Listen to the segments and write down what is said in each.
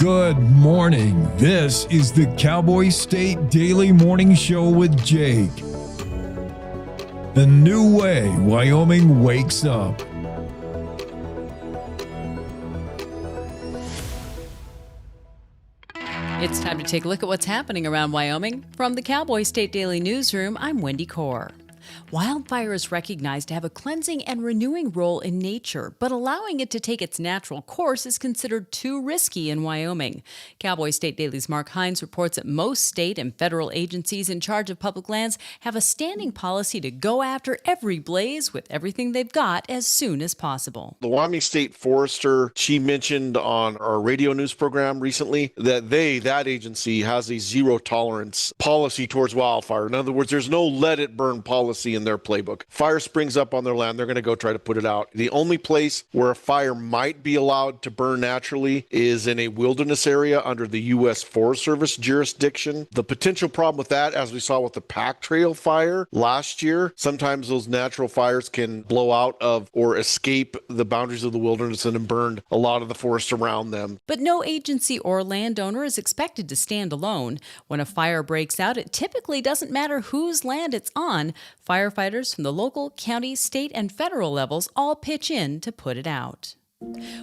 Good morning. This is the Cowboy State Daily Morning Show with Jake. The new way Wyoming wakes up. It's time to take a look at what's happening around Wyoming. From the Cowboy State Daily Newsroom, I'm Wendy Kaur. Wildfire is recognized to have a cleansing and renewing role in nature, but allowing it to take its natural course is considered too risky in Wyoming. Cowboy State Daily's Mark Hines reports that most state and federal agencies in charge of public lands have a standing policy to go after every blaze with everything they've got as soon as possible. The Wyoming State Forester, she mentioned on our radio news program recently that that agency has a zero tolerance policy towards wildfire. In other words, there's no let it burn policy in their playbook. Fire springs up on their land, they're going to go try to put it out. The only place where a fire might be allowed to burn naturally is in a wilderness area under the U.S. Forest Service jurisdiction. The potential problem with that, as we saw with the Pack Trail fire last year, sometimes those natural fires can blow out of or escape the boundaries of the wilderness and burn a lot of the forest around them. But no agency or landowner is expected to stand alone. When a fire breaks out, it typically doesn't matter whose land it's on. Firefighters from the local, county, state, and federal levels all pitch in to put it out.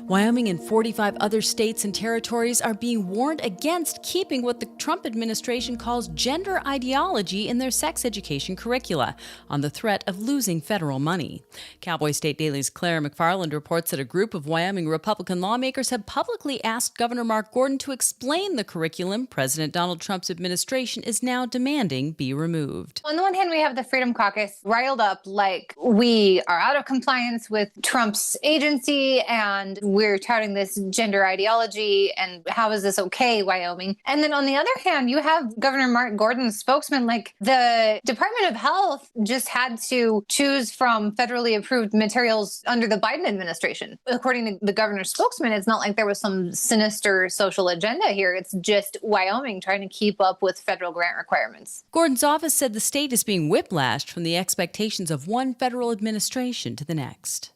Wyoming and 45 other states and territories are being warned against keeping what the Trump administration calls gender ideology in their sex education curricula, on the threat of losing federal money. Cowboy State Daily's Claire McFarland reports that a group of Wyoming Republican lawmakers have publicly asked Governor Mark Gordon to explain the curriculum President Donald Trump's administration is now demanding be removed. On the one hand, we have the Freedom Caucus riled up like we are out of compliance with Trump's agency and we're touting this gender ideology and how is this okay, Wyoming? And then on the other hand, you have Governor Mark Gordon's spokesman, like the Department of Health just had to choose from federally approved materials under the Biden administration. According to the governor's spokesman, it's not like there was some sinister social agenda here. It's just Wyoming trying to keep up with federal grant requirements. Gordon's office said the state is being whiplashed from the expectations of one federal administration to the next.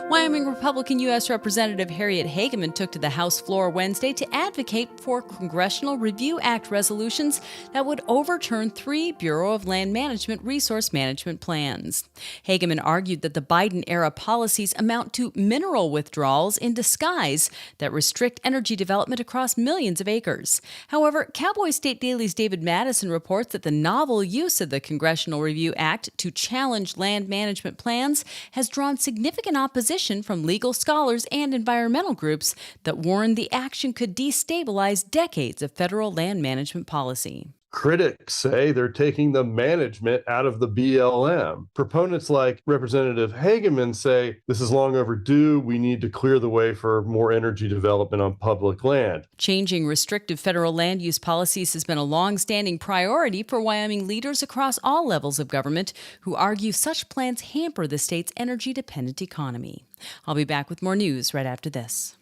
Wyoming Republican U.S. Representative Harriet Hageman took to the House floor Wednesday to advocate for Congressional Review Act resolutions that would overturn 3 Bureau of Land Management resource management plans. Hageman argued that the Biden-era policies amount to mineral withdrawals in disguise that restrict energy development across millions of acres. However, Cowboy State Daily's David Madison reports that the novel use of the Congressional Review Act to challenge land management plans has drawn significant opposition from legal scholars and environmental groups that warn the action could destabilize decades of federal land management policy. Critics say they're taking the management out of the BLM. Proponents like Representative Hageman say this is long overdue. We need to clear the way for more energy development on public land. Changing restrictive federal land use policies has been a long-standing priority for Wyoming leaders across all levels of government who argue such plans hamper the state's energy-dependent economy. I'll be back with more news right after this.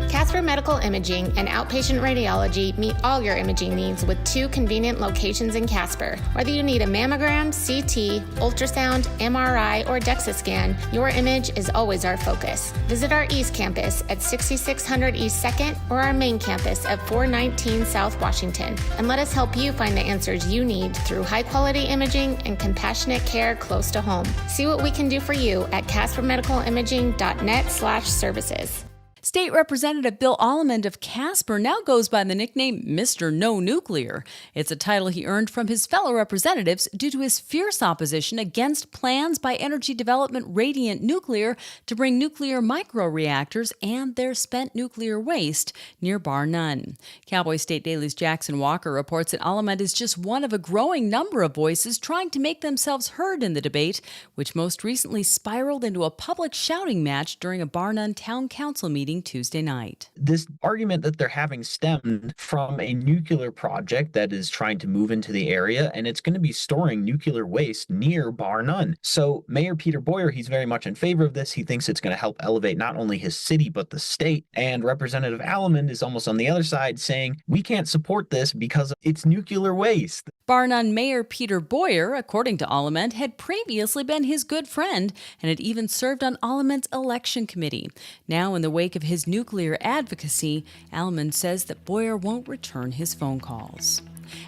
Casper Medical Imaging and Outpatient Radiology meet all your imaging needs with 2 convenient locations in Casper. Whether you need a mammogram, CT, ultrasound, MRI, or DEXA scan, your image is always our focus. Visit our East Campus at 6600 East 2nd or our main campus at 419 South Washington, and let us help you find the answers you need through high-quality imaging and compassionate care close to home. See what we can do for you at caspermedicalimaging.net/services. State Representative Bill Allemond of Casper now goes by the nickname Mr. No Nuclear. It's a title he earned from his fellow representatives due to his fierce opposition against plans by Energy Development Radiant Nuclear to bring nuclear microreactors and their spent nuclear waste near Bar None. Cowboy State Daily's Jackson Walker reports that Allemond is just one of a growing number of voices trying to make themselves heard in the debate, which most recently spiraled into a public shouting match during a Bar None Town Council meeting Tuesday night. This argument that they're having stemmed from a nuclear project that is trying to move into the area, and it's going to be storing nuclear waste near Bar None. So Mayor Peter Boyer, he's very much in favor of this. He thinks it's going to help elevate not only his city, but the state. And Representative Allemond is almost on the other side saying, we can't support this because it's nuclear waste. Bar none Mayor Peter Boyer, according to Aliment, had previously been his good friend and had even served on Aliment's election committee. Now, in the wake of his nuclear advocacy, Aliment says that Boyer won't return his phone calls.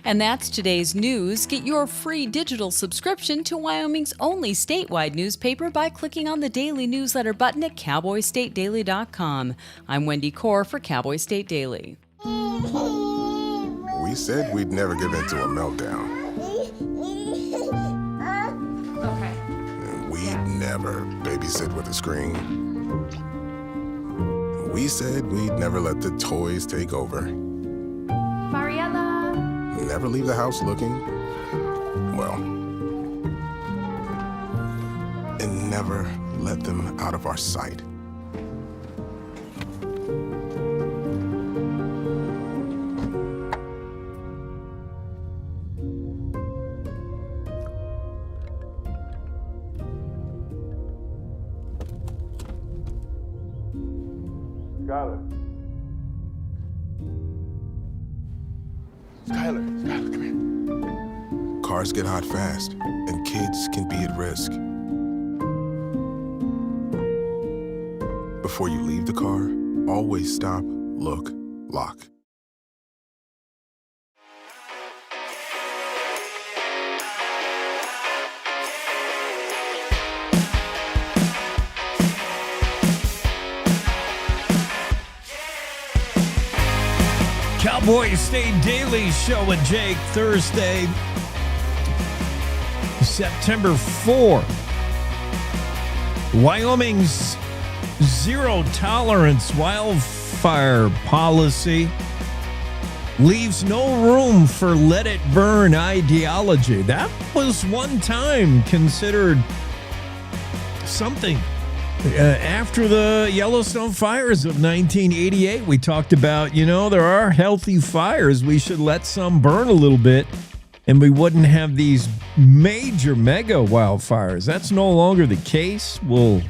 And that's today's news. Get your free digital subscription to Wyoming's only statewide newspaper by clicking on the daily newsletter button at cowboystatedaily.com. I'm Wendy Core for Cowboy State Daily. We said we'd never give in to a meltdown. Okay. And we'd never babysit with a screen. We said we'd never let the toys take over. Mariella. Never leave the house looking, well, and never let them out of our sight. Skylar, come here. Cars get hot fast, and kids can be at risk. Before you leave the car, always stop, look, lock. Cowboy State Daily Show with Jake, Thursday, September 4. Wyoming's zero tolerance wildfire policy leaves no room for let it burn ideology. That was one time considered something. After the Yellowstone fires of 1988, we talked about, there are healthy fires. We should let some burn a little bit, and we wouldn't have these major mega wildfires. That's no longer the case. We'll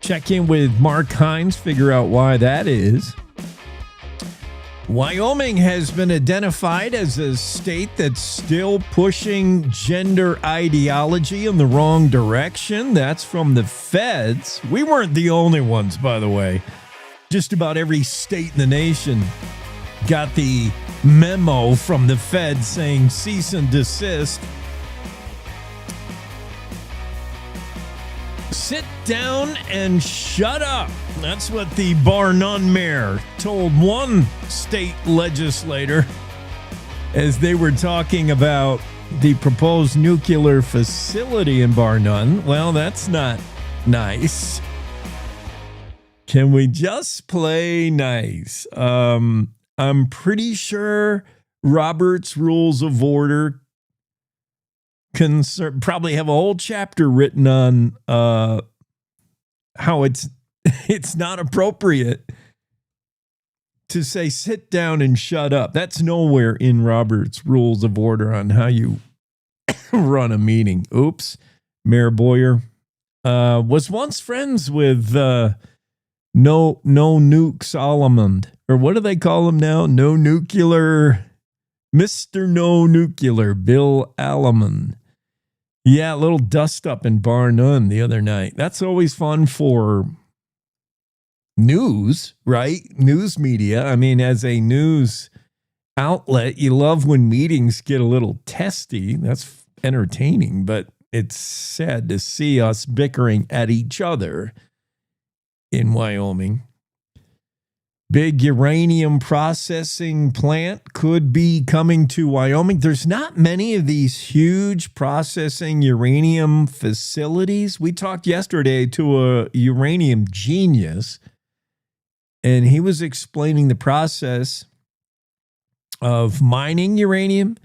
check in with Mark Hines, figure out why that is. Wyoming has been identified as a state that's still pushing gender ideology in the wrong direction. That's from the feds. We weren't the only ones, by the way. Just about every state in the nation got the memo from the feds saying cease and desist. Sit down and shut up. That's what the Bar None mayor told one state legislator as they were talking about the proposed nuclear facility in Bar None. Well, that's not nice. Can we just play nice? I'm pretty sure Robert's Rules of Order probably have a whole chapter written on how it's not appropriate to say sit down and shut up. That's nowhere in Robert's Rules of Order on how you run a meeting. Oops. Mayor Boyer was once friends with No Nuke Solomon, or what do they call him now? No Nuclear, Mr. No Nuclear, Bill Alleman. Yeah, a little dust up in Bar None the other night. That's always fun for news, right? News media. I mean, as a news outlet, you love when meetings get a little testy. That's entertaining, but it's sad to see us bickering at each other in Wyoming. Big uranium processing plant could be coming to Wyoming. There's not many of these huge processing uranium facilities. We talked yesterday to a uranium genius, and he was explaining the process of mining uranium,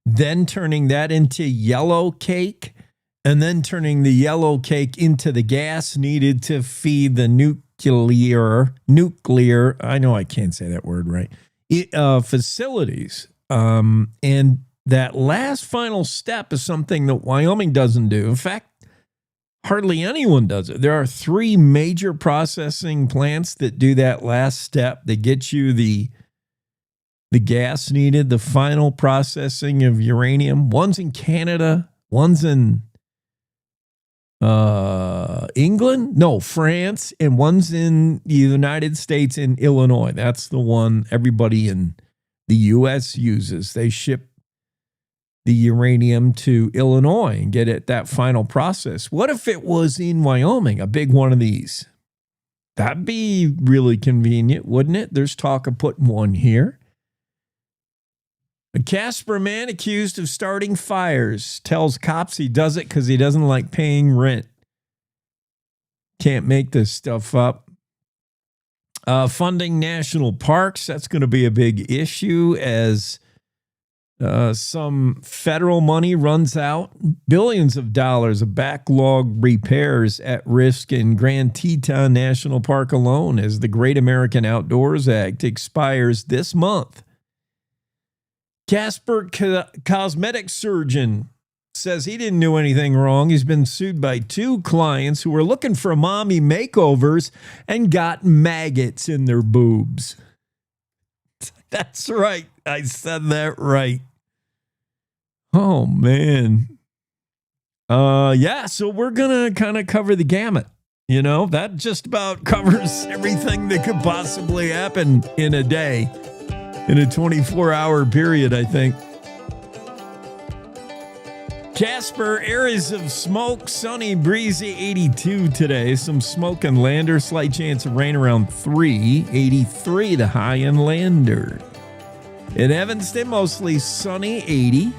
then turning that into yellow cake, and then turning the yellow cake into the gas needed to feed the nuclear, I know I can't say that word right, facilities. And that last final step is something that Wyoming doesn't do. In fact, hardly anyone does it. There are 3 major processing plants that do that last step. They get you the the gas needed, the final processing of uranium. One's in Canada, one's in England, no, France, and one's in the United States in Illinois. That's the one everybody in the U.S. uses. They ship the uranium to Illinois and get it that final process. What if it was in Wyoming, a big one of these? That'd be really convenient, wouldn't it? There's talk of putting one here. A Casper man accused of starting fires tells cops he does it because he doesn't like paying rent. Can't make this stuff up. Funding national parks, that's going to be a big issue as some federal money runs out. Billions of dollars of backlog repairs at risk in Grand Teton National Park alone as the Great American Outdoors Act expires this month. Casper cosmetic surgeon says he didn't do anything wrong. He's been sued by 2 clients who were looking for mommy makeovers and got maggots in their boobs. That's right. I said that right. Oh, man. Yeah, so we're going to kind of cover the gamut. You know, that just about covers everything that could possibly happen in a day, in a 24-hour period, I think. Casper, areas of smoke, sunny, breezy, 82 today. Some smoke in Lander, slight chance of rain around 3, 83 the high in Lander. In Evanston, mostly sunny, 80.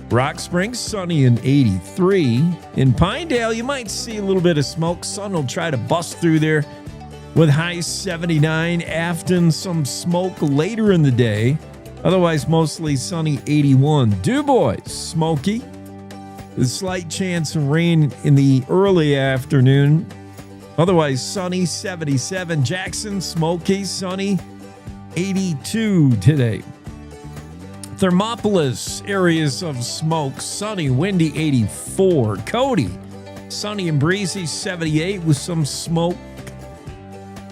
Rock Springs, sunny and 83. In Pinedale, you might see a little bit of smoke. Sun will try to bust through there with high 79. Afton, some smoke later in the day. Otherwise, mostly sunny, 81. DuBois, smoky. A slight chance of rain in the early afternoon. Otherwise, sunny, 77. Jackson, smoky, sunny, 82 today. Thermopolis, areas of smoke, sunny, windy, 84. Cody, sunny and breezy, 78 with some smoke.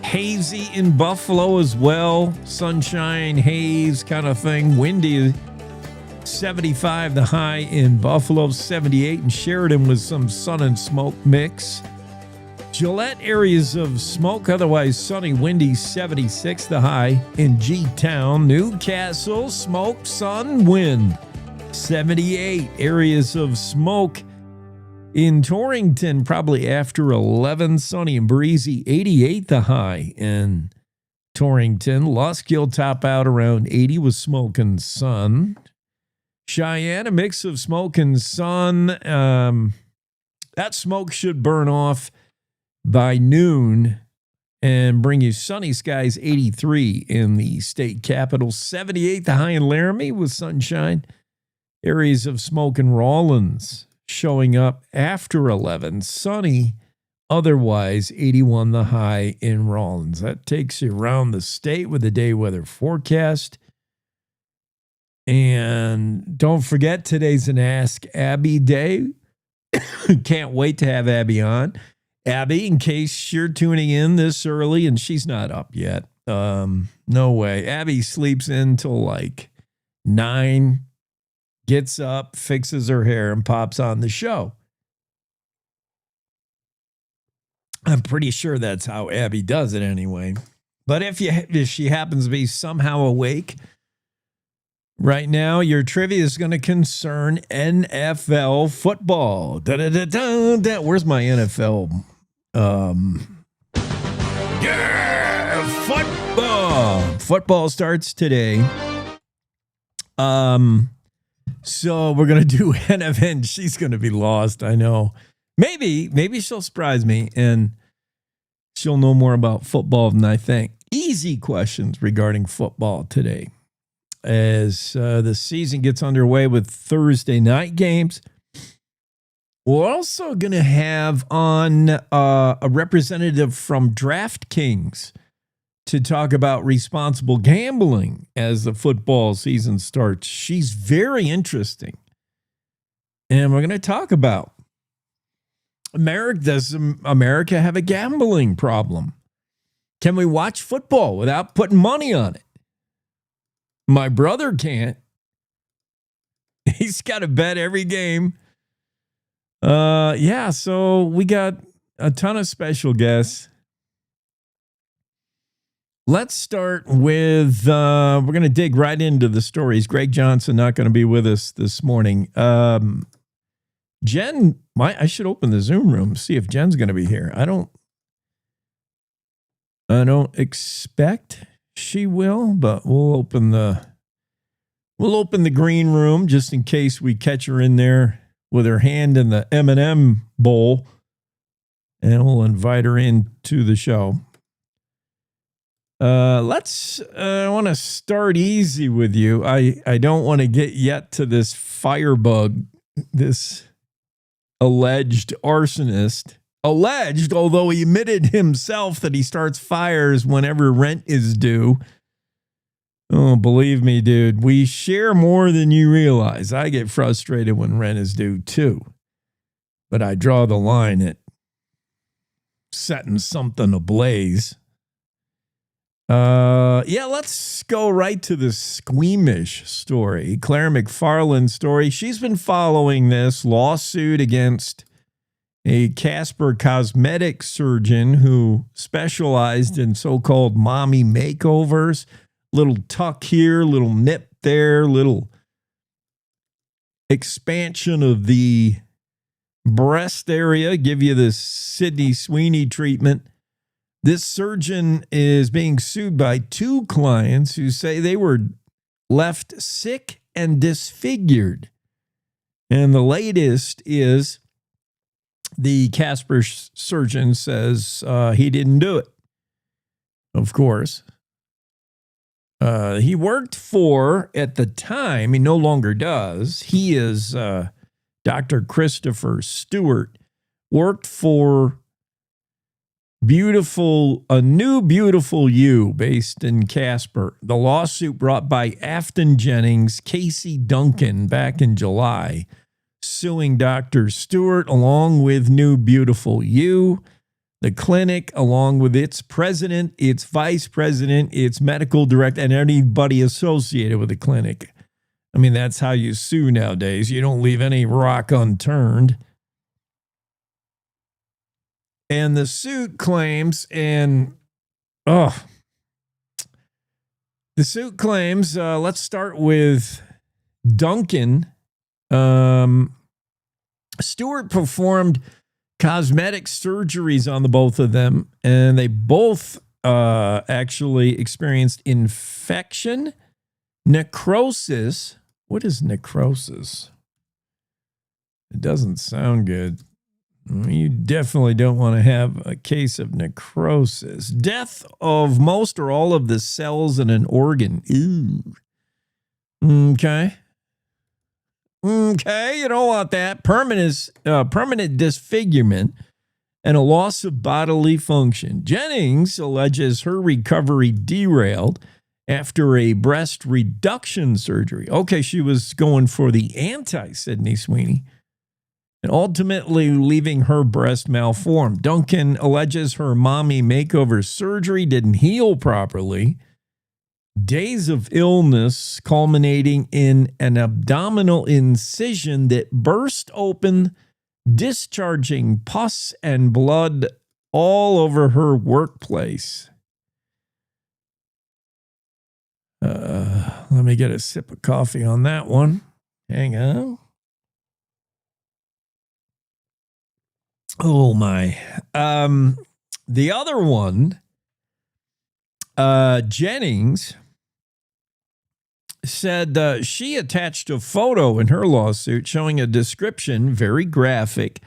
Hazy in Buffalo as well. Sunshine, haze kind of thing. Windy, 75 the high in Buffalo, 78 in Sheridan with some sun and smoke mix. Gillette, areas of smoke, otherwise sunny, windy, 76 the high in G-Town. Newcastle, smoke, sun, wind, 78. Areas of smoke in Torrington, probably after 11, sunny and breezy, 88 the high in Torrington. Lusk, you'll top out around 80 with smoke and sun. Cheyenne, a mix of smoke and sun. That smoke should burn off by noon and bring you sunny skies, 83 in the state capital. 78 the high in Laramie with sunshine. Areas of smoke in Rawlins showing up after 11. Sunny, otherwise 81 the high in Rawlins. That takes you around the state with the day weather forecast. And don't forget, today's an Ask Abby Day. Can't wait to have Abby on. Abby, in case you're tuning in this early and she's not up yet, no way. Abby sleeps until like 9, gets up, fixes her hair, and pops on the show. I'm pretty sure that's how Abby does it anyway. But if she happens to be somehow awake, right now, your trivia is going to concern NFL football. Where's my NFL? Yeah, football. Football starts today. So we're going to do NFL. She's going to be lost, I know. Maybe she'll surprise me and she'll know more about football than I think. Easy questions regarding football today, as the season gets underway with Thursday night games. We're also going to have on a representative from DraftKings to talk about responsible gambling as the football season starts. She's very interesting. And we're going to talk about does America have a gambling problem? Can we watch football without putting money on it? My brother can't. He's got to bet every game. Yeah, so we got a ton of special guests. Let's start with, we're going to dig right into the stories. Greg Johnson not going to be with us this morning. Jen, I should open the Zoom room, see if Jen's going to be here. I don't expect she will, but we'll open the green room just in case we catch her in there with her hand in the M&M bowl, and we'll invite her into the show. I want to start easy with you. I don't want to get yet to this firebug, this alleged arsonist. Alleged, although he admitted himself that he starts fires whenever rent is due. Oh, believe me, dude, we share more than you realize. I get frustrated when rent is due, too. But I draw the line at setting something ablaze. Let's go right to the squeamish story. Claire McFarland's story. She's been following this lawsuit against a Casper cosmetic surgeon who specialized in so-called mommy makeovers. Little tuck here, little nip there, little expansion of the breast area, give you this Sydney Sweeney treatment. This surgeon is being sued by two clients who say they were left sick and disfigured. And the latest is the Casper surgeon says he didn't do it. Of course. He worked for, at the time, he no longer does. He is Dr. Christopher Stewart, worked for a new Beautiful You based in Casper. The lawsuit brought by Afton Jennings, Casey Duncan back in July, suing Dr. Stewart along with New Beautiful You, the clinic, along with its president, its vice president, its medical director, and anybody associated with the clinic. I mean, that's how you sue nowadays. You don't leave any rock unturned. And the suit claims, let's start with Duncan. Stewart performed cosmetic surgeries on the both of them, and they both actually experienced infection, necrosis. What is necrosis? It doesn't sound good. You definitely don't want to have a case of necrosis. Death of most or all of the cells in an organ. Ew. Okay, you don't want that. Permanent disfigurement and a loss of bodily function. Jennings alleges her recovery derailed after a breast reduction surgery. Okay, she was going for the anti-Sydney Sweeney, and ultimately leaving her breast malformed. Duncan alleges her mommy makeover surgery didn't heal properly. Days of illness culminating in an abdominal incision that burst open, discharging pus and blood all over her workplace. Let me get a sip of coffee on that one. Hang on. Oh, my. The other one, Jennings, said she attached a photo in her lawsuit showing a description, very graphic,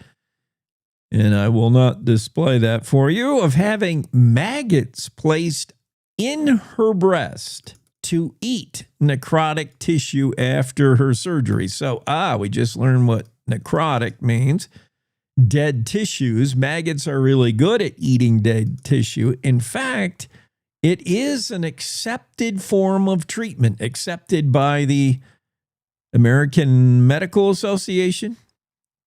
and I will not display that for you, of having maggots placed in her breast to eat necrotic tissue after her surgery. So, we just learned what necrotic means. Dead tissues. Maggots are really good at eating dead tissue. In fact, it is an accepted form of treatment, accepted by the American Medical Association.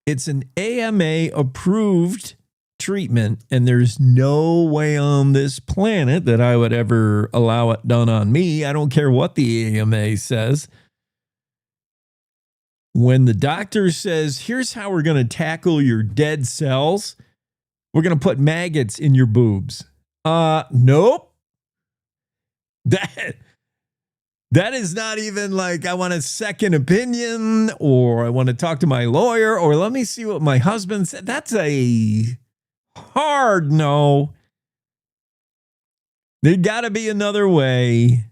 It's an AMA-approved treatment, and there's no way on this planet that I would ever allow it done on me. I don't care what the AMA says. When the doctor says, here's how we're going to tackle your dead cells, we're going to put maggots in your boobs. Nope. That is not even like I want a second opinion, or I want to talk to my lawyer, or let me see what my husband said. That's a hard no. There got to be another way.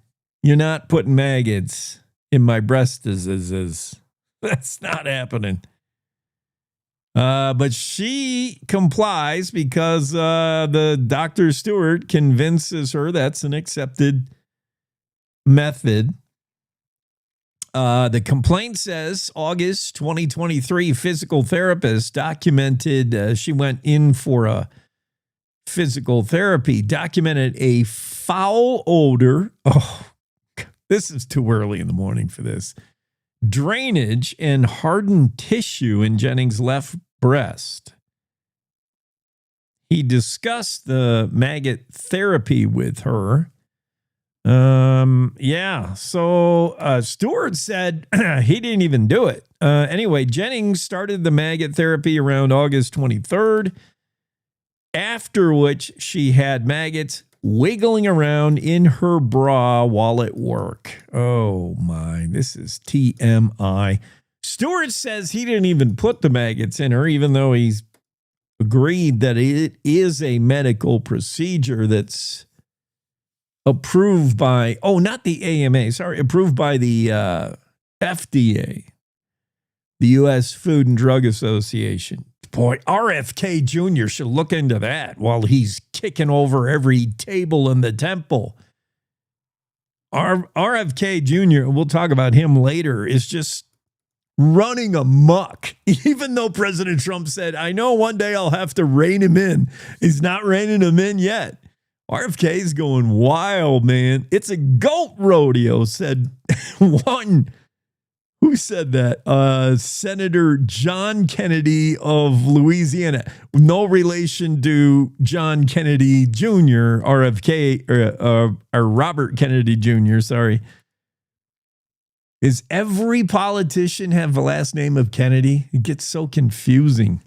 You're not putting maggots in my breast. That's not happening. But she complies because the Dr. Stewart convinces her that's an accepted method. The complaint says August 2023, physical therapist documented she went in for a physical therapy, documented a foul odor. Oh, this is too early in the morning for this. Drainage and hardened tissue in Jennings' left breast. He discussed the maggot therapy with her. So Stewart said he didn't even do it. Anyway, Jennings started the maggot therapy around August 23rd, after which she had maggots wiggling around in her bra while at work. Oh my, this is TMI. Stewart says he didn't even put the maggots in her, even though he's agreed that it is a medical procedure that's approved by, not the AMA, approved by the FDA, the U.S. Food and Drug Association. Boy, RFK Jr. should look into that while he's kicking over every table in the temple. RFK Jr., we'll talk about him later, is just running amok. Even though President Trump said, I know one day I'll have to rein him in. He's not reining him in yet. RFK is going wild, man. It's a goat rodeo, said one. Who said that? Senator John Kennedy of Louisiana. No relation to John Kennedy Jr., RFK, or Robert Kennedy Jr., sorry. Does every politician have the last name of Kennedy? It gets so confusing.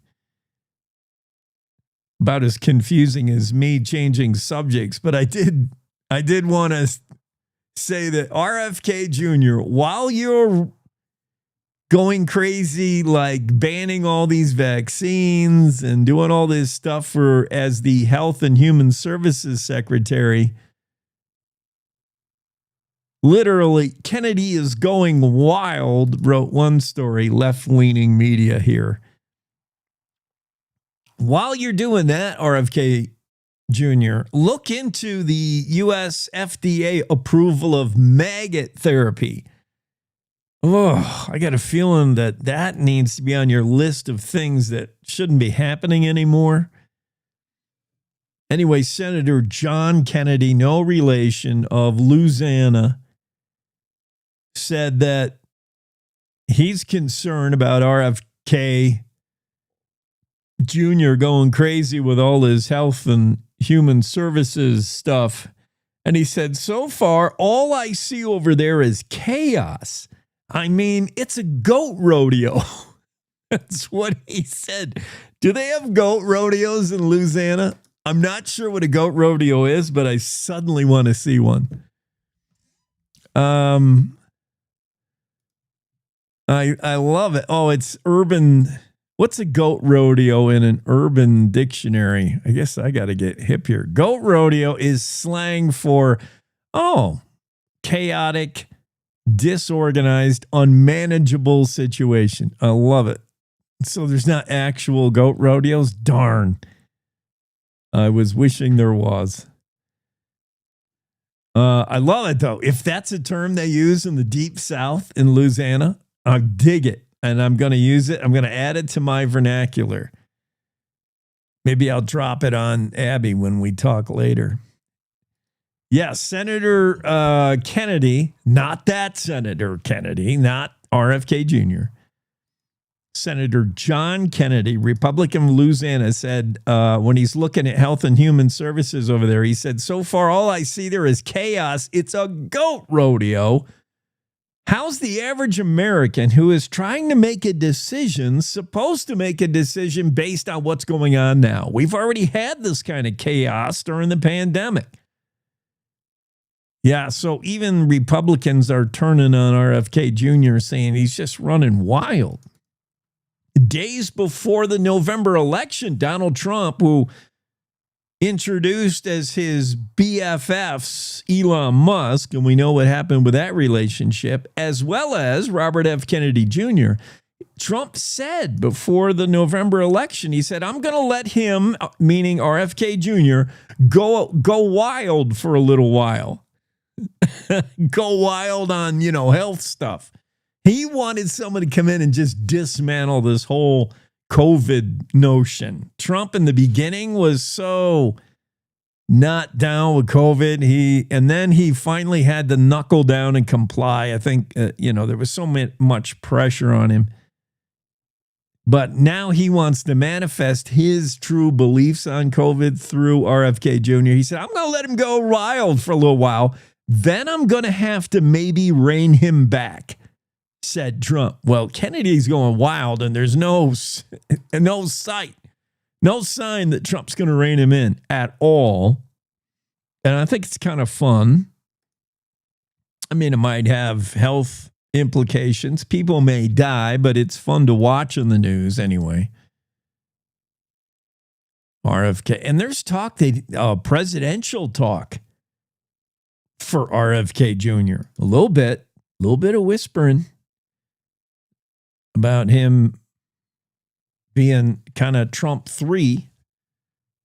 About as confusing as me changing subjects. But I did want to say that RFK Jr., while you're going crazy, like banning all these vaccines and doing all this stuff as the Health and Human Services Secretary, literally, Kennedy is going wild, wrote one story, left-leaning media here. While you're doing that, RFK Jr., look into the U.S. FDA approval of maggot therapy. Oh, I got a feeling that needs to be on your list of things that shouldn't be happening anymore. Anyway, Senator John Kennedy, no relation, of Louisiana, said that he's concerned about RFK Jr. going crazy with all his health and human services stuff. And he said, so far, all I see over there is chaos. I mean, it's a goat rodeo. That's what he said. Do they have goat rodeos in Louisiana? I'm not sure what a goat rodeo is, but I suddenly want to see one. I love it. Oh, it's urban. What's a goat rodeo in an urban dictionary? I guess I got to get hip here. Goat rodeo is slang for, chaotic, disorganized, unmanageable situation. I love it. So there's not actual goat rodeos? Darn. I was wishing there was. I love it, though. If that's a term they use in the Deep South in Louisiana, I dig it. And I'm going to use it. I'm going to add it to my vernacular. Maybe I'll drop it on Abby when we talk later. Yeah, Senator Kennedy, not that Senator Kennedy, not RFK Jr. Senator John Kennedy, Republican of Louisiana, said when he's looking at Health and Human Services over there, he said, so far all I see there is chaos. It's a goat rodeo. How's the average American who is trying to make a decision supposed to make a decision based on what's going on now? We've already had this kind of chaos during the pandemic. Yeah, so even Republicans are turning on RFK Jr., saying he's just running wild. Days before the November election, Donald Trump, who introduced as his BFFs Elon Musk, and we know what happened with that relationship, as well as Robert F. Kennedy Jr., Trump said before the November election, he said, I'm going to let him, meaning RFK Jr., go wild for a little while. Go wild on, health stuff. He wanted someone to come in and just dismantle this whole COVID notion. Trump in the beginning was so not down with COVID. And then he finally had to knuckle down and comply. I think, there was so much pressure on him. But now he wants to manifest his true beliefs on COVID through RFK Jr. He said, I'm going to let him go wild for a little while. Then I'm going to have to maybe rein him back, said Trump. Well, Kennedy's going wild, and there's no sign that Trump's going to rein him in at all. And I think it's kind of fun. I mean, it might have health implications. People may die, but it's fun to watch in the news anyway. RFK. And there's talk, presidential talk for RFK Jr. A little bit of whispering about him being kind of Trump 3.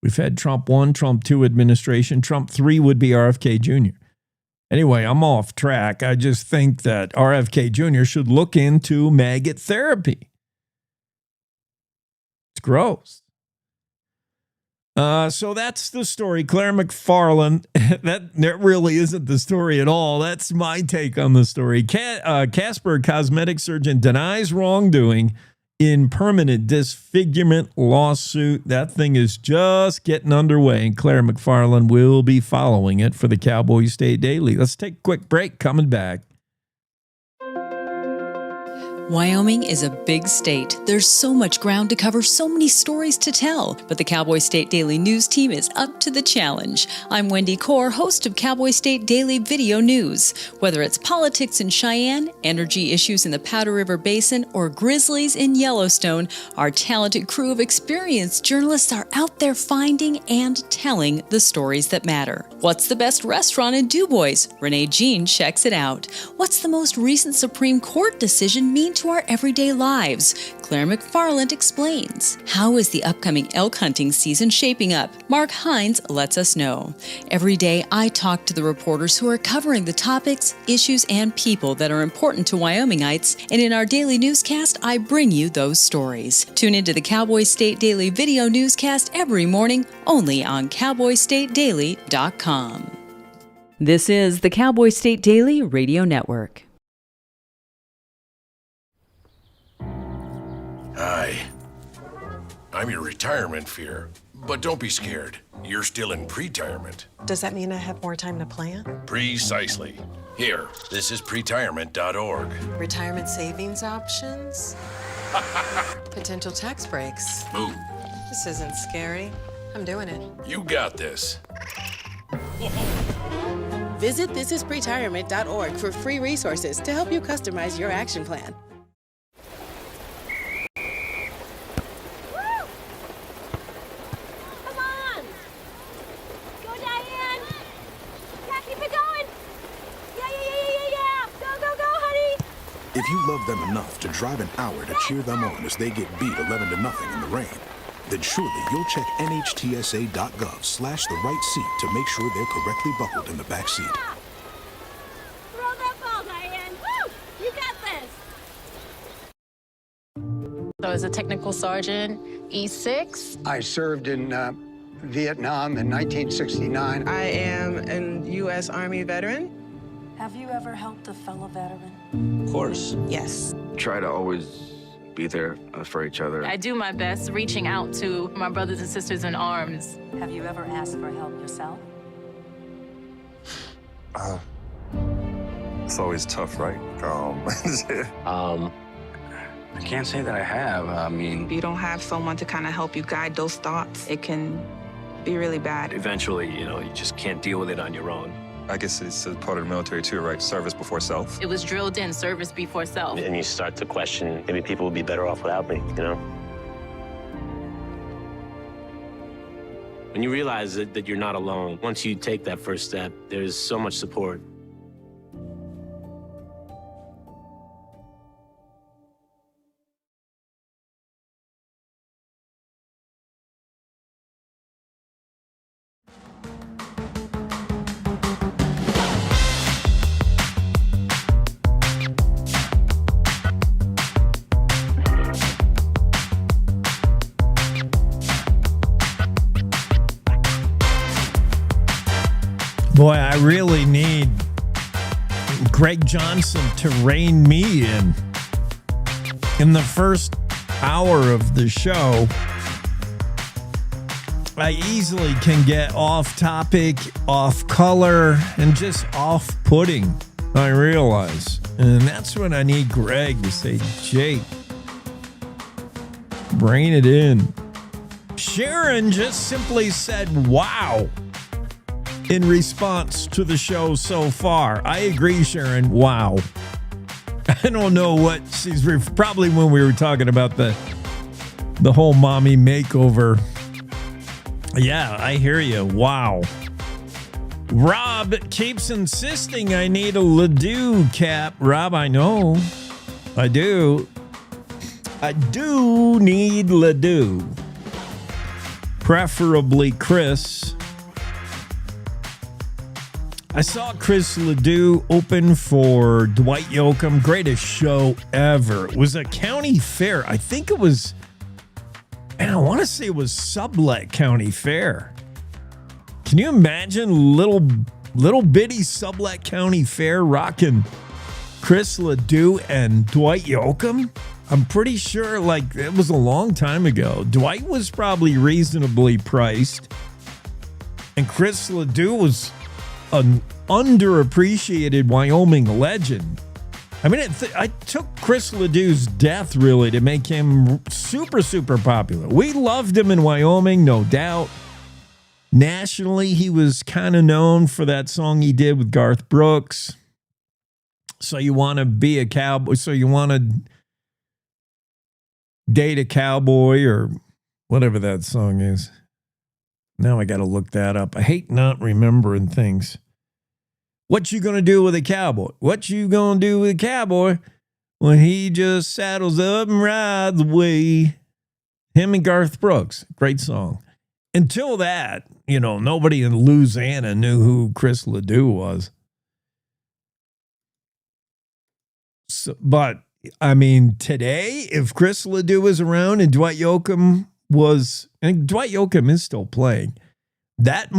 We've had Trump 1, Trump 2 administration. Trump 3 would be RFK Jr. Anyway, I'm off track. I just think that RFK Jr. should look into maggot therapy. It's gross. So that's the story. Claire McFarland, that really isn't the story at all. That's my take on the story. Casper, cosmetic surgeon, denies wrongdoing in permanent disfigurement lawsuit. That thing is just getting underway, and Claire McFarland will be following it for the Cowboy State Daily. Let's take a quick break. Coming back. Wyoming is a big state. There's so much ground to cover, so many stories to tell. But the Cowboy State Daily News team is up to the challenge. I'm Wendy Core, host of Cowboy State Daily Video News. Whether it's politics in Cheyenne, energy issues in the Powder River Basin, or grizzlies in Yellowstone, our talented crew of experienced journalists are out there finding and telling the stories that matter. What's the best restaurant in DuBois? Renee Jean checks it out. What's the most recent Supreme Court decision mean to our everyday lives? Claire McFarland explains. How is the upcoming elk hunting season shaping up? Mark Hines lets us know. Every day, I talk to the reporters who are covering the topics, issues, and people that are important to Wyomingites, and in our daily newscast, I bring you those stories. Tune into the Cowboy State Daily Video Newscast every morning, only on CowboyStateDaily.com. This is the Cowboy State Daily Radio Network. Hi. I'm your retirement fear. But don't be scared. You're still in pre-retirement. Does that mean I have more time to plan? Precisely. Here, this is pretirement.org. Retirement savings options? Potential tax breaks? Ooh. This isn't scary. I'm doing it. You got this. Visit thisispretirement.org for free resources to help you customize your action plan. If you love them enough to drive an hour to cheer them on as they get beat 11-0 in the rain, then surely you'll check NHTSA.gov/the right seat to make sure they're correctly buckled in the back seat. Throw that ball, Diane! Woo! You got this! So as a technical sergeant, E6. I served in Vietnam in 1969. I am a U.S. Army veteran. Have you ever helped a fellow veteran? Of course. Yes. Try to always be there for each other. I do my best reaching out to my brothers and sisters in arms. Have you ever asked for help yourself? It's always tough, right? I can't say that I have. I mean, If you don't have someone to kind of help you guide those thoughts, it can be really bad. Eventually, you just can't deal with it on your own. I guess it's a part of the military too, right? Service before self. It was drilled in, service before self. And you start to question, maybe people would be better off without me, When you realize that you're not alone, once you take that first step, there's so much support. Boy, I really need Greg Johnson to rein me in the first hour of the show. I easily can get off topic, off color, and just off-putting, I realize. And that's when I need Greg to say, Jake, bring it in. Sharon just simply said, wow, in response to the show so far. I agree, Sharon. Wow. I don't know what she's probably when we were talking about the whole mommy makeover. Yeah, I hear you. Wow. Rob keeps insisting I need a Ledoux cap. Rob, I know. I do. I do need Ledoux. Preferably Chris. I saw Chris Ledoux open for Dwight Yoakam. Greatest show ever. It was a county fair. I think it was, and I want to say it was Sublet County Fair. Can you imagine little bitty Sublet County Fair rocking Chris Ledoux and Dwight Yoakam? I'm pretty sure it was a long time ago. Dwight was probably reasonably priced, and Chris Ledoux was an underappreciated Wyoming legend. I mean, I took Chris Ledoux's death really to make him super, super popular. We loved him in Wyoming, no doubt. Nationally, he was kind of known for that song he did with Garth Brooks. So you want to be a cowboy, so you want to date a cowboy or whatever that song is. Now I got to look that up. I hate not remembering things. What you going to do with a cowboy? What you going to do with a cowboy when he just saddles up and rides away? Him and Garth Brooks. Great song. Until that, nobody in Louisiana knew who Chris Ledoux was. So, but, I mean, today, if Chris Ledoux was around and Dwight Yoakam was, and Dwight Yoakam is still playing, that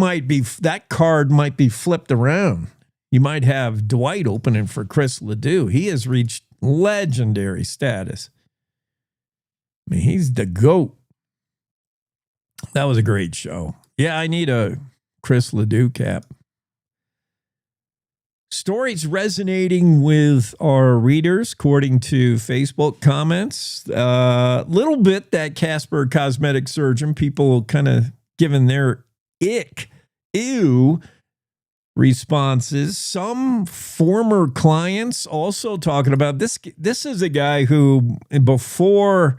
card might be flipped around. You might have Dwight opening for Chris Ledoux. He has reached legendary status. I mean, he's the GOAT. That was a great show. Yeah, I need a Chris Ledoux cap. Stories resonating with our readers, according to Facebook comments. Little bit that Casper cosmetic surgeon, people kind of giving their ew responses. Some former clients also talking about this. This is a guy who, before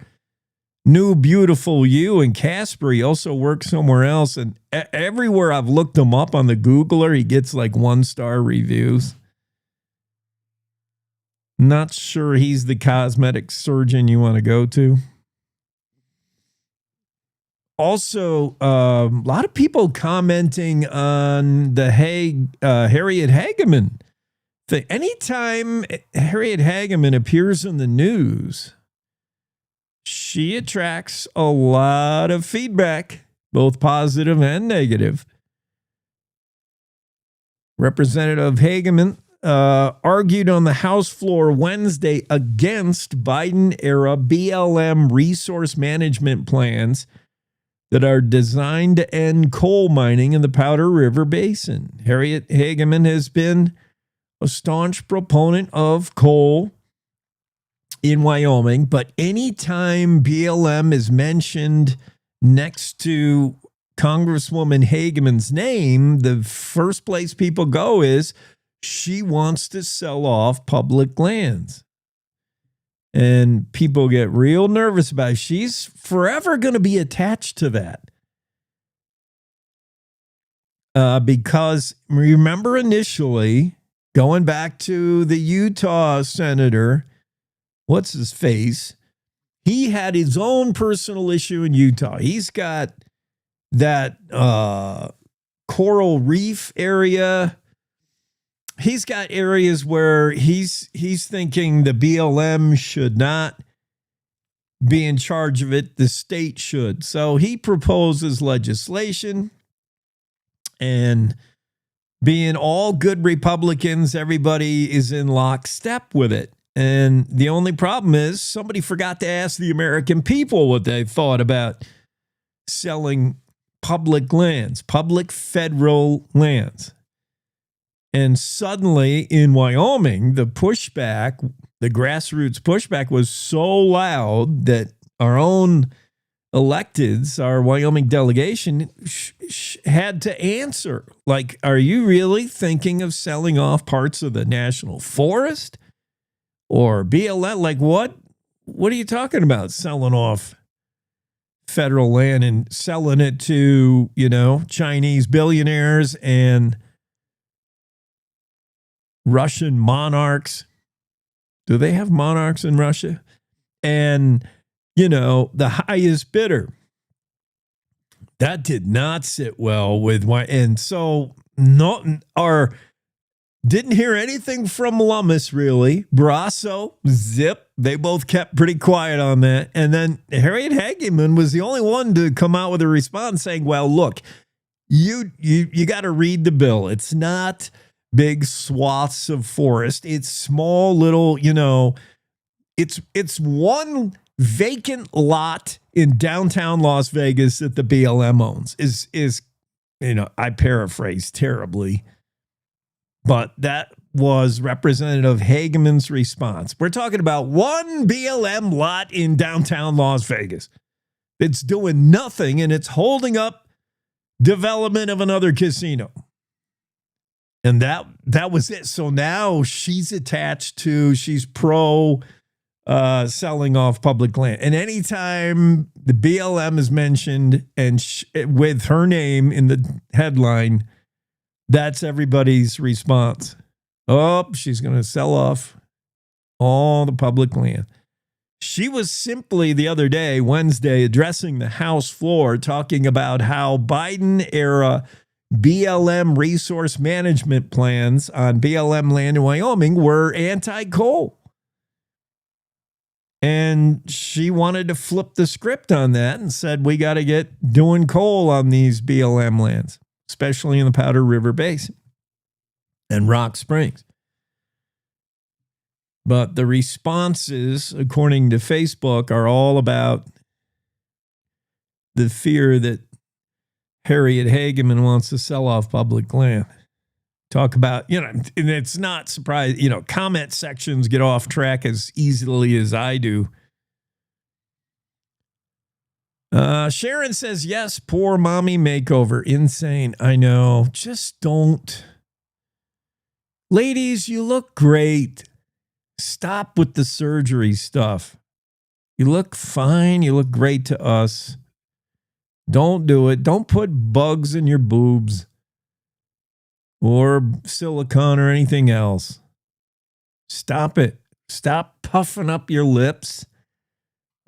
New Beautiful You and Casper, he also worked somewhere else. And everywhere I've looked him up on the Googler, he gets 1-star reviews. Not sure he's the cosmetic surgeon you want to go to. Also, a lot of people commenting on the Harriet Hageman thing. Anytime Harriet Hageman appears in the news, she attracts a lot of feedback, both positive and negative. Representative Hageman argued on the House floor Wednesday against Biden-era BLM resource management plans that are designed to end coal mining in the Powder River Basin. Harriet Hageman has been a staunch proponent of coal in Wyoming, but anytime BLM is mentioned next to Congresswoman Hageman's name, the first place people go is she wants to sell off public lands. And people get real nervous about it. She's forever going to be attached to that. Because remember initially, going back to the Utah senator, what's his face? He had his own personal issue in Utah. He's got that coral reef area. He's got areas where he's thinking the BLM should not be in charge of it. The state should. So he proposes legislation, and being all good Republicans, everybody is in lockstep with it. And the only problem is somebody forgot to ask the American people what they thought about selling public lands, public federal lands. And suddenly in Wyoming, the pushback, the grassroots pushback was so loud that our own electeds, our Wyoming delegation, had to answer. Like, are you really thinking of selling off parts of the national forest or BLM? Like, what are you talking about? Selling off federal land and selling it to, Chinese billionaires and Russian monarchs. Do they have monarchs in Russia? And, the highest bidder. That did not sit well with and so didn't hear anything from Lummis really. Brasso, zip. They both kept pretty quiet on that. And then Harriet Hageman was the only one to come out with a response saying, well, look, you got to read the bill. It's not big swaths of forest. It's small little, it's one vacant lot in downtown Las Vegas that the BLM owns is I paraphrase terribly, but that was Representative Hageman's response. We're talking about one BLM lot in downtown Las Vegas. It's doing nothing, and it's holding up development of another casino. And that was it. So now she's pro selling off public land. And anytime the BLM is mentioned and with her name in the headline, that's everybody's response. Oh, she's going to sell off all the public land. She was simply the other day, Wednesday, addressing the House floor, talking about how Biden-era BLM resource management plans on BLM land in Wyoming were anti-coal. And she wanted to flip the script on that and said, we got to get doing coal on these BLM lands, especially in the Powder River Basin and Rock Springs. But the responses, according to Facebook, are all about the fear that Harriet Hageman wants to sell off public land. Talk about, and it's not surprising, comment sections get off track as easily as I do. Sharon says, yes, poor mommy makeover. Insane. I know. Just don't. Ladies, you look great. Stop with the surgery stuff. You look fine. You look great to us. Don't do it. Don't put bugs in your boobs or silicone or anything else. Stop it. Stop puffing up your lips.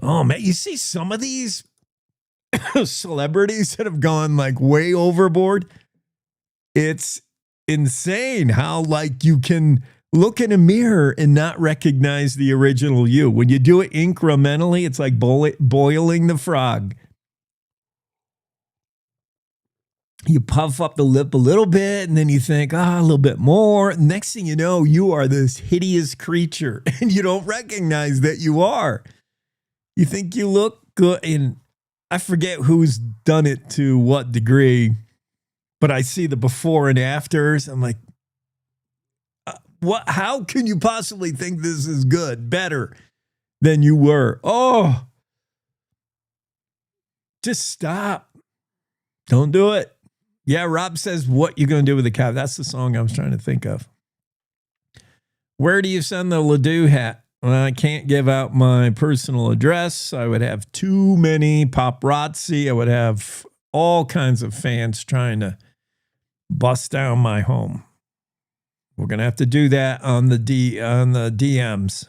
Oh, man, you see some of these celebrities that have gone like way overboard. It's insane how you can look in a mirror and not recognize the original you. When you do it incrementally, it's like boiling the frog. You puff up the lip a little bit, and then you think, a little bit more. Next thing you know, you are this hideous creature, and you don't recognize that you are. You think you look good, and I forget who's done it to what degree, but I see the before and afters. I'm like, what? How can you possibly think this is good, better than you were? Oh, just stop. Don't do it. Yeah, Rob says, what you going to do with the cow? That's the song I was trying to think of. Where do you send the Ledoux hat? Well, I can't give out my personal address. I would have too many paparazzi. I would have all kinds of fans trying to bust down my home. We're going to have to do that on the DMs.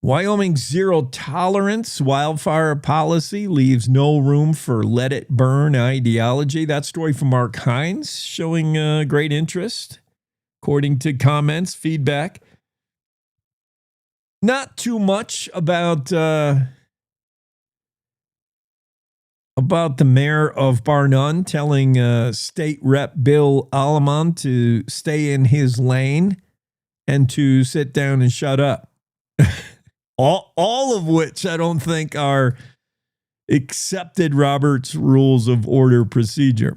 Wyoming's zero tolerance wildfire policy leaves no room for let it burn ideology. That story from Mark Hines showing great interest, according to comments, feedback. Not too much about the mayor of Bar None telling State Rep Bill Alleman to stay in his lane and to sit down and shut up. All of which I don't think are accepted Robert's Rules of Order procedure.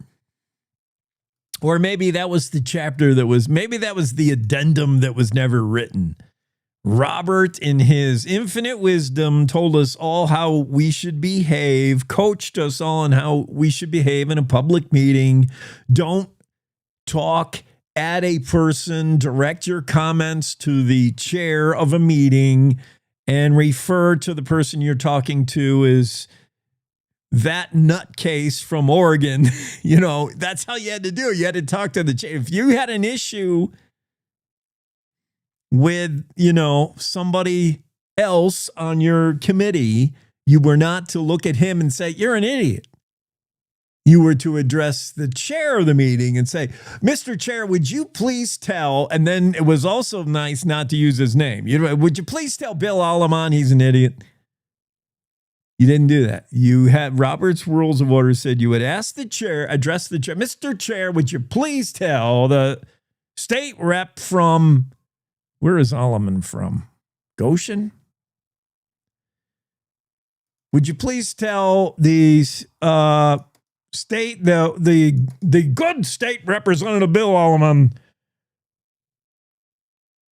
Or maybe that was the chapter maybe that was the addendum that was never written. Robert, in his infinite wisdom, told us all how we should behave, coached us all on how we should behave in a public meeting. Don't talk at a person, direct your comments to the chair of a meeting, and refer to the person you're talking to as that nutcase from Oregon. That's how you had to do it. You had to talk to the chair. If you had an issue with, somebody else on your committee, you were not to look at him and say, you're an idiot. You were to address the chair of the meeting and say, Mr. Chair, would you please tell, and then it was also nice not to use his name. Would you please tell Bill Alleman he's an idiot? You didn't do that. You had Robert's Rules of Order said you would ask the chair, address the chair. Mr. Chair, would you please tell the state rep from, where is Alleman from? Goshen? Would you please tell these, state the good state representative Bill Alleman.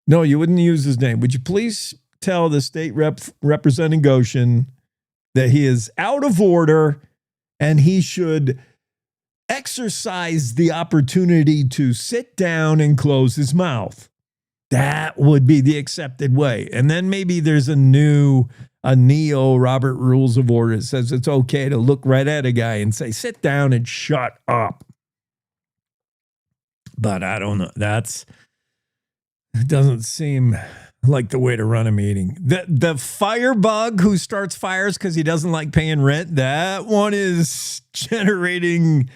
No, you wouldn't use his name. Would you please tell the state representing Goshen that he is out of order and he should exercise the opportunity to sit down and close his mouth? That would be the accepted way. And then maybe there's a neo Robert Rules of Order that says it's okay to look right at a guy and say, sit down and shut up. But I don't know. It doesn't seem like the way to run a meeting. The firebug who starts fires because he doesn't like paying rent, that one is generating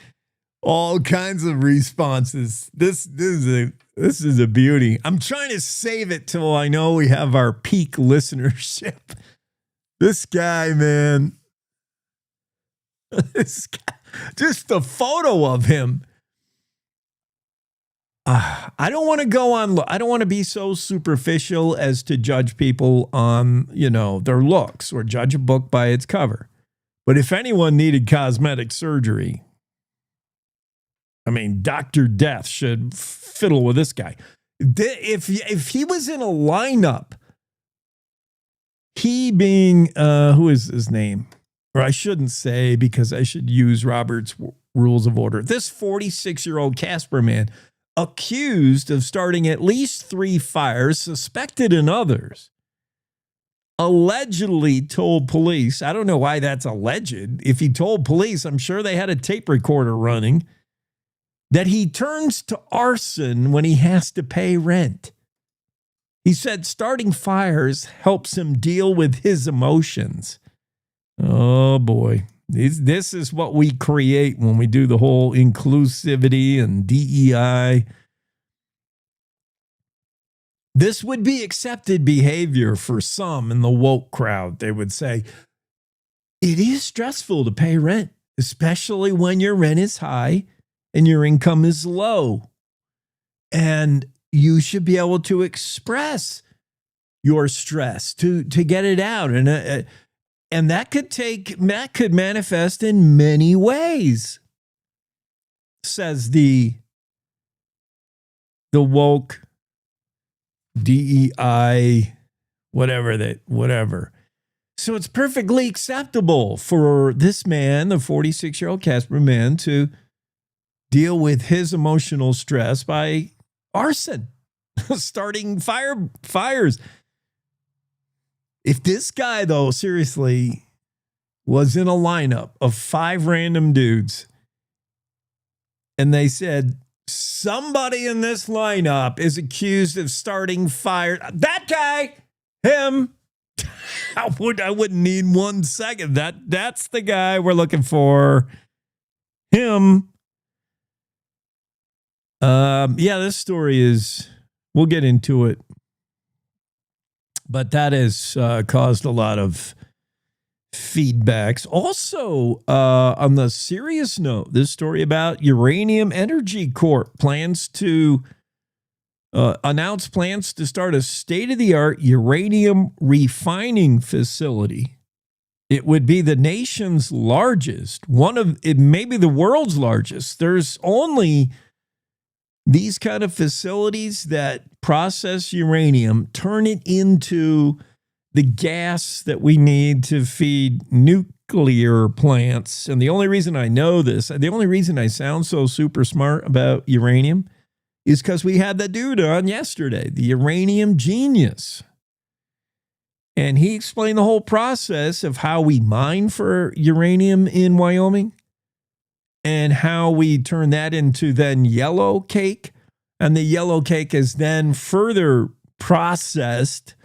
all kinds of responses. This is a beauty. I'm trying to save it till I know we have our peak listenership. This guy, man. This guy, just the photo of him. I don't want to go on. I don't want to be so superficial as to judge people on, their looks or judge a book by its cover. But if anyone needed cosmetic surgery, Dr. Death should fiddle with this guy. If he was in a lineup, he being, who is his name? Or I shouldn't say because I should use Robert's Rules of Order. This 46-year-old Casper man accused of starting at least 3 fires, suspected in others, allegedly told police. I don't know why that's alleged. If he told police, I'm sure they had a tape recorder running, that he turns to arson when he has to pay rent. He said starting fires helps him deal with his emotions. Oh, boy. This is what we create when we do the whole inclusivity and DEI. This would be accepted behavior for some in the woke crowd. They would say, it is stressful to pay rent, especially when your rent is high and your income is low. And you should be able to express your stress to get it out. And that could manifest in many ways, says the woke DEI, whatever. So it's perfectly acceptable for this man, the 46-year-old Casper man, to deal with his emotional stress by arson, starting fires. If this guy, though, seriously was in a lineup of 5 random dudes and they said, somebody in this lineup is accused of starting fire, that guy, him, I wouldn't need 1 second. That's the guy we're looking for. Him. This story is, we'll get into it. But that has caused a lot of feedbacks. Also, on the serious note, this story about Uranium Energy Corp plans to announce plans to start a state-of-the-art uranium refining facility. It would be the nation's largest, maybe the world's largest. There's only these kind of facilities that process uranium, turn it into the gas that we need to feed nuclear plants. And the only reason I know this, the only reason I sound so super smart about uranium is because we had that dude on yesterday, the uranium genius. And he explained the whole process of how we mine for uranium in Wyoming and how we turn that into then yellow cake. And the yellow cake is then further processed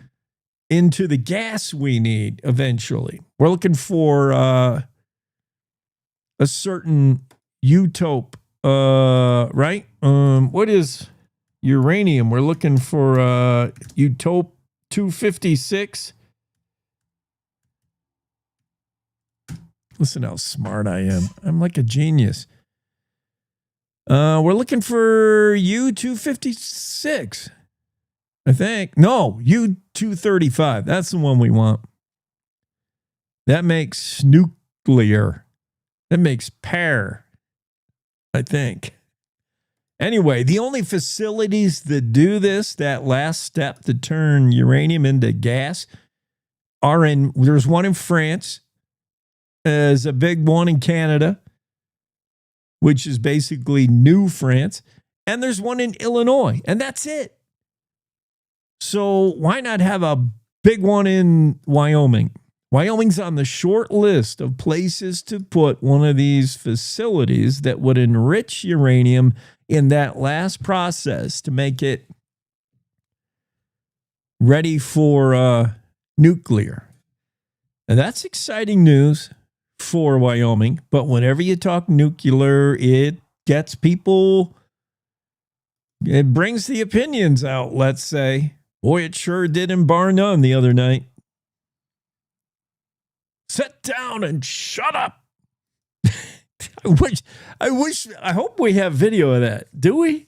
into the gas we need eventually. We're looking for a certain isotope, right? What is uranium? We're looking for isotope 256. Listen how smart I am. I'm like a genius. We're looking for U-256, I think. No, U-235. That's the one we want. That makes nuclear. That makes pair, I think. Anyway, the only facilities that do this, that last step to turn uranium into gas, there's one in France. There's a big one in Canada, which is basically New France. And there's one in Illinois, and that's it. So why not have a big one in Wyoming? Wyoming's on the short list of places to put one of these facilities that would enrich uranium in that last process to make it ready for nuclear. And that's exciting news for Wyoming, but whenever you talk nuclear, it gets people, it brings the opinions out, let's say. Boy, it sure did in Bar None the other night. Sit down and shut up. I hope we have video of that. Do we?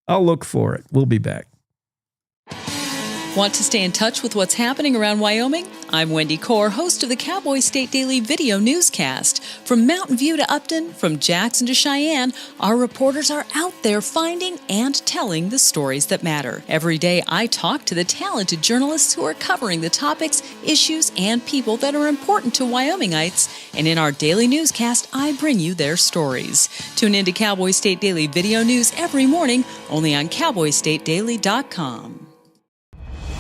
I'll look for it. We'll be back. Want to stay in touch with what's happening around Wyoming? I'm Wendy Core, host of the Cowboy State Daily video newscast. From Mountain View to Upton, from Jackson to Cheyenne, our reporters are out there finding and telling the stories that matter. Every day, I talk to the talented journalists who are covering the topics, issues, and people that are important to Wyomingites. And in our daily newscast, I bring you their stories. Tune in to Cowboy State Daily video news every morning, only on CowboyStateDaily.com.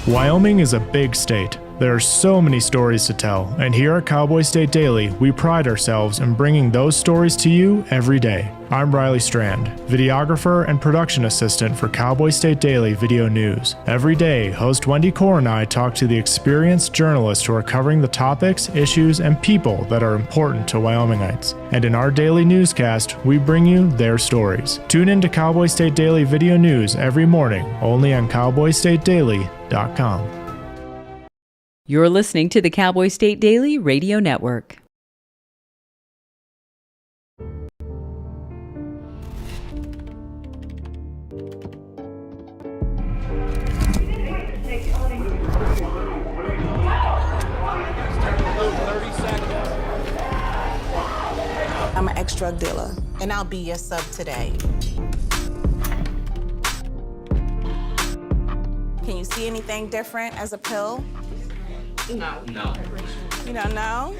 Wyoming is a big state. There are so many stories to tell, and here at Cowboy State Daily, we pride ourselves in bringing those stories to you every day. I'm Riley Strand, videographer and production assistant for Cowboy State Daily Video News. Every day, host Wendy Core and I talk to the experienced journalists who are covering the topics, issues, and people that are important to Wyomingites. And in our daily newscast, we bring you their stories. Tune in to Cowboy State Daily Video News every morning, only on CowboyStateDaily.com. You're listening to the Cowboy State Daily Radio Network. ex-drug dealer, and I'll be your sub today. Can you see anything different as a pill? No. You don't know?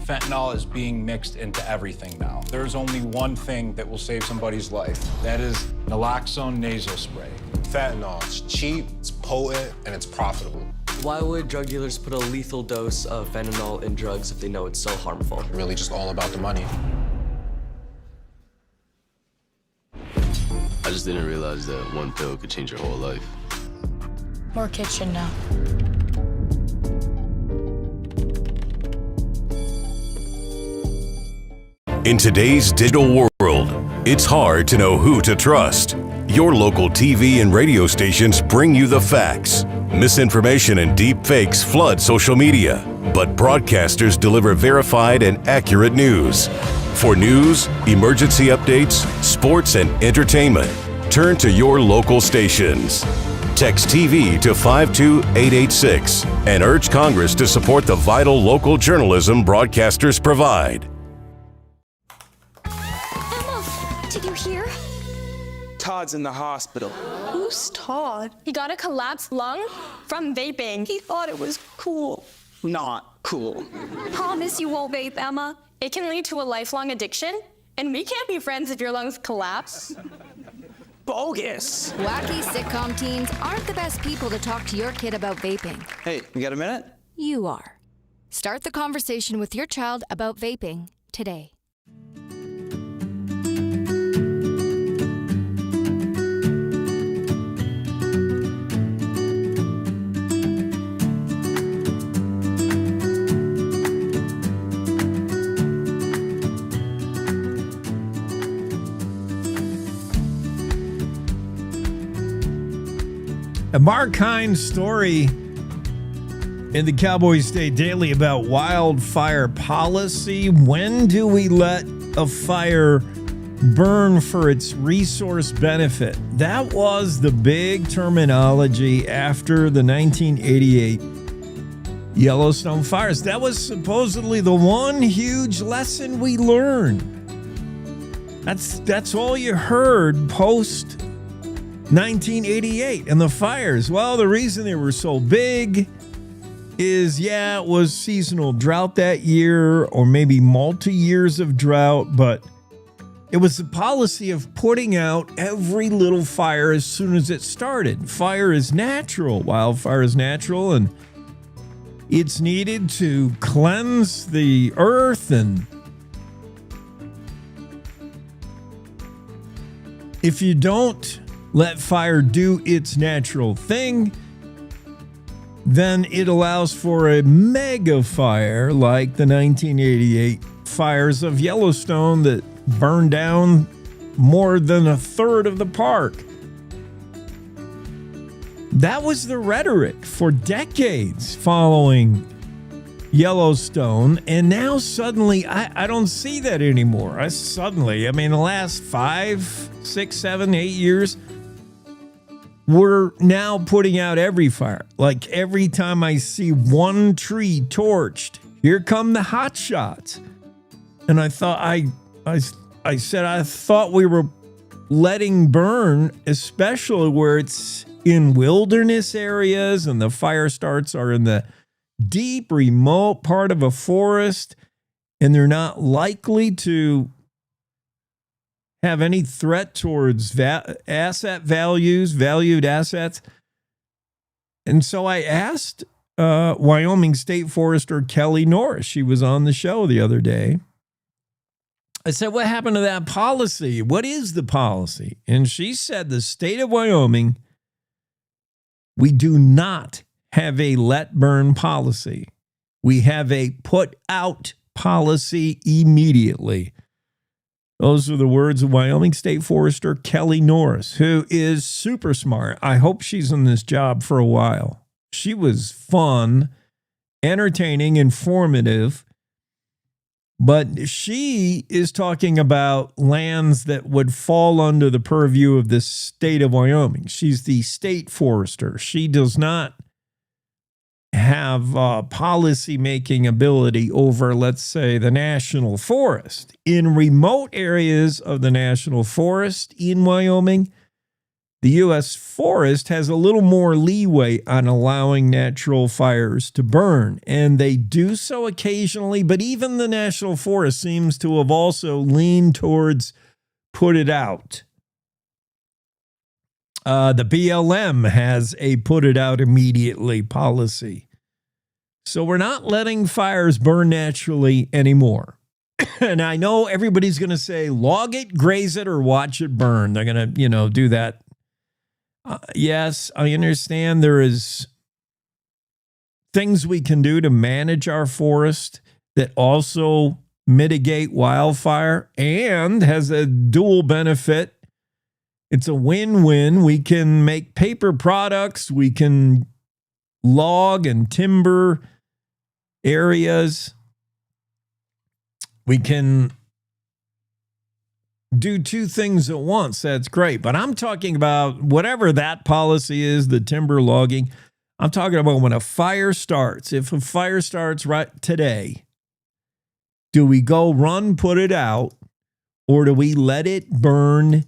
Fentanyl is being mixed into everything now. There's only one thing that will save somebody's life. That is naloxone nasal spray. Fentanyl, it's cheap, it's potent, and it's profitable. Why would drug dealers put a lethal dose of fentanyl in drugs if they know it's so harmful? Really just all about the money. I just didn't realize that one pill could change your whole life. More kitchen now. In today's digital world, it's hard to know who to trust. Your local TV and radio stations bring you the facts. Misinformation and deep fakes flood social media, but broadcasters deliver verified and accurate news. For news, emergency updates, sports, and entertainment, turn to your local stations. Text TV to 52886 and urge Congress to support the vital local journalism broadcasters provide. Did you hear? Todd's in the hospital. Who's Todd? He got a collapsed lung from vaping. He thought it was cool. Not cool. Promise you won't vape, Emma. It can lead to a lifelong addiction, and we can't be friends if your lungs collapse. Bogus. Wacky sitcom teens aren't the best people to talk to your kid about vaping. Hey, you got a minute? You are. Start the conversation with your child about vaping today. A Mark Hines story in the Cowboy State Daily about wildfire policy. When do we let a fire burn for its resource benefit? That was the big terminology after the 1988 Yellowstone fires. That was supposedly the one huge lesson we learned. That's all you heard post 1988 and the fires. Well, the reason they were so big is, it was seasonal drought that year, or maybe multi-years of drought, but it was the policy of putting out every little fire as soon as it started. Fire is natural. Wildfire is natural, and it's needed to cleanse the earth. And if you don't let fire do its natural thing, then it allows for a mega fire like the 1988 fires of Yellowstone that burned down more than a third of the park. That was the rhetoric for decades following Yellowstone, and now suddenly I don't see that anymore. The last 5, 6, 7, 8 years, we're now putting out every fire. Like every time I see one tree torched, here come the hot shots. And I thought I thought we were letting burn, especially where it's in wilderness areas and the fire starts are in the deep, remote part of a forest, and they're not likely to have any threat towards valued assets. And so I asked Wyoming State Forester Kelly Norris. She was on the show the other day. I said, what happened to that policy? What is the policy? And she said the state of Wyoming, we do not have a let burn policy. We have a put out policy immediately. Those are the words of Wyoming State Forester Kelly Norris, who is super smart. I hope she's in this job for a while. She was fun, entertaining, informative, but she is talking about lands that would fall under the purview of the state of Wyoming. She's the state forester. She does not have policy-making ability over, let's say, the national forest. In remote areas of the national forest in Wyoming, the U.S. forest has a little more leeway on allowing natural fires to burn, and they do so occasionally, but even the national forest seems to have also leaned towards put it out. The BLM has a put it out immediately policy. So we're not letting fires burn naturally anymore. And I know everybody's going to say, log it, graze it, or watch it burn. They're going to, do that. Yes, I understand there is things we can do to manage our forest that also mitigate wildfire and has a dual benefit. It's a win-win. We can make paper products. We can log and timber areas. We can do two things at once. That's great. But I'm talking about whatever that policy is, the timber logging. I'm talking about when a fire starts. If a fire starts right today, do we go run, put it out, or do we let it burn?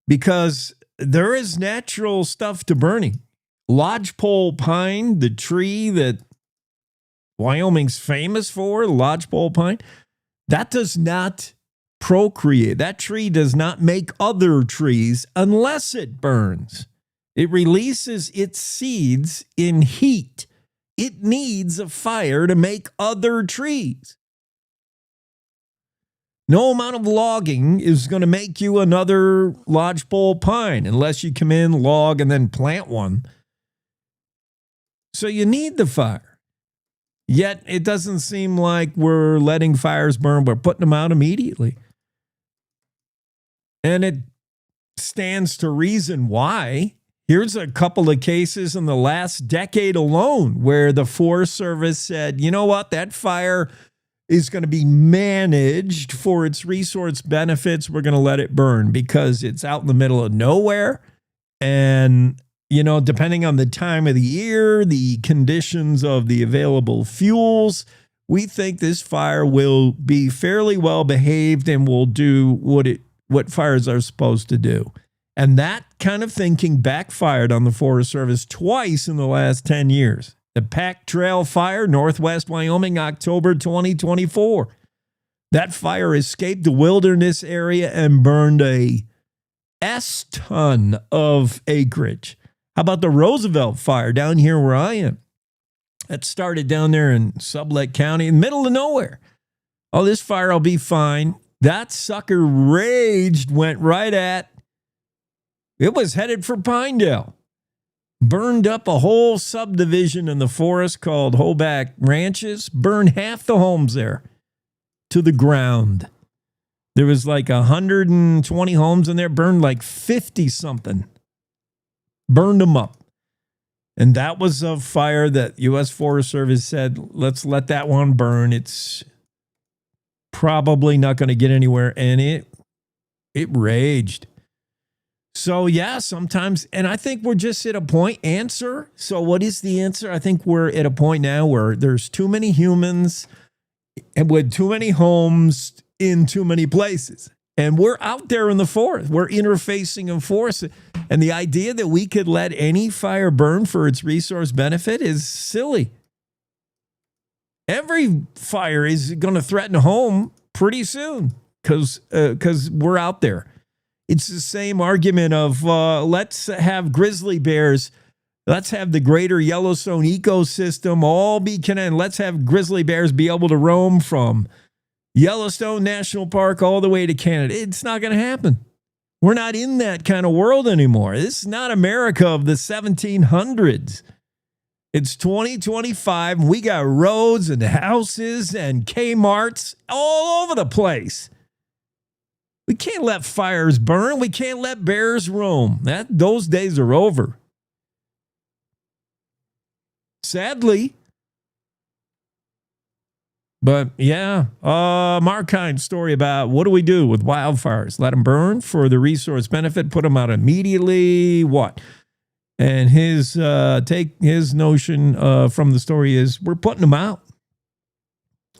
Because there is natural stuff to burning. Lodgepole pine, the tree that Wyoming's famous for, lodgepole pine, that does not procreate. That tree does not make other trees unless it burns. It releases its seeds in heat. It needs a fire to make other trees. No amount of logging is going to make you another lodgepole pine unless you come in, log, and then plant one. So you need the fire. Yet it doesn't seem like we're letting fires burn. We're putting them out immediately. And it stands to reason why. Here's a couple of cases in the last decade alone where the Forest Service said, you know what, that fire is going to be managed for its resource benefits. We're going to let it burn because it's out in the middle of nowhere. And, depending on the time of the year, the conditions of the available fuels, we think this fire will be fairly well behaved and will do what fires are supposed to do. And that kind of thinking backfired on the Forest Service twice in the last 10 years. The Pack Trail Fire, Northwest Wyoming, October 2024. That fire escaped the wilderness area and burned a S-ton of acreage. How about the Roosevelt Fire down here where I am? That started down there in Sublette County, in the middle of nowhere. Oh, this fire will be fine. That sucker raged, went right at, it was headed for Pinedale. Burned up a whole subdivision in the forest called Hoback Ranches. Burned half the homes there to the ground. There was like 120 homes in there. Burned like 50-something. Burned them up. And that was a fire that U.S. Forest Service said, let's let that one burn. It's probably not going to get anywhere. And it raged. So, yeah, sometimes, and I think we're just at a point, answer. So what is the answer? I think we're at a point now where there's too many humans and with too many homes in too many places. And we're out there in the forest. We're interfacing in forest. And the idea that we could let any fire burn for its resource benefit is silly. Every fire is going to threaten a home pretty soon because we're out there. It's the same argument of let's have grizzly bears. Let's have the greater Yellowstone ecosystem all be connected. Let's have grizzly bears be able to roam from Yellowstone National Park all the way to Canada. It's not going to happen. We're not in that kind of world anymore. This is not America of the 1700s. It's 2025. We got roads and houses and Kmarts all over the place. We can't let fires burn. We can't let bears roam. Those days are over. Sadly. But yeah, Markine's story about what do we do with wildfires? Let them burn for the resource benefit, put them out immediately. What? And his notion from the story is we're putting them out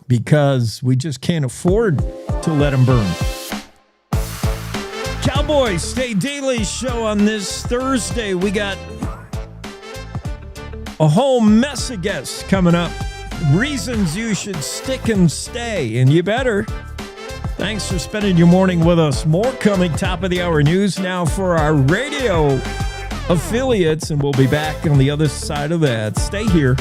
because we just can't afford to let them burn. Cowboy State Daily show on this Thursday. We got a whole mess of guests coming up. Reasons you should stick and stay, and you better. Thanks for spending your morning with us. More coming, top of the hour news now for our radio affiliates, and we'll be back on the other side of that. Stay here.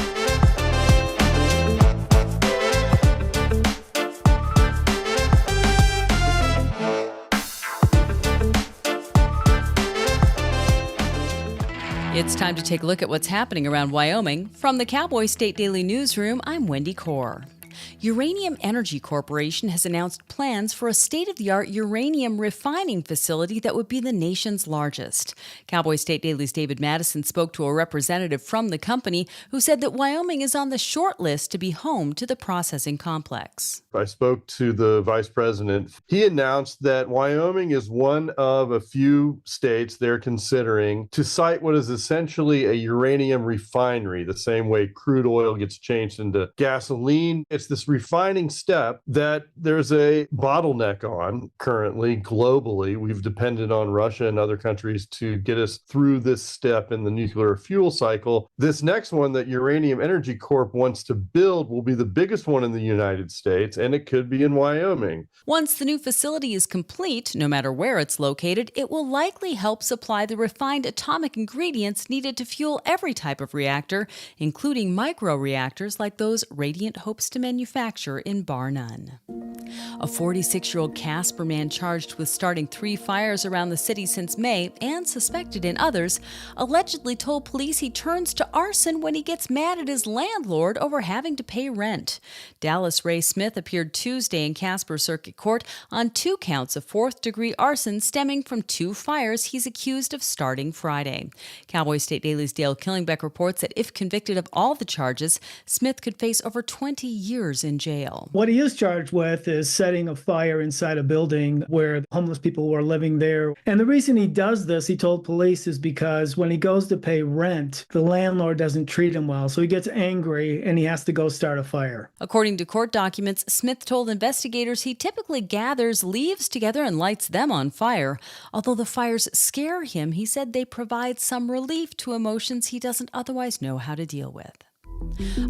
It's time to take a look at what's happening around Wyoming. From the Cowboy State Daily Newsroom, I'm Wendy Kaur. Uranium Energy Corporation has announced plans for a state-of-the-art uranium refining facility that would be the nation's largest. Cowboy State Daily's David Madison spoke to a representative from the company who said that Wyoming is on the short list to be home to the processing complex. I spoke to the vice president. He announced that Wyoming is one of a few states they're considering to site what is essentially a uranium refinery, the same way crude oil gets changed into gasoline. It's this refining step that there's a bottleneck on currently globally. We've depended on Russia and other countries to get us through this step in the nuclear fuel cycle. This next one that Uranium Energy Corp wants to build will be the biggest one in the United States, and it could be in Wyoming. Once the new facility is complete, no matter where it's located, it will likely help supply the refined atomic ingredients needed to fuel every type of reactor, including microreactors like those Radiant hopes to manufacture in bar none. A 46-year-old Casper man charged with starting 3 fires around the city since May and suspected in others allegedly told police he turns to arson when he gets mad at his landlord over having to pay rent. Dallas Ray Smith appeared Tuesday in Casper Circuit Court on 2 counts of 4th-degree arson stemming from 2 fires he's accused of starting Friday. Cowboy State Daily's Dale Killingbeck reports that if convicted of all the charges, Smith could face over 20 years in jail. What he is charged with is setting a fire inside a building where homeless people were living there. And the reason he does this, he told police, is because when he goes to pay rent, the landlord doesn't treat him well. So he gets angry and he has to go start a fire. According to court documents, Smith told investigators he typically gathers leaves together and lights them on fire. Although the fires scare him, he said they provide some relief to emotions he doesn't otherwise know how to deal with.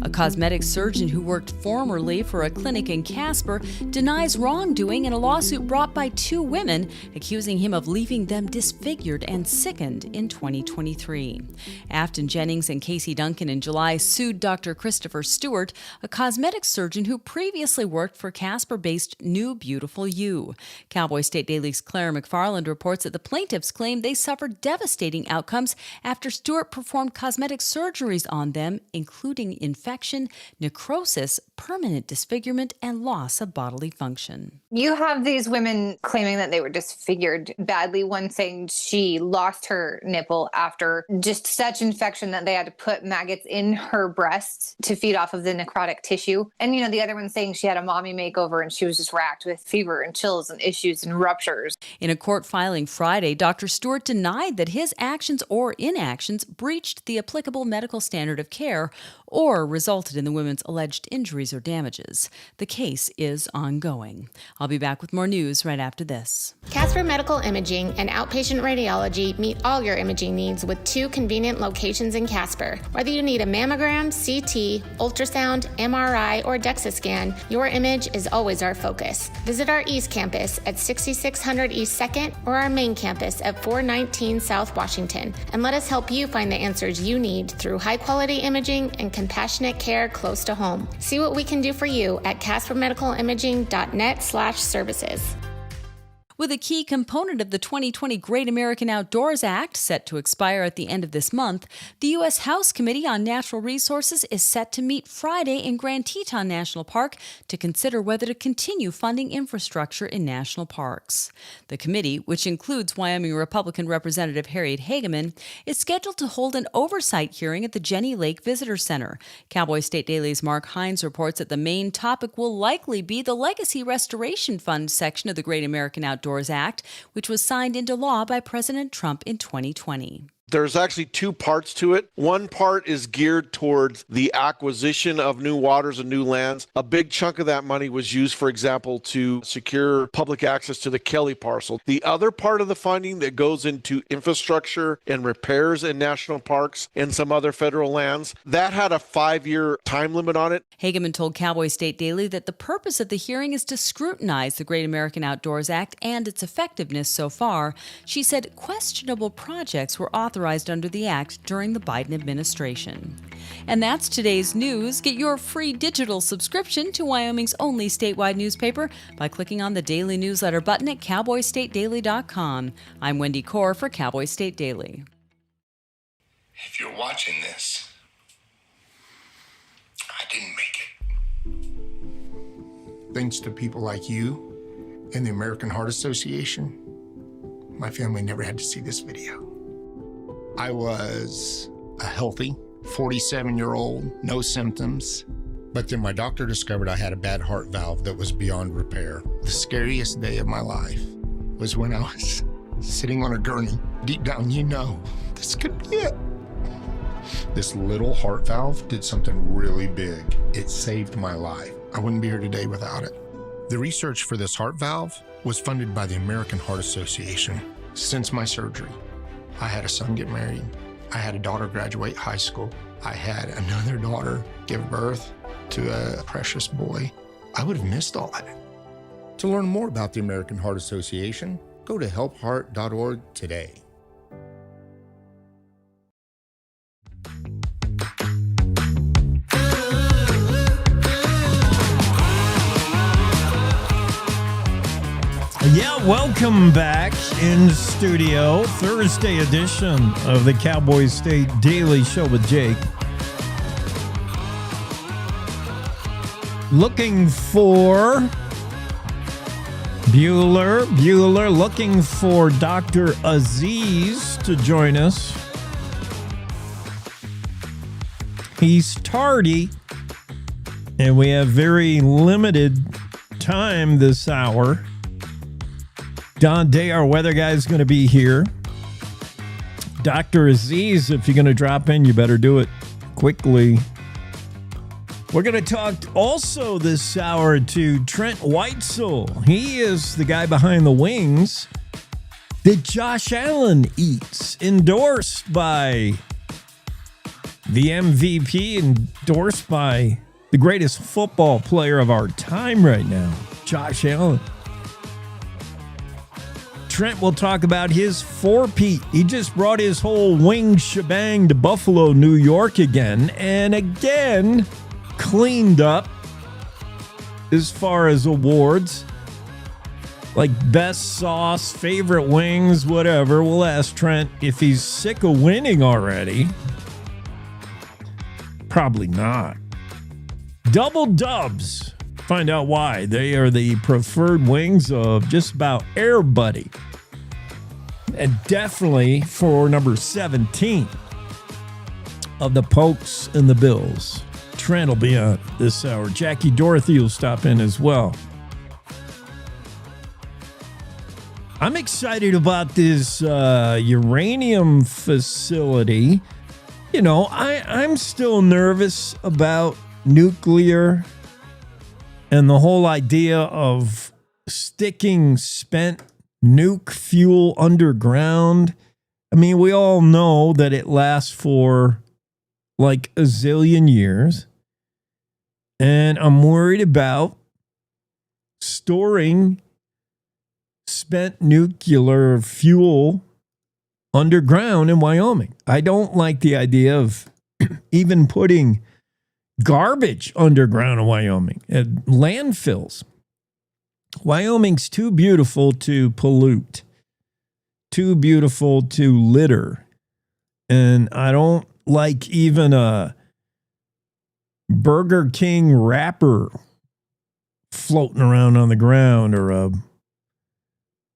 A cosmetic surgeon who worked formerly for a clinic in Casper denies wrongdoing in a lawsuit brought by 2 women, accusing him of leaving them disfigured and sickened in 2023. Afton Jennings and Casey Duncan in July sued Dr. Christopher Stewart, a cosmetic surgeon who previously worked for Casper-based New Beautiful You. Cowboy State Daily's Claire McFarland reports that the plaintiffs claimed they suffered devastating outcomes after Stewart performed cosmetic surgeries on them, including infection, necrosis, permanent disfigurement, and loss of bodily function. You have these women claiming that they were disfigured badly, one saying she lost her nipple after just such infection that they had to put maggots in her breasts to feed off of the necrotic tissue. And, the other one saying she had a mommy makeover and she was just racked with fever and chills and issues and ruptures. In a court filing Friday, Dr. Stewart denied that his actions or inactions breached the applicable medical standard of care or resulted in the women's alleged injuries or damages. The case is ongoing. I'll be back with more news right after this. Casper Medical Imaging and Outpatient Radiology meet all your imaging needs with 2 convenient locations in Casper. Whether you need a mammogram, CT, ultrasound, MRI, or DEXA scan, your image is always our focus. Visit our East Campus at 6600 East 2nd or our main campus at 419 South Washington, and let us help you find the answers you need through high-quality imaging and compassionate care close to home. See what we can do for you at caspermedicalimaging.net/services. With a key component of the 2020 Great American Outdoors Act set to expire at the end of this month, the U.S. House Committee on Natural Resources is set to meet Friday in Grand Teton National Park to consider whether to continue funding infrastructure in national parks. The committee, which includes Wyoming Republican Representative Harriet Hageman, is scheduled to hold an oversight hearing at the Jenny Lake Visitor Center. Cowboy State Daily's Mark Hines reports that the main topic will likely be the Legacy Restoration Fund section of the Great American Outdoors Act, which was signed into law by President Trump in 2020. There's actually two parts to it. One part is geared towards the acquisition of new waters and new lands. A big chunk of that money was used, for example, to secure public access to the Kelly parcel. The other part of the funding that goes into infrastructure and repairs in national parks and some other federal lands, that had a 5-year time limit on it. Hageman told Cowboy State Daily that the purpose of the hearing is to scrutinize the Great American Outdoors Act and its effectiveness so far. She said questionable projects were authorized under the act during the Biden administration. And that's today's news. Get your free digital subscription to Wyoming's only statewide newspaper by clicking on the daily newsletter button at cowboystatedaily.com. I'm Wendy Corr for Cowboy State Daily. If you're watching this, I didn't make it. Thanks to people like you and the American Heart Association, my family never had to see this video. I was a healthy 47-year-old, no symptoms, but then my doctor discovered I had a bad heart valve that was beyond repair. The scariest day of my life was when I was sitting on a gurney. Deep down, you know, this could be it. This little heart valve did something really big. It saved my life. I wouldn't be here today without it. The research for this heart valve was funded by the American Heart Association. Since my surgery, I had a son get married. I had a daughter graduate high school. I had another daughter give birth to a precious boy. I would have missed all that. To learn more about the American Heart Association, go to helpheart.org today. Yeah, welcome back in studio. Thursday edition of the Cowboy State Daily Show with Jake. Looking for Bueller, looking for Dr. Aziz to join us. He's tardy, and we have very limited time this hour. Don Day, our weather guy, is going to be here. Dr. Aziz, if you're going to drop in, you better do it quickly. We're going to talk also this hour to Trent Weitzel. He is the guy behind the wings that Josh Allen eats, endorsed by the MVP, endorsed by the greatest football player of our time right now, Josh Allen. Trent will talk about his four-peat. He just brought his whole wing shebang to Buffalo, New York again, and again cleaned up as far as awards. Like best sauce, favorite wings, whatever. We'll ask Trent if he's sick of winning already. Probably not. Double Dubs. Find out why. They are the preferred wings of just about everybody. And definitely for number 17 of the Pokes and the Bills. Trent will be on this hour. Jackie Dorothy will stop in as well. I'm excited about this uranium facility. You know, I'm still nervous about nuclear and the whole idea of sticking spent nuke fuel underground. I mean, we all know that it lasts for like a zillion years. And I'm worried about storing spent nuclear fuel underground in Wyoming. I don't like the idea of even putting garbage underground in Wyoming at landfills. Wyoming's too beautiful to pollute, too beautiful to litter. And I don't like even a Burger King wrapper floating around on the ground or a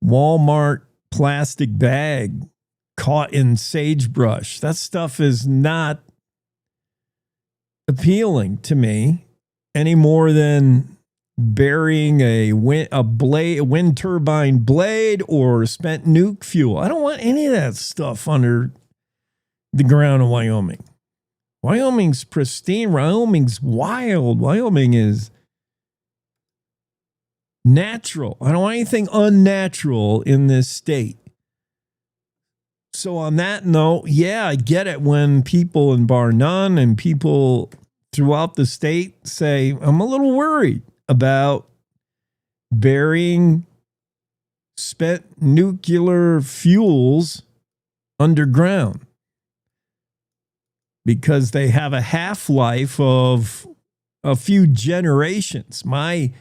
Walmart plastic bag caught in sagebrush. That stuff is not appealing to me any more than burying a wind turbine blade or spent nuke fuel. I don't want any of that stuff under the ground in Wyoming. Wyoming's pristine. Wyoming's wild. Wyoming is natural. I don't want anything unnatural in this state. So on that note, yeah, I get it when people in Bar None and people throughout the state say, I'm a little worried about burying spent nuclear fuels underground because they have a half-life of a few generations. My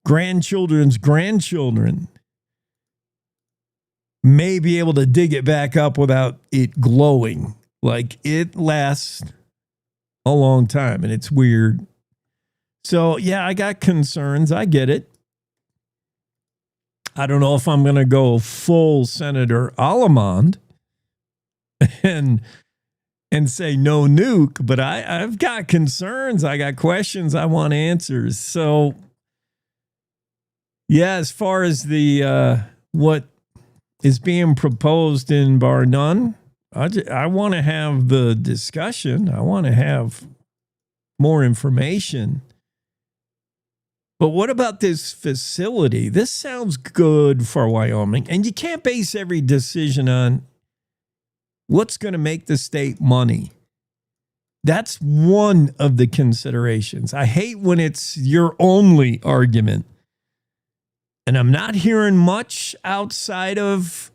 grandchildren's grandchildren may be able to dig it back up without it glowing. Like, it lasts a long time, and it's weird. So, yeah, I got concerns. I get it. I don't know if I'm going to go full Senator Allemond and say no nuke, but I've got concerns. I got questions. I want answers. So, yeah, as far as the what is being proposed in Bar None, I want to have the discussion. I want to have more information. But what about this facility? This sounds good for Wyoming. And you can't base every decision on what's going to make the state money. That's one of the considerations. I hate when it's your only argument. And I'm not hearing much outside of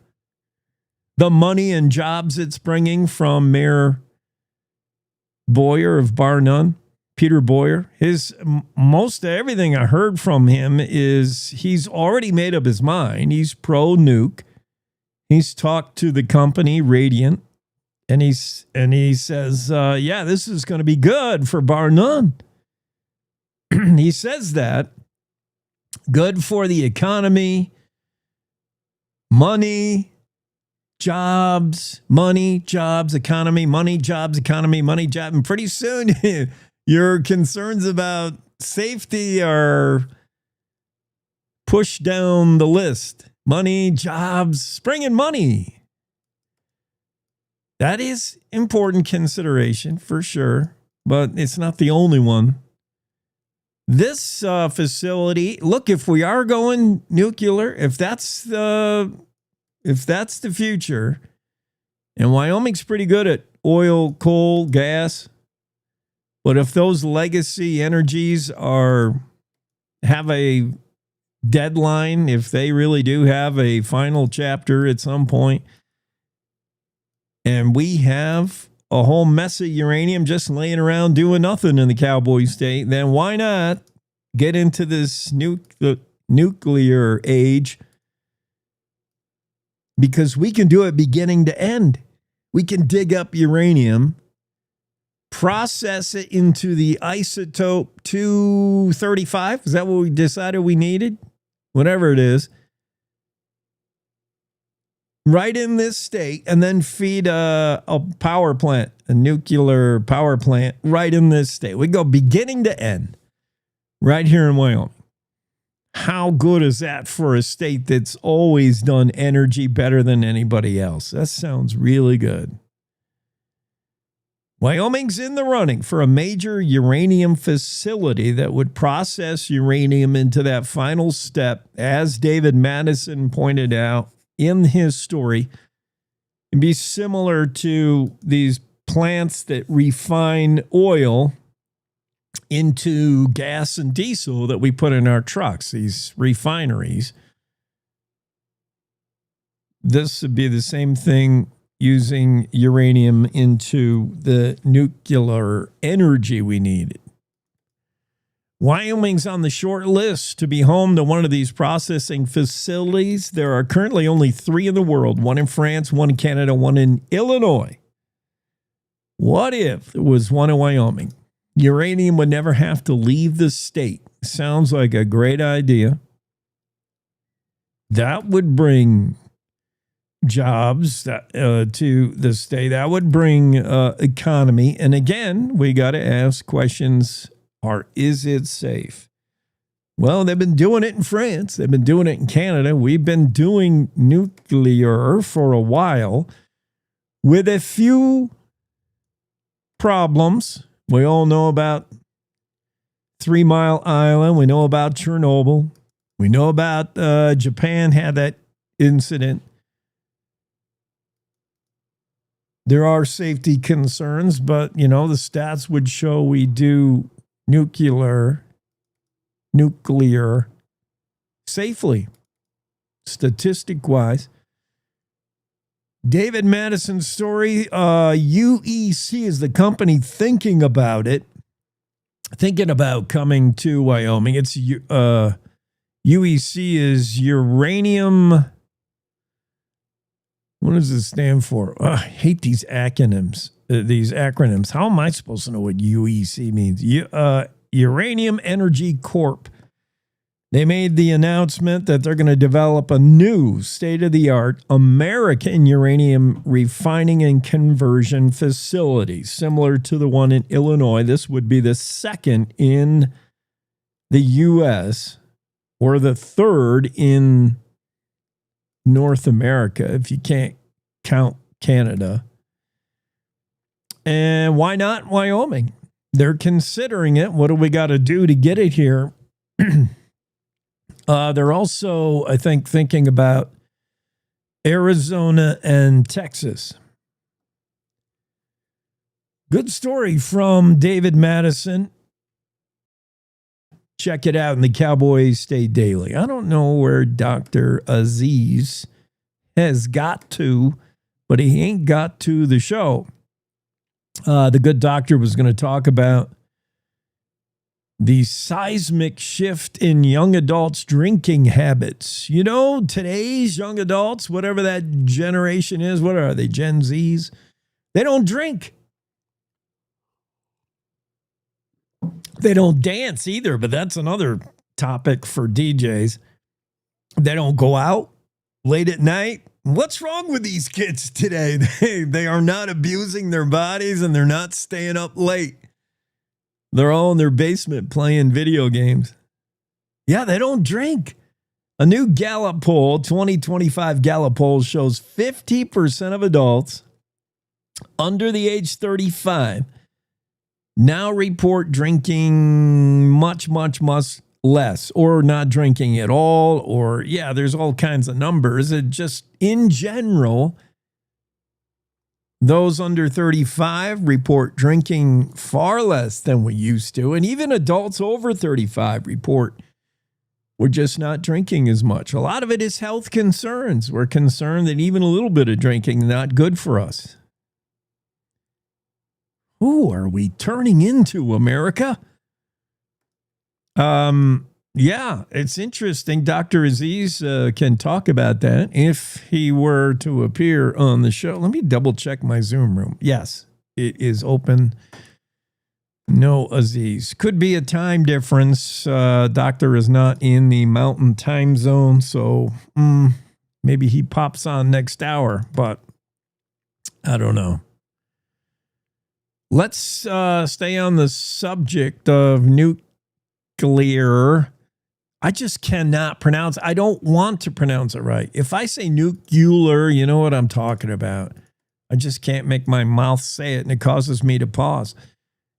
the money and jobs it's bringing from Mayor Boyer of Bar None, Peter Boyer. Most of everything I heard from him is he's already made up his mind. He's pro-nuke. He's talked to the company Radiant, and he says, yeah, this is going to be good for Bar None. He says that. Good for the economy, money, jobs, money, jobs, economy, money, jobs, economy, money, job. And pretty soon your concerns about safety are pushed down the list. Money, jobs, bringing money. That is important consideration for sure, but it's not the only one. This facility, look, if we are going nuclear, if that's the future, and Wyoming's pretty good at oil, coal, gas, but if those legacy energies have a deadline, if they really do have a final chapter at some point, and we have a whole mess of uranium just laying around doing nothing in the Cowboy state, then why not get into this nuclear age? Because we can do it beginning to end. We can dig up uranium, process it into the isotope 235. Is that what we decided we needed? Whatever it is. Right in this state, and then feed a power plant, a nuclear power plant, right in this state. We go beginning to end, right here in Wyoming. How good is that for a state that's always done energy better than anybody else? That sounds really good. Wyoming's in the running for a major uranium facility that would process uranium into that final step, as David Madison pointed out in his story. It'd be similar to these plants that refine oil into gas and diesel that we put in our trucks, these refineries. This would be the same thing, using uranium into the nuclear energy we needed. Wyoming's on the short list to be home to one of these processing facilities. There are currently only 3 in the world, one in France, one in Canada, one in Illinois. What if there was one in Wyoming? Uranium would never have to leave the state. Sounds like a great idea. That would bring jobs to the state. That would bring economy. And again, we got to ask questions. Is it safe? Well, they've been doing it in France. They've been doing it in Canada. We've been doing nuclear for a while with a few problems. We all know about 3 Mile Island. We know about Chernobyl. We know about Japan had that incident. There are safety concerns, but, the stats would show we do nuclear safely, statistic-wise. David Madison's story, UEC is the company thinking about coming to Wyoming. It's UEC is uranium. What does it stand for? I hate these acronyms. How am I supposed to know what UEC means? Uranium Energy Corp. They made the announcement that they're going to develop a new state-of-the-art American uranium refining and conversion facility, similar to the one in Illinois. This would be the second in the U.S., or the third in North America, if you can't count Canada. And why not Wyoming? They're considering it. What do we got to do to get it here? They're also, I think, thinking about Arizona and Texas. Good story from David Madison. Check it out in the Cowboy State Daily. I don't know where Dr. Aziz has got to, but he ain't got to the show. The good doctor was going to talk about the seismic shift in young adults' drinking habits. Today's young adults, whatever that generation is, what are they, Gen Zs? They don't drink. They don't dance either, but that's another topic for DJs. They don't go out late at night. What's wrong with these kids today? They are not abusing their bodies, and they're not staying up late. They're all in their basement playing video games. Yeah, they don't drink. A new Gallup poll, 2025 Gallup poll, shows 50% of adults under the age 35 now report drinking much, much, much less, or not drinking at all, or, there's all kinds of numbers. It just, in general, those under 35 report drinking far less than we used to. And even adults over 35 report we're just not drinking as much. A lot of it is health concerns. We're concerned that even a little bit of drinking is not good for us. Who are we turning into, America? It's interesting. Dr. Aziz can talk about that if he were to appear on the show. Let me double check my Zoom room. Yes, it is open. No Aziz. Could be a time difference. Doctor is not in the mountain time zone, so maybe he pops on next hour, but I don't know. Let's stay on the subject of nuclear. I just cannot pronounce. I don't want to pronounce it right. If I say nuclear, you know what I'm talking about. I just can't make my mouth say it, and it causes me to pause.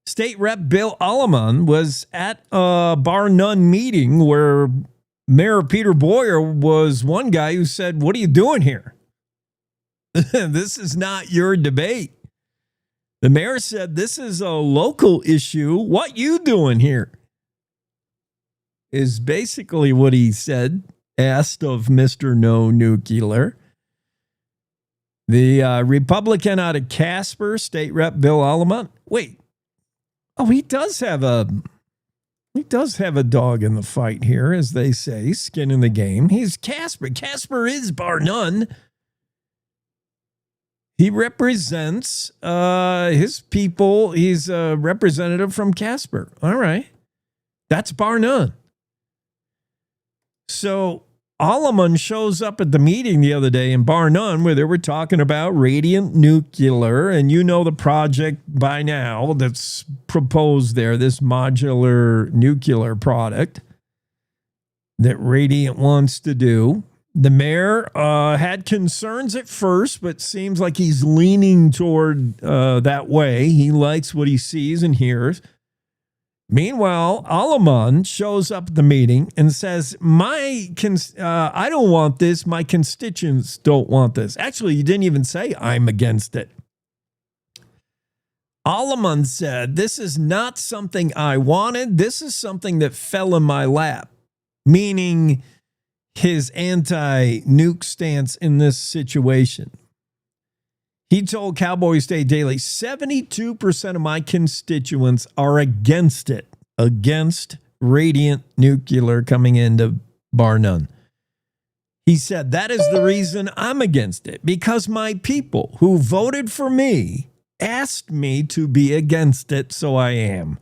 State Rep Bill Alleman was at a bar none meeting where Mayor Peter Boyer was one guy who said, "What are you doing here? This is not your debate." The mayor said, "This is a local issue. What you doing here?" Is basically what he said, asked of Mr. No Nuclear. The Republican out of Casper, State Rep Bill Alleman. Wait. Oh, he does have a dog in the fight here, as they say, skin in the game. He's Casper. Casper is, bar none. He represents his people. He's a representative from Casper. All right. That's bar none. So Alleman shows up at the meeting the other day in bar none where they were talking about Radiant Nuclear. And you know the project by now that's proposed there, this modular nuclear product that Radiant wants to do. The mayor had concerns at first, but seems like he's leaning toward that way. He likes what he sees and hears. Meanwhile, Alaman shows up at the meeting and says, I don't want this. My constituents don't want this. Actually, he didn't even say I'm against it. Alaman said, this is not something I wanted. This is something that fell in my lap, meaning his anti-nuke stance in this situation. He told Cowboy State Daily, 72% of my constituents are against it, against radiant nuclear coming into bar none. He said, that is the reason I'm against it, because my people who voted for me asked me to be against it, so I am.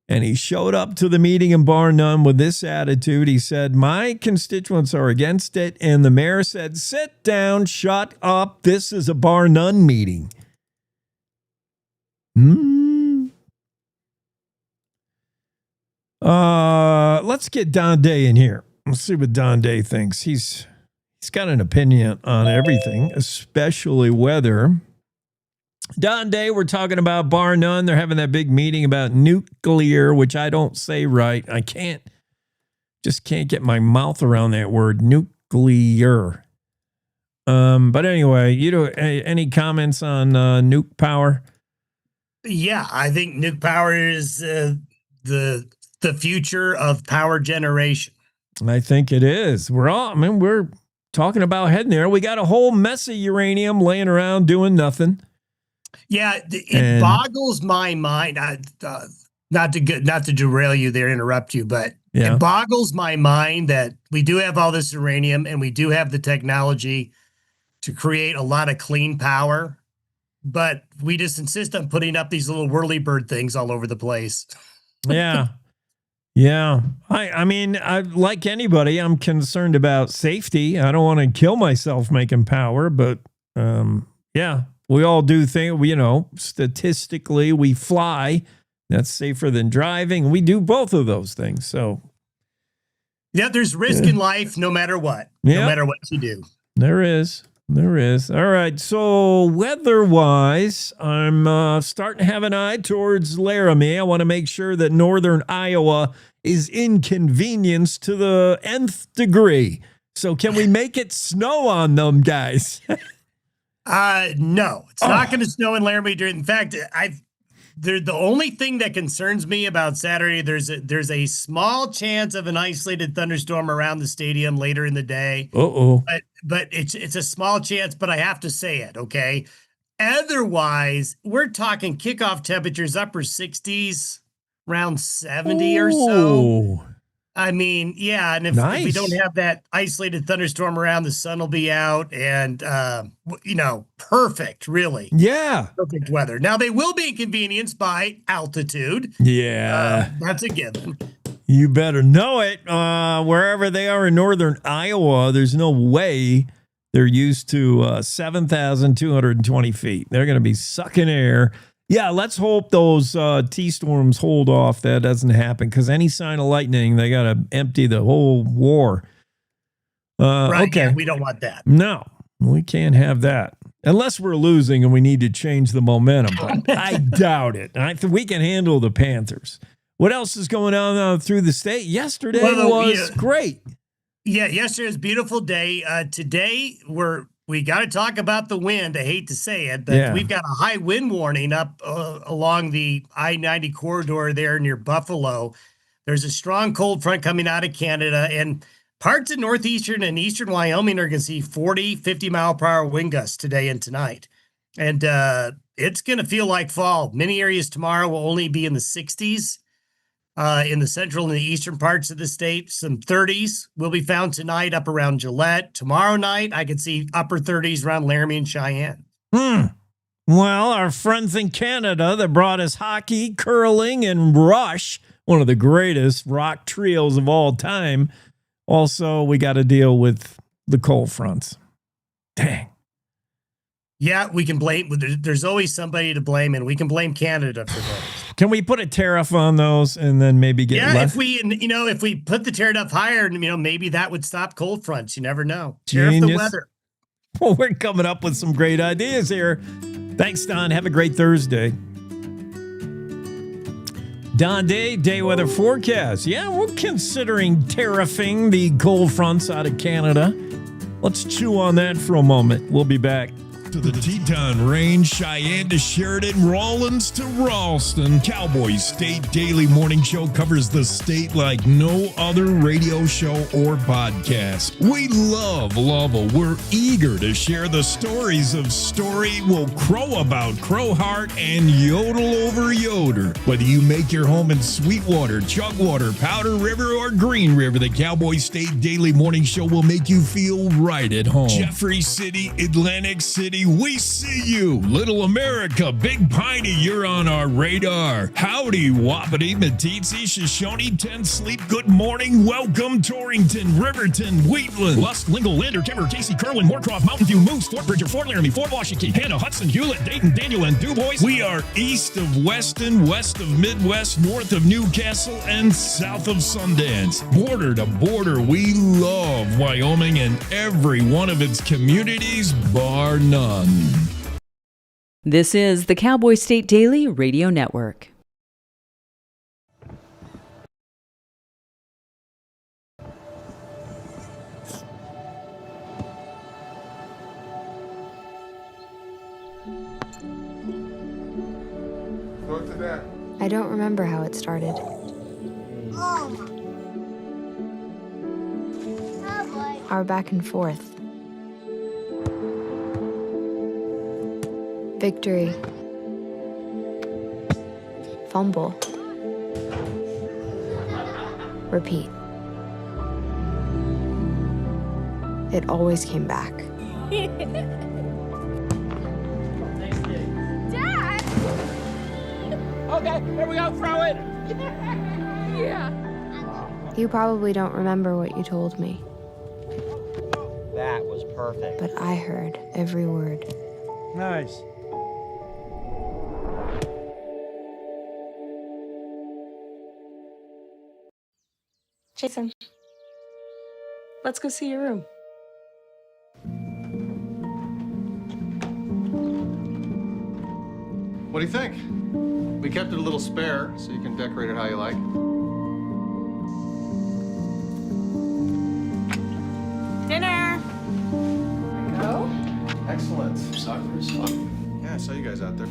And he showed up to the meeting in bar none with this attitude. He said, my constituents are against it. And the mayor said, sit down, shut up. This is a bar none meeting. Let's get Don Day in here. Let's see what Don Day thinks. He's got an opinion on everything, especially weather. Don Day, we're talking about bar none. They're having that big meeting about nuclear, which I don't say right. I just can't get my mouth around that word, nuclear. But anyway, any comments on nuke power? Yeah, I think nuke power is the future of power generation. I think it is. We're talking about heading there. We got a whole mess of uranium laying around doing nothing. Yeah, it boggles my mind. Not to derail you there, interrupt you, but it boggles my mind that we do have all this uranium and we do have the technology to create a lot of clean power, but we just insist on putting up these little whirly-bird things all over the place. Yeah. I mean, like anybody, I'm concerned about safety. I don't want to kill myself making power, but we all do things, statistically we fly. That's safer than driving. We do both of those things. So yeah, there's risk in life no matter what, no matter what you do. There is. All right. So weather-wise, I'm starting to have an eye towards Laramie. I want to make sure that northern Iowa is inconvenienced to the nth degree. So can we make it snow on them, guys? No, it's not going to snow in Laramie. In fact, the only thing that concerns me about Saturday, there's a small chance of an isolated thunderstorm around the stadium later in the day. But it's a small chance, but I have to say it, okay? Otherwise, we're talking kickoff temperatures upper 60s, around 70 or so. I mean, yeah, and if we don't have that isolated thunderstorm around, the sun will be out and, perfect, really. Yeah. Perfect weather. Now, they will be inconvenienced by altitude. Yeah. That's a given. You better know it. Wherever they are in northern Iowa, there's no way they're used to 7,220 feet. They're going to be sucking air. Yeah, let's hope those T-storms hold off. That doesn't happen, because any sign of lightning, they got to empty the whole war. Right, okay. yeah, we don't want that. No, we can't have that. Unless we're losing and we need to change the momentum. But I doubt it. I think we can handle the Panthers. What else is going on through the state? Yesterday was great. Yeah, yesterday was a beautiful day. Today, we got to talk about the wind. I hate to say it, but we've got a high wind warning up along the I-90 corridor there near Buffalo. There's a strong cold front coming out of Canada, and parts of northeastern and eastern Wyoming are going to see 40, 50-mile-per-hour wind gusts today and tonight. And it's going to feel like fall. Many areas tomorrow will only be in the 60s. In the central and the eastern parts of the state, some 30s will be found tonight up around Gillette. Tomorrow night, I can see upper 30s around Laramie and Cheyenne. Well, our friends in Canada that brought us hockey, curling, and Rush, one of the greatest rock trios of all time. Also, we got to deal with the cold fronts. Dang. Yeah, we can blame. There's always somebody to blame, and we can blame Canada for those. Can we put a tariff on those and then maybe get less? If we put the tariff up higher, maybe that would stop cold fronts. You never know. Tariff the weather. Well, we're coming up with some great ideas here. Thanks, Don. Have a great Thursday. Don day weather forecast. Yeah, we're considering tariffing the cold fronts out of Canada. Let's chew on that for a moment. We'll be back. To the Teton Range, Cheyenne to Sheridan, Rawlins to Ralston. Cowboy State Daily Morning Show covers the state like no other radio show or podcast. We love Lovell. We're eager to share the stories of Story will crow about Crowheart and yodel over Yoder. Whether you make your home in Sweetwater, Chugwater, Powder River, or Green River, the Cowboy State Daily Morning Show will make you feel right at home. Jeffrey City, Atlantic City, we see you. Little America, Big Piney, you're on our radar. Howdy, Wapiti, Meeteetse, Shoshone, 10 Sleep, good morning. Welcome, Torrington, Riverton, Wheatland, Lusk, Lingle, Lander, Timber, Casey, Kerwin, Moorcroft, Mountain View, Moose, Fort Bridger, Fort Laramie, Fort Washington, Hannah, Hudson, Hewlett, Dayton, Daniel, and DuBois. We are east of Weston, west of Midwest, north of Newcastle, and south of Sundance. Border to border, we love Wyoming and every one of its communities, bar none. This is the Cowboy State Daily Radio Network. I don't remember how it started. Our back and forth. Victory. Fumble. Repeat. It always came back. Dad! Okay, here we go, throw it! Yeah. You probably don't remember what you told me, That was perfect. but I heard every word. Nice. Jason, let's go see your room. What do you think? We kept it a little spare, so you can decorate it how you like. Dinner! Go? Excellent. Soccer is fun. Yeah, I saw you guys out there.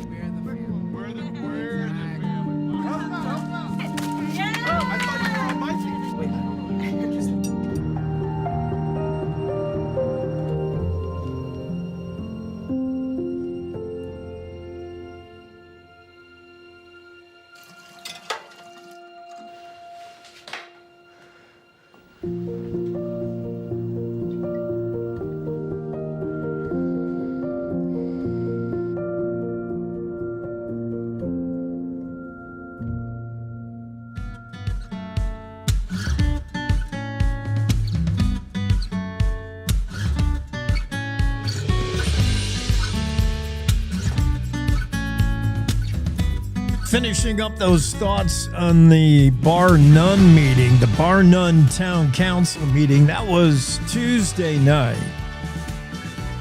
Finishing up those thoughts on the Bar None meeting, the Bar None Town Council meeting. That was Tuesday night.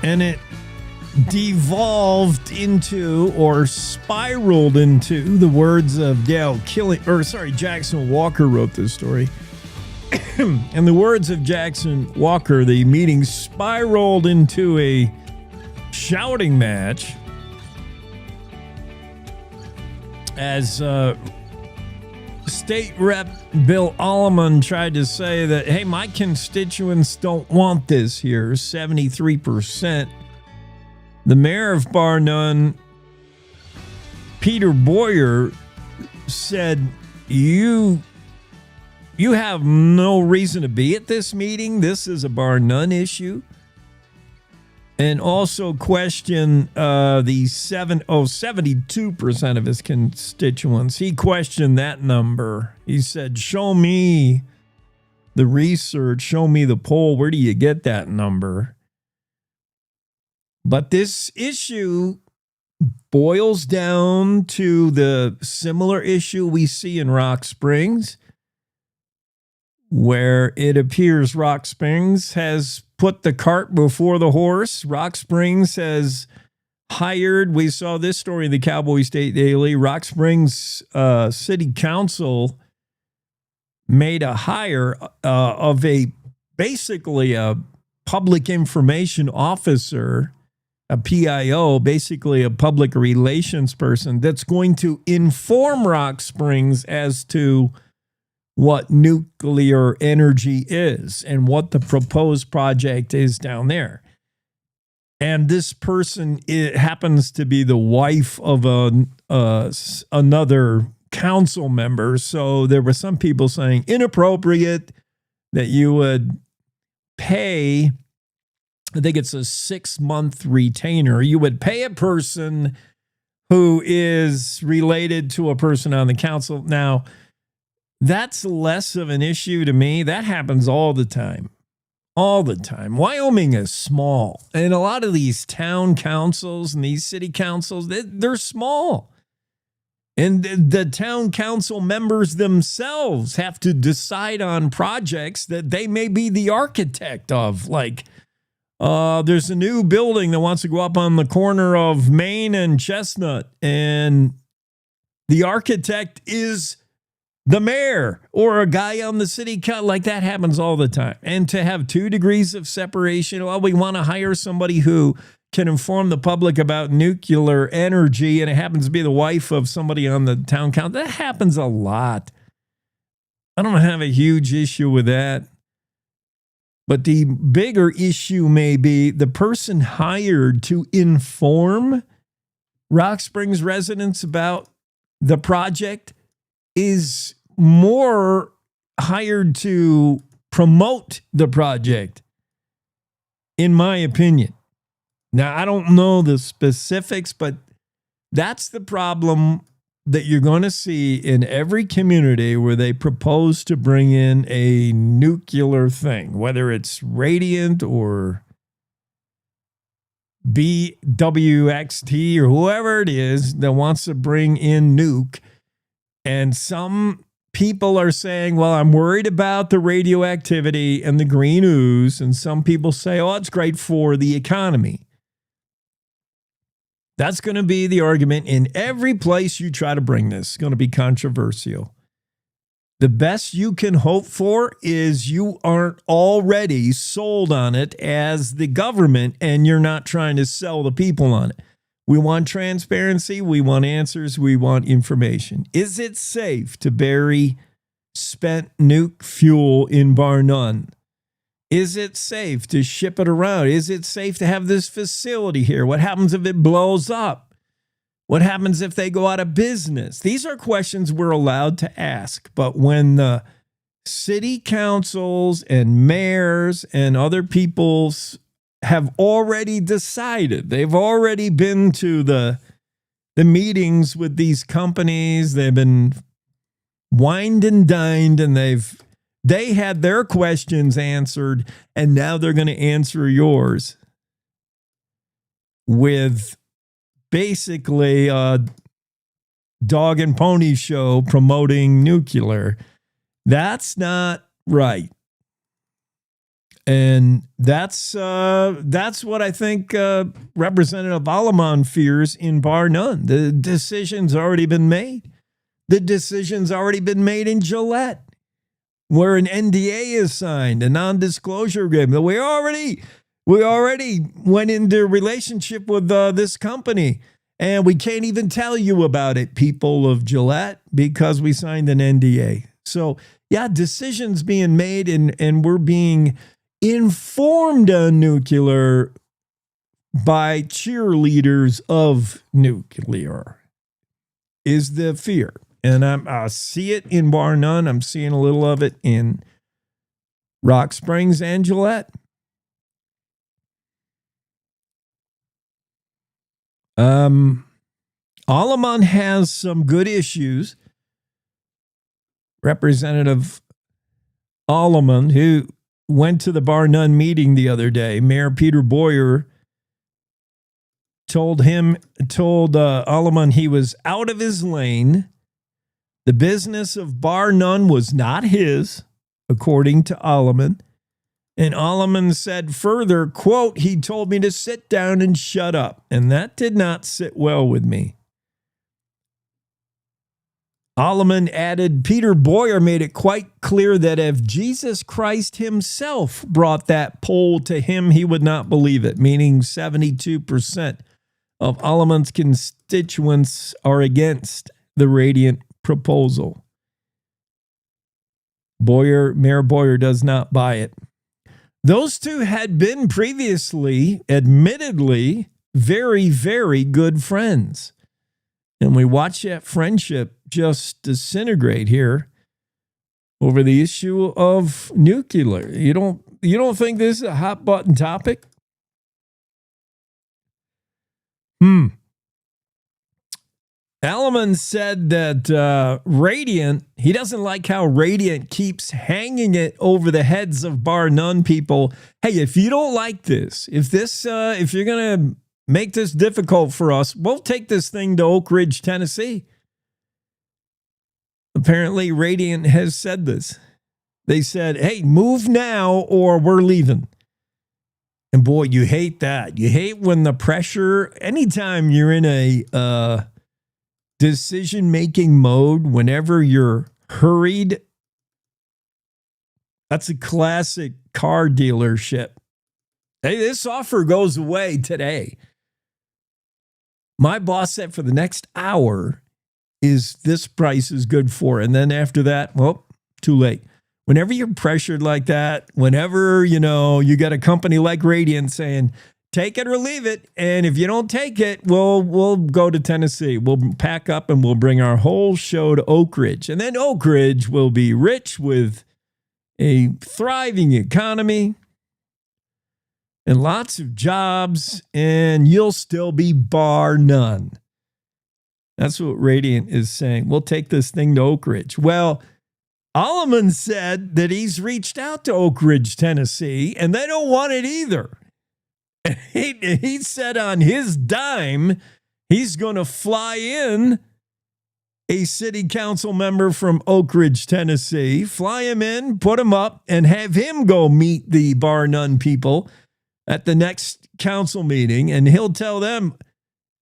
And it devolved into or spiraled into the words of Jackson Walker wrote this story. In the words of Jackson Walker, the meeting spiraled into a shouting match as State Rep Bill Alleman tried to say that, hey, my constituents don't want this here, 73%. The mayor of Bar None, Peter Boyer, said, you have no reason to be at this meeting. This is a Bar None issue. And also question the 72% of his constituents. He questioned that number. He said, show me the research, show me the poll. Where do you get that number? But this issue boils down to the similar issue we see in Rock Springs, where it appears Rock Springs has put the cart before the horse. Rock Springs has hired, we saw this story in the Cowboy State Daily, Rock Springs City Council made a hire of basically a public information officer, a PIO, basically a public relations person that's going to inform Rock Springs as to what nuclear energy is and what the proposed project is down there. And this person, it happens to be the wife of another council member. So there were some people saying inappropriate that you would pay, I think it's a 6-month retainer. You would pay a person who is related to a person on the council. Now, that's less of an issue to me. That happens all the time. All the time. Wyoming is small. And a lot of these town councils and these city councils, they're small. And the town council members themselves have to decide on projects that they may be the architect of. Like, there's a new building that wants to go up on the corner of Main and Chestnut, and the architect is the mayor or a guy on the city council. Like, that happens all the time. And to have 2 degrees of separation, well, we want to hire somebody who can inform the public about nuclear energy, and it happens to be the wife of somebody on the town council. That happens a lot. I don't have a huge issue with that. But the bigger issue may be the person hired to inform Rock Springs residents about the project is more hired to promote the project, in my opinion. Now, I don't know the specifics, but that's the problem that you're going to see in every community where they propose to bring in a nuclear thing, whether it's Radiant or BWXT or whoever it is that wants to bring in nuke. And some people are saying, well, I'm worried about the radioactivity and the green ooze. And some people say, oh, it's great for the economy. That's going to be the argument in every place you try to bring this. It's going to be controversial. The best you can hope for is you aren't already sold on it as the government and you're not trying to sell the people on it. We want transparency. We want answers. We want information. Is it safe to bury spent nuke fuel in Bar None? Is it safe to ship it around? Is it safe to have this facility here? What happens if it blows up? What happens if they go out of business? These are questions we're allowed to ask. But when the city councils and mayors and other people's have already decided, they've already been to the meetings with these companies, they've been wined and dined, and they had their questions answered, and now they're going to answer yours with basically a dog and pony show promoting nuclear. That's not right. And that's what I think Representative Alamon fears in Bar None. The decision's already been made. The decision's already been made in Gillette, where an NDA is signed, a non-disclosure agreement. We already went into a relationship with this company, and we can't even tell you about it, people of Gillette, because we signed an NDA. So, yeah, decisions being made, and we're being informed on nuclear by cheerleaders of nuclear is the fear. And I see it in Bar None. I'm seeing a little of it in Rock Springs and Gillette. Alamon has some good issues. Representative Alamon, who went to the Bar None meeting the other day, Mayor Peter Boyer told Alleman he was out of his lane. The business of bar none was not his, according to Alleman. And Alleman said further, quote, he told me to sit down and shut up. And that did not sit well with me. Alleman added, Peter Boyer made it quite clear that if Jesus Christ himself brought that poll to him, he would not believe it, meaning 72% of Alleman's constituents are against the Radiant proposal. Mayor Boyer does not buy it. Those two had been previously, admittedly, very, very good friends. And we watch that friendship just disintegrate here over the issue of nuclear. You don't think this is a hot button topic? Alleman said that Radiant, he doesn't like how Radiant keeps hanging it over the heads of bar none people. Hey, if you don't like this, if you're going to make this difficult for us, we'll take this thing to Oak Ridge, Tennessee. Apparently, Radiant has said this. They said, hey, move now or we're leaving. And boy, you hate that. You hate when the pressure, anytime you're in a decision-making mode, whenever you're hurried, that's a classic car dealership. Hey, this offer goes away today. My boss said for the next hour is this price is good for. And then after that, well, too late. Whenever you're pressured like that, whenever, you got a company like Radiant saying, take it or leave it. And if you don't take it, we'll go to Tennessee. We'll pack up and we'll bring our whole show to Oak Ridge. And then Oak Ridge will be rich with a thriving economy and lots of jobs, and you'll still be bar none. That's what Radiant is saying. We'll take this thing to Oak Ridge. Well, Alleman said that he's reached out to Oak Ridge, Tennessee, and they don't want it either. He said on his dime, he's going to fly in a city council member from Oak Ridge, Tennessee, fly him in, put him up, and have him go meet the bar none people at the next council meeting. And he'll tell them,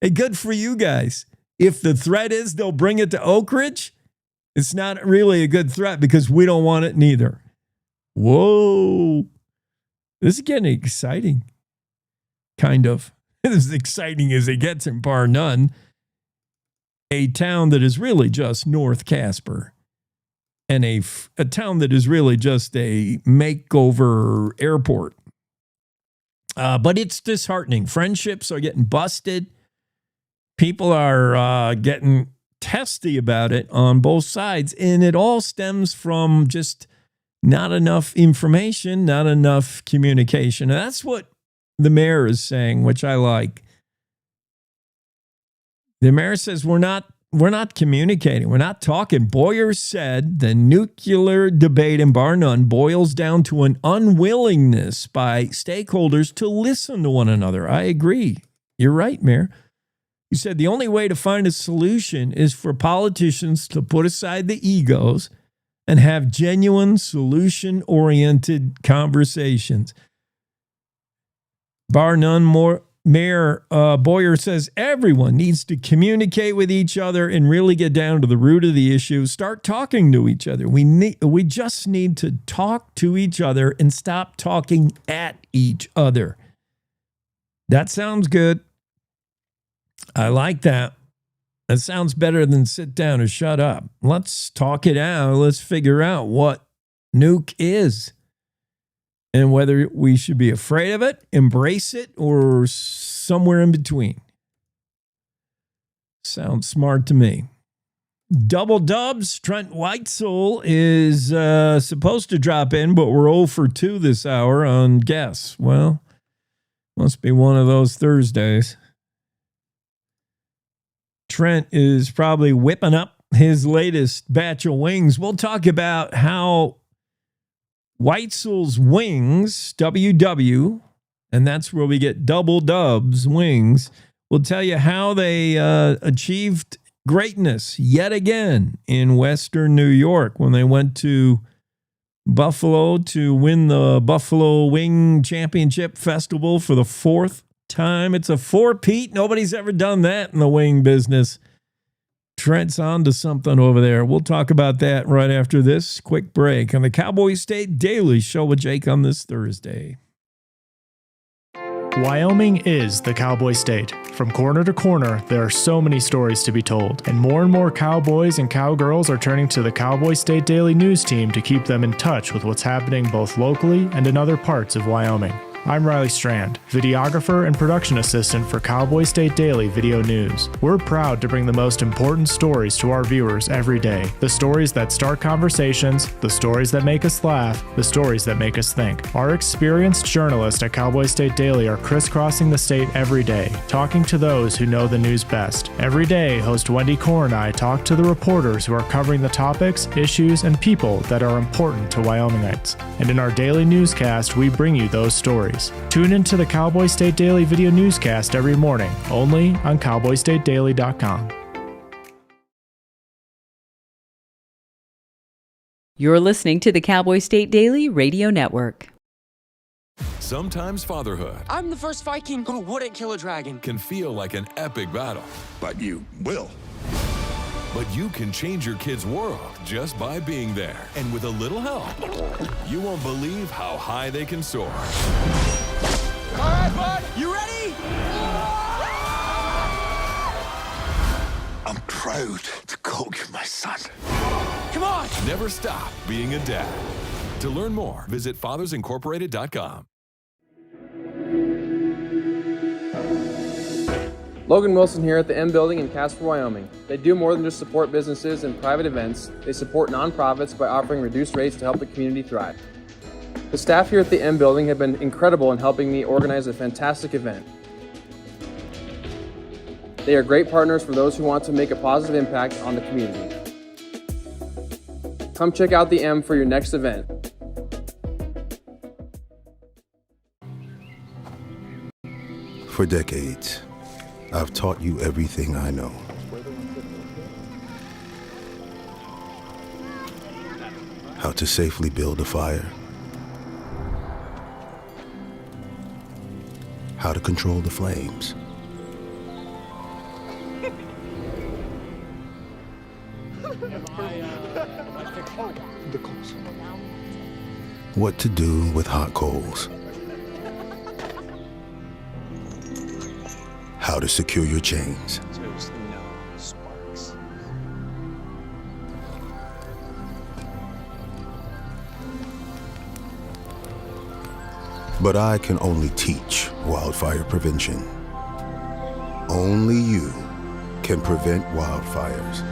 hey, good for you guys. If the threat is they'll bring it to Oak Ridge, it's not really a good threat because we don't want it neither. Whoa. This is getting exciting. Kind of. As exciting as it gets in bar none. A town that is really just North Casper. And a town that is really just a makeover airport. But it's disheartening. Friendships are getting busted. People are getting testy about it on both sides. And it all stems from just not enough information, not enough communication. And that's what the mayor is saying, which I like. The mayor says we're not communicating. We're not talking. Boyer said the nuclear debate in bar none boils down to an unwillingness by stakeholders to listen to one another. I agree. You're right, Mayor. He said the only way to find a solution is for politicians to put aside the egos and have genuine solution-oriented conversations. Bar none more. Mayor Boyer says everyone needs to communicate with each other and really get down to the root of the issue. Start talking to each other. We just need to talk to each other and stop talking at each other. That sounds good. I like that. That sounds better than sit down and shut up. Let's talk it out. Let's figure out what nuke is and whether we should be afraid of it, embrace it, or somewhere in between. Sounds smart to me. Double dubs. Trent Whitesell is supposed to drop in, but we're 0 for 2 this hour on guess. Well, must be one of those Thursdays. Trent is probably whipping up his latest batch of wings. We'll talk about how Whitesell's wings, WW, and that's where we get double dubs wings, We'll tell you how they achieved greatness yet again in Western New York when they went to Buffalo to win the Buffalo Wing Championship Festival for the fourth time. It's a four-peat. Nobody's ever done that in the wing business. Trent's on to something over there. We'll talk about that right after this quick break on the Cowboy State Daily Show with Jake on this Thursday. Wyoming is the cowboy state. From corner to corner, there are so many stories to be told, and more cowboys and cowgirls are turning to the Cowboy State Daily News team to keep them in touch with what's happening both locally and in other parts of Wyoming. I'm Riley Strand, videographer and production assistant for Cowboy State Daily Video News. We're proud to bring the most important stories to our viewers every day. The stories that start conversations, the stories that make us laugh, the stories that make us think. Our experienced journalists at Cowboy State Daily are crisscrossing the state every day, talking to those who know the news best. Every day, host Wendy Core and I talk to the reporters who are covering the topics, issues, and people that are important to Wyomingites. And in our daily newscast, we bring you those stories. Tune into the Cowboy State Daily Video Newscast every morning, only on cowboystatedaily.com. You're listening to the Cowboy State Daily Radio Network. Sometimes fatherhood I'm the first Viking who wouldn't kill a dragon. can feel like an epic battle. But you will. But you can change your kid's world just by being there. And with a little help, you won't believe how high they can soar. All right, bud, you ready? I'm proud to call you my son. Come on! Never stop being a dad. To learn more, visit fathersincorporated.com. Logan Wilson here at the M Building in Casper, Wyoming. They do more than just support businesses and private events. They support nonprofits by offering reduced rates to help the community thrive. The staff here at the M Building have been incredible in helping me organize a fantastic event. They are great partners for those who want to make a positive impact on the community. Come check out the M for your next event. For decades, I've taught you everything I know. How to safely build a fire. How to control the flames. What to do with hot coals. How to secure your chains. There's no sparks. But I can only teach wildfire prevention. Only you can prevent wildfires.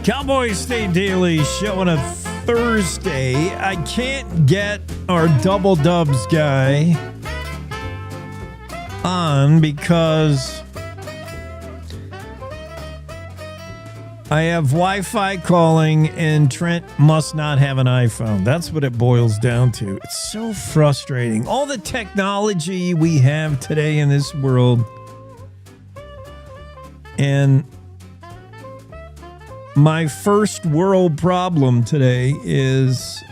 Cowboy State Daily Show on a Thursday. I can't get our Double Dubs guy on because I have Wi-Fi calling and Trent must not have an iPhone. That's what it boils down to. It's so frustrating. All the technology we have today in this world, and my first world problem today is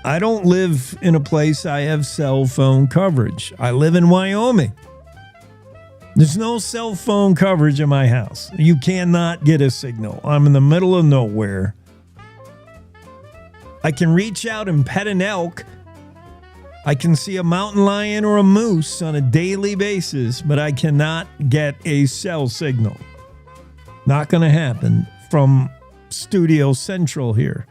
I don't live in a place I have cell phone coverage. I live in Wyoming. There's no cell phone coverage in my house. You cannot get a signal. I'm in the middle of nowhere. I can reach out and pet an elk. I can see a mountain lion or a moose on a daily basis, but I cannot get a cell signal. Not going to happen from Studio Central here.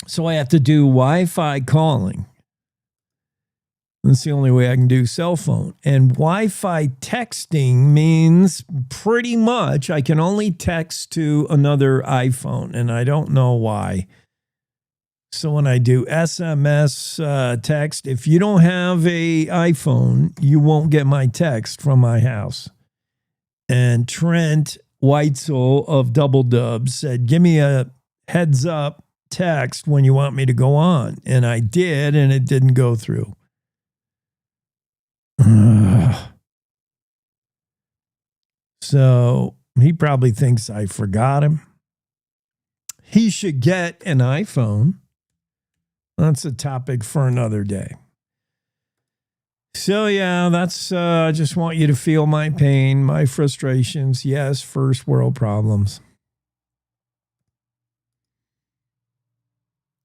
So I have to do Wi-Fi calling. That's the only way I can do cell phone. And Wi-Fi texting means pretty much I can only text to another iPhone, and I don't know why. So when I do SMS text, if you don't have a iPhone, you won't get my text from my house. And Trent Weitzel of Double Dubs said, give me a heads up text when you want me to go on. And I did, and it didn't go through. So he probably thinks I forgot him. He should get an iPhone. That's a topic for another day. So yeah, that's I just want you to feel my pain, my frustrations. Yes, first world problems.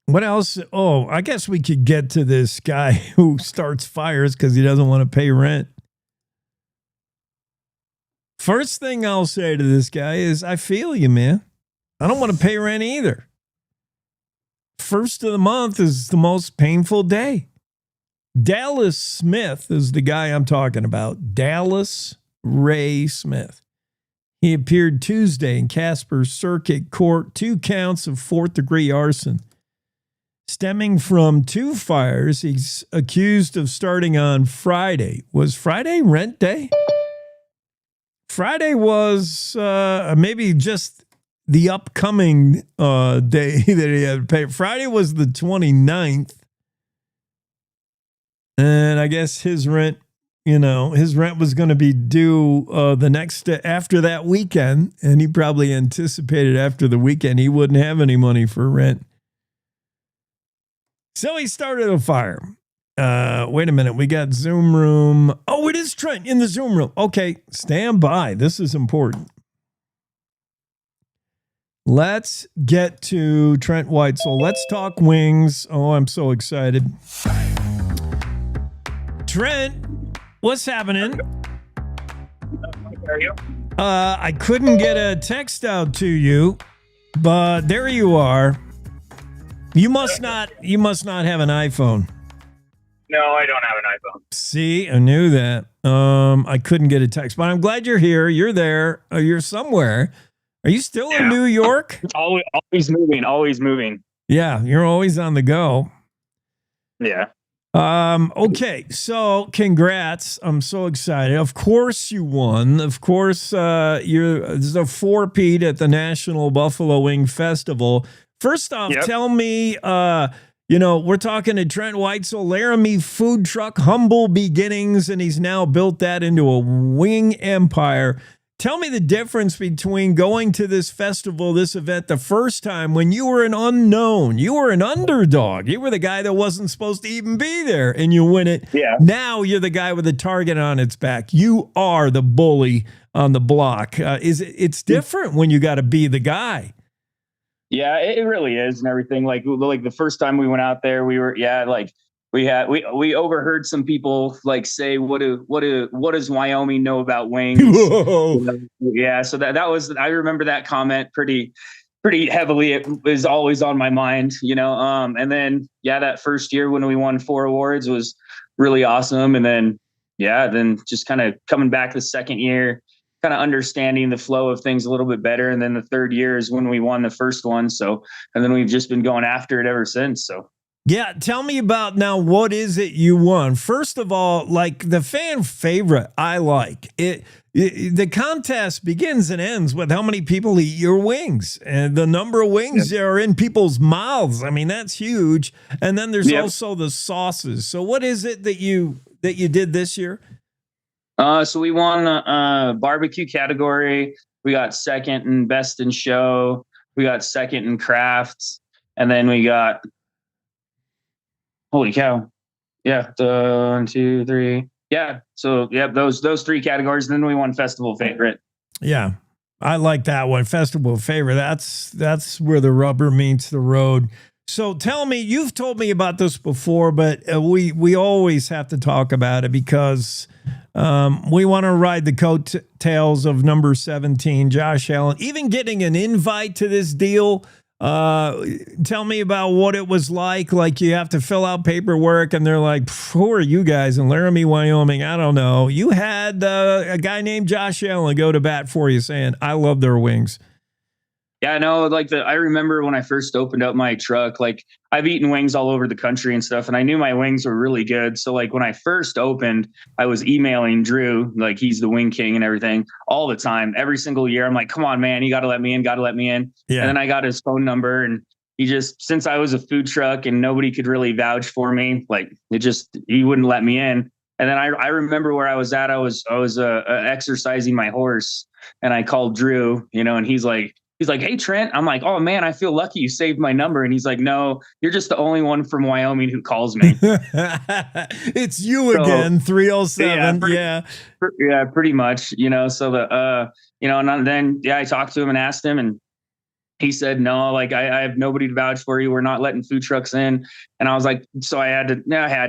What else? Oh, I guess we could get to this guy who starts fires because he doesn't want to pay rent. First thing I'll say to this guy is, I feel you, man. I don't want to pay rent either. First of the month is the most painful day. Dallas Smith is the guy I'm talking about. Dallas Ray Smith. He appeared Tuesday in Casper Circuit Court, 2 counts of 4th-degree arson. Stemming from 2 fires he's accused of starting on Friday. Was Friday rent day? Friday was maybe just the upcoming day that he had to pay. Friday was the 29th. And I guess his rent was going to be due the next day after that weekend. And he probably anticipated after the weekend he wouldn't have any money for rent. So he started a fire. Wait a minute. We got Zoom room. Oh, it is Trent in the Zoom room. Okay, stand by. This is important. Let's get to Trent Weitzel. Let's talk wings. Oh, I'm so excited. Trent, what's happening? How are you? I couldn't get a text out to you, but there you are. You must not have an iPhone. No, I don't have an iPhone. See, I knew that. I couldn't get a text, but I'm glad you're here. You're there. You're somewhere. Are you still in New York? Always moving. Yeah, you're always on the go. Yeah. Okay, so congrats. I'm so excited. Of course you won. Of course, there's a 4-peat at the National Buffalo Wing Festival. First off, tell me, we're talking to Trent Weitzel, Laramie food truck, humble beginnings, and he's now built that into a wing empire. Tell me the difference between going to this festival, this event, the first time when you were an unknown, you were an underdog. You were the guy that wasn't supposed to even be there, and you win it. Yeah. Now you're the guy with a target on its back. You are the bully on the block. It's different when you got to be the guy. Yeah, it really is, and everything. Like the first time we went out there, we overheard some people say, what does Wyoming know about wings? Yeah, so that was, I remember that comment pretty heavily. It was always on my mind, and then that first year when we won 4 awards was really awesome. And then just kind of coming back the second year, kind of understanding the flow of things a little bit better. And then the third year is when we won the first one. So, and then we've just been going after it ever since. So. Yeah, tell me about now, what is it you won? First of all, like the fan favorite, I like it. The contest begins and ends with how many people eat your wings and the number of wings that are in people's mouths. I mean, that's huge. And then there's also the sauces. So what is it that you did this year? So we won barbecue category. We got second in best in show. We got second in crafts. And then we got, holy cow. Yeah. 1, 2, 3. Yeah. So those 3 categories. And then we won festival favorite. Yeah. I like that one. Festival favorite. That's where the rubber meets the road. So tell me, you've told me about this before, but we always have to talk about it because we want to ride the coattails of number 17, Josh Allen. Even getting an invite to this deal, Tell me about what it was like. Like you have to fill out paperwork and they're like, who are you guys in Laramie, Wyoming? I don't know. You had a guy named Josh Allen go to bat for you saying, I love their wings. Yeah, no, like I remember when I first opened up my truck, like I've eaten wings all over the country and stuff, and I knew my wings were really good. So like when I first opened, I was emailing Drew, like he's the wing king and everything all the time, every single year. I'm like, come on, man, you got to let me in, got to let me in. Yeah. And then I got his phone number, and he just, since I was a food truck and nobody could really vouch for me, like he wouldn't let me in. And then I remember where I was at. I was exercising my horse, and I called Drew, and he's like, hey, Trent. I'm like, oh, man, I feel lucky you saved my number. And he's like, no, you're just the only one from Wyoming who calls me. It's you again, 307. Yeah, pretty much, so and then, I talked to him and asked him, and he said, no, like I have nobody to vouch for you. We're not letting food trucks in. And I was like, so I had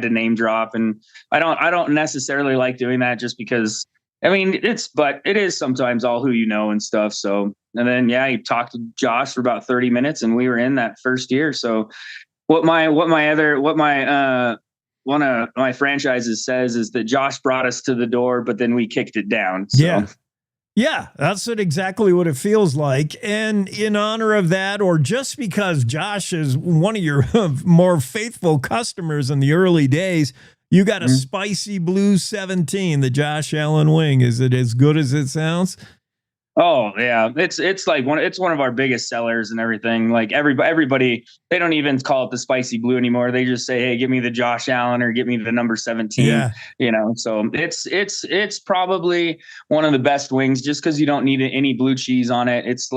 to name drop. And I don't necessarily like doing that just because, I mean, it is sometimes all who you know and stuff. So, and then, he talked to Josh for about 30 minutes and we were in that first year. So one of my franchises says is that Josh brought us to the door, but then we kicked it down. So. Yeah, that's exactly what it feels like. And in honor of that, or just because Josh is one of your more faithful customers in the early days, you got a spicy blue 17, the Josh Allen wing. Is it as good as it sounds? Oh yeah, it's like one of our biggest sellers and everything. Like everybody, they don't even call it the spicy blue anymore. They just say, hey, give me the Josh Allen or give me the number 17. Yeah. So it's probably one of the best wings just because you don't need any blue cheese on it. It's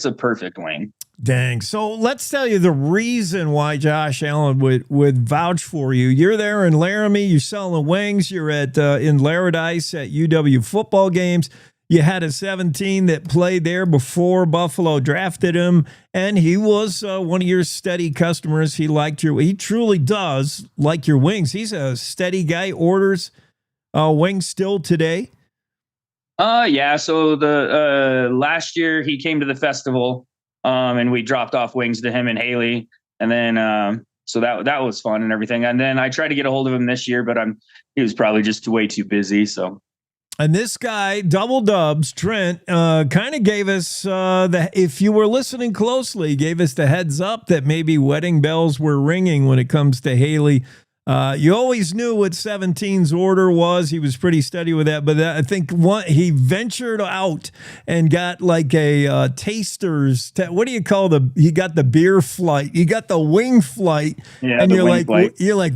a perfect wing. Dang. So let's tell you the reason why Josh Allen would vouch for you. You're there in Laramie, you're selling wings, you're at in Laradice at UW football games. You had a 17 that played there before Buffalo drafted him, and he was one of your steady customers. He truly does like your wings. He's a steady guy, orders wings still today. Yeah. So the last year he came to the festival, and we dropped off wings to him and Haley, and then so that was fun and everything. And then I tried to get a hold of him this year, but he was probably just way too busy. So. And this guy, Double Dubs, Trent, kind of gave us, if you were listening closely, gave us the heads up that maybe wedding bells were ringing when it comes to Haley. You always knew what 17's order was. He was pretty steady with that. But I think he ventured out and got like a taster's. What do you call he got the beer flight. He got the wing flight. Yeah, and you're like,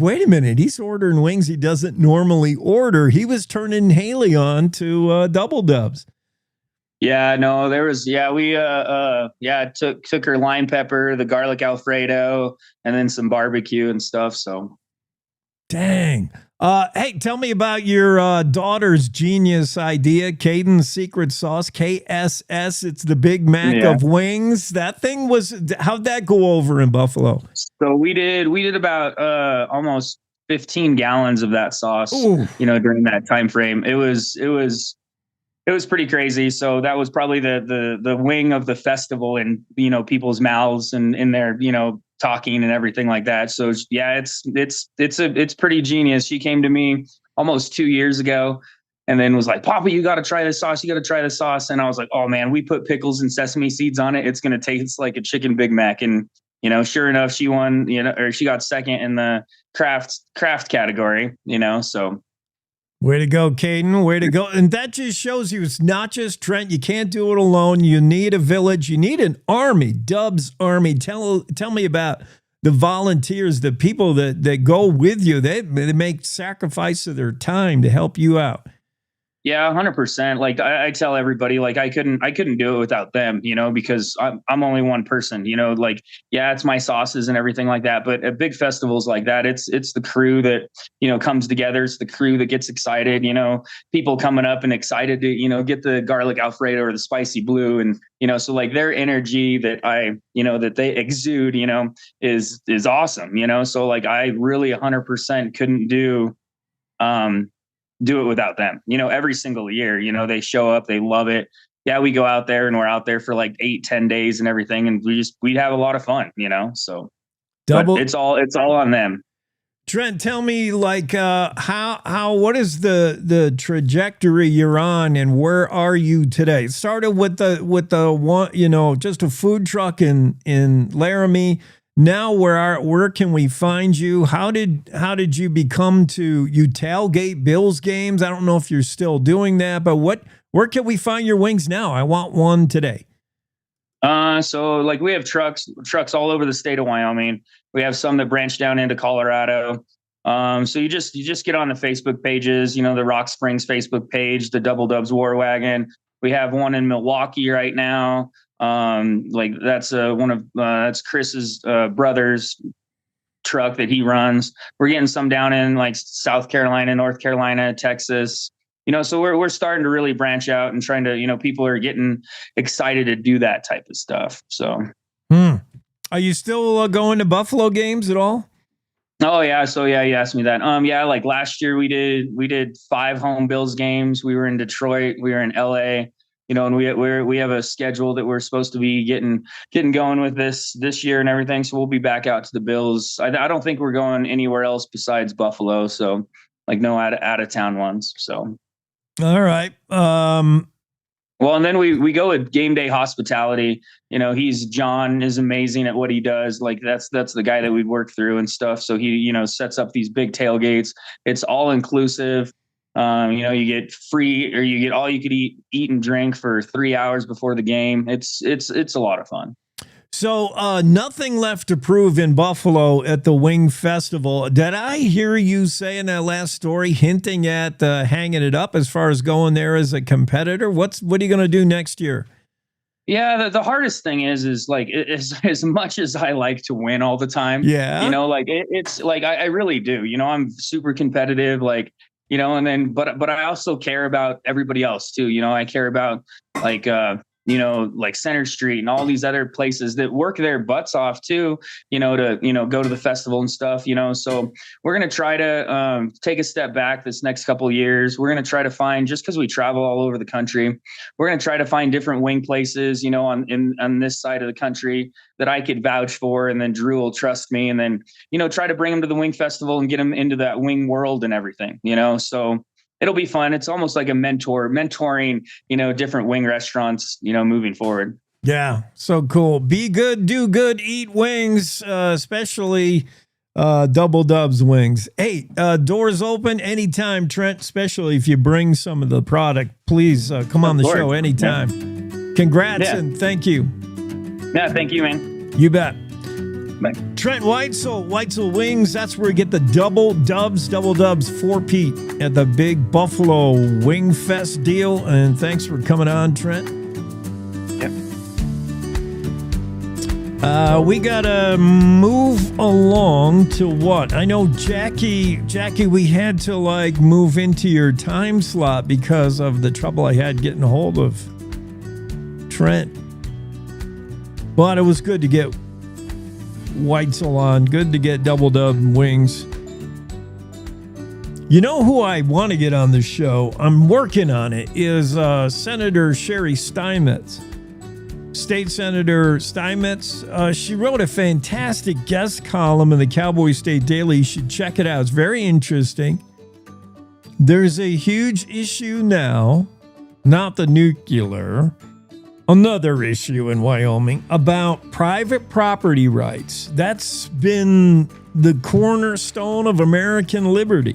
wait a minute. He's ordering wings he doesn't normally order. He was turning Haley on to Double Dubs. Yeah, no, there was, we took her lime pepper, the garlic Alfredo, and then some barbecue and stuff. So. Dang. Hey, tell me about your daughter's genius idea, Caden's Secret Sauce, KSS. It's the Big Mac of wings. That thing how'd that go over in Buffalo? So we did about almost 15 gallons of that sauce, during that time frame. It was pretty crazy. So that was probably the wing of the festival in, people's mouths and in their, talking and everything like that. So yeah, it's pretty genius. She came to me almost 2 years ago and then was like, Papa, you got to try this sauce. You got to try this sauce. And I was like, oh man, we put pickles and sesame seeds on it. It's going to taste like a chicken Big Mac. And, sure enough, she won, or she got second in the craft category, so. Way to go, Caden. Way to go. And that just shows you it's not just Trent. You can't do it alone. You need a village. You need an army, Dubs Army. Tell me about the volunteers, the people that go with you. They make sacrifice of their time to help you out. Yeah, 100%. Like I tell everybody, like I couldn't do it without them, because I'm only one person, it's my sauces and everything like that. But at big festivals like that, it's the crew that, comes together. It's the crew that gets excited, people coming up and excited to, get the garlic Alfredo or the spicy blue. And, so like their energy that that they exude, is awesome, so like I really 100% couldn't do it without them, every single year, they show up, they love it. yeah, we go out there and we're out there for like 8-10 days and everything. And we'd have a lot of fun, so but it's all on them. Trent, tell me, like, what is the trajectory you're on, and where are you today? It started with the one, just a food truck in Laramie. Now, where can we find you? How did you become you tailgate Bills games? I don't know if you're still doing that, but where can we find your wings now? I want one today. So like we have trucks all over the state of Wyoming. We have some that branch down into Colorado. So you just get on the Facebook pages, the Rock Springs Facebook page, the Double Dubs War Wagon. We have one in Milwaukee right now. Like that's that's Chris's brother's truck that he runs. We're getting some down in like South Carolina, North Carolina, Texas. So we're starting to really branch out and trying to, people are getting excited to do that type of stuff. So, Are you still going to Buffalo games at all? Oh yeah. So yeah, you asked me that. Yeah. Like last year we did 5 home Bills games. We were in Detroit, we were in LA, and we have a schedule that we're supposed to be getting going with this year and everything. So we'll be back out to the Bills. I don't think we're going anywhere else besides Buffalo. So like no out of town ones. So. All right. Well, and then we go with Game Day Hospitality. John is amazing at what he does. Like that's the guy that we work through and stuff. So he, sets up these big tailgates. It's all inclusive. You get free, or you get all you could eat and drink for 3 hours before the game. It's a lot of fun. So nothing left to prove in Buffalo at the Wing Festival. Did I hear you say in that last story hinting at hanging it up as far as going there as a competitor? What are you going to do next year? Yeah, the hardest thing is like as much as I like to win all the time. Yeah, like it's like I really do. I'm super competitive. Like and then but I also care about everybody else too. I care about like like Center Street and all these other places that work their butts off too, to, go to the festival and stuff, so we're going to try to take a step back this next couple of years. We're going to try to find, just because we travel all over the country, we're going to try to find different wing places, on this side of the country that I could vouch for. And then Drew will trust me, and then, try to bring them to the Wing Festival and get them into that wing world and everything, so it'll be fun. It's almost like a mentoring, different wing restaurants, moving forward. Yeah. So cool. Be good, do good, eat wings, especially Double Dubs wings. Hey, doors open anytime, Trent, especially if you bring some of the product. Please come on the show anytime. Yeah. Congrats and thank you. Yeah. Thank you, man. You bet. Bye. Trent Weitzel Wings, that's where you get the Double Dubs 4-Pete at the big Buffalo Wing Fest deal. And thanks for coming on, Trent. Yep. We got to move along to what? I know, Jackie, we had to move into your time slot because of the trouble I had getting a hold of Trent. But it was good to get Weitzel on. Good to get Double Dub wings. You know who I want to get on the show? I'm working on it. Is Senator Sherry Steinmetz. State Senator Steinmetz. She wrote a fantastic guest column in the Cowboy State Daily. You should check it out. It's very interesting. There's a huge issue now, not the nuclear, another issue in Wyoming about private property rights. That's been the cornerstone of American liberty.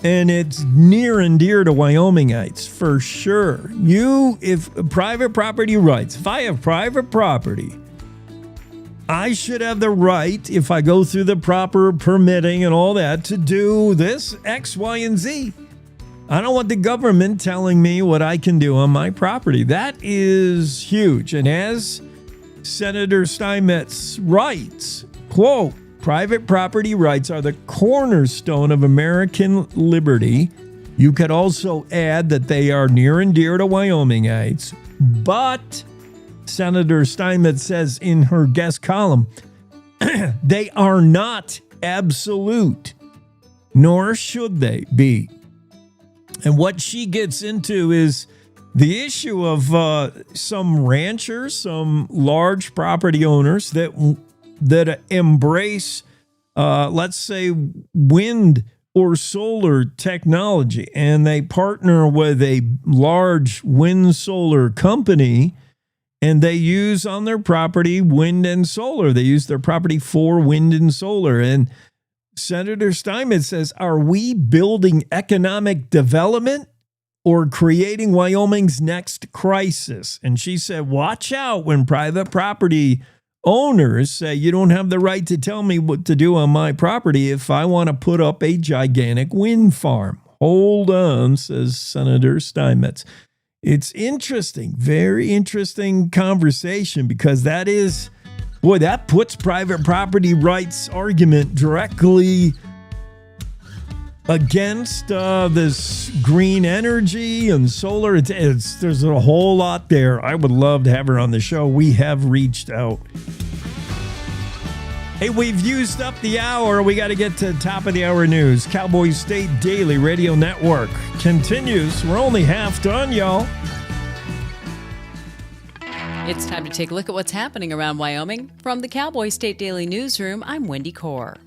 And it's near and dear to Wyomingites, for sure. If private property rights, if I have private property, I should have the right, if I go through the proper permitting and all that, to do this, X, Y, and Z. I don't want the government telling me what I can do on my property. That is huge. And as Senator Steinmetz writes, quote, private property rights are the cornerstone of American liberty. You could also add that they are near and dear to Wyomingites. But, Senator Steinmetz says in her guest column, they are not absolute, nor should they be. And what she gets into is The issue of some ranchers, some large property owners that embrace, let's say, wind or solar technology, and they partner with a large wind solar company, and they use on their property wind and solar. They use their property for wind and solar. And Senator Steinmetz says, are we building economic development or creating Wyoming's next crisis? And she said, watch out when private property owners say you don't have the right to tell me what to do on my property if I want to put up a gigantic wind farm. Hold on, says Senator Steinmetz. It's interesting, very interesting conversation, because that puts private property rights argument directly against this green energy and solar. There's a whole lot there. I would love to have her on the show. We have reached out. Hey, we've used up the hour. We got to get to top of the hour news. Cowboy State Daily Radio Network continues. We're only half done, y'all. It's time to take a look at what's happening around Wyoming. From the Cowboy State Daily Newsroom, I'm Wendy Kaur.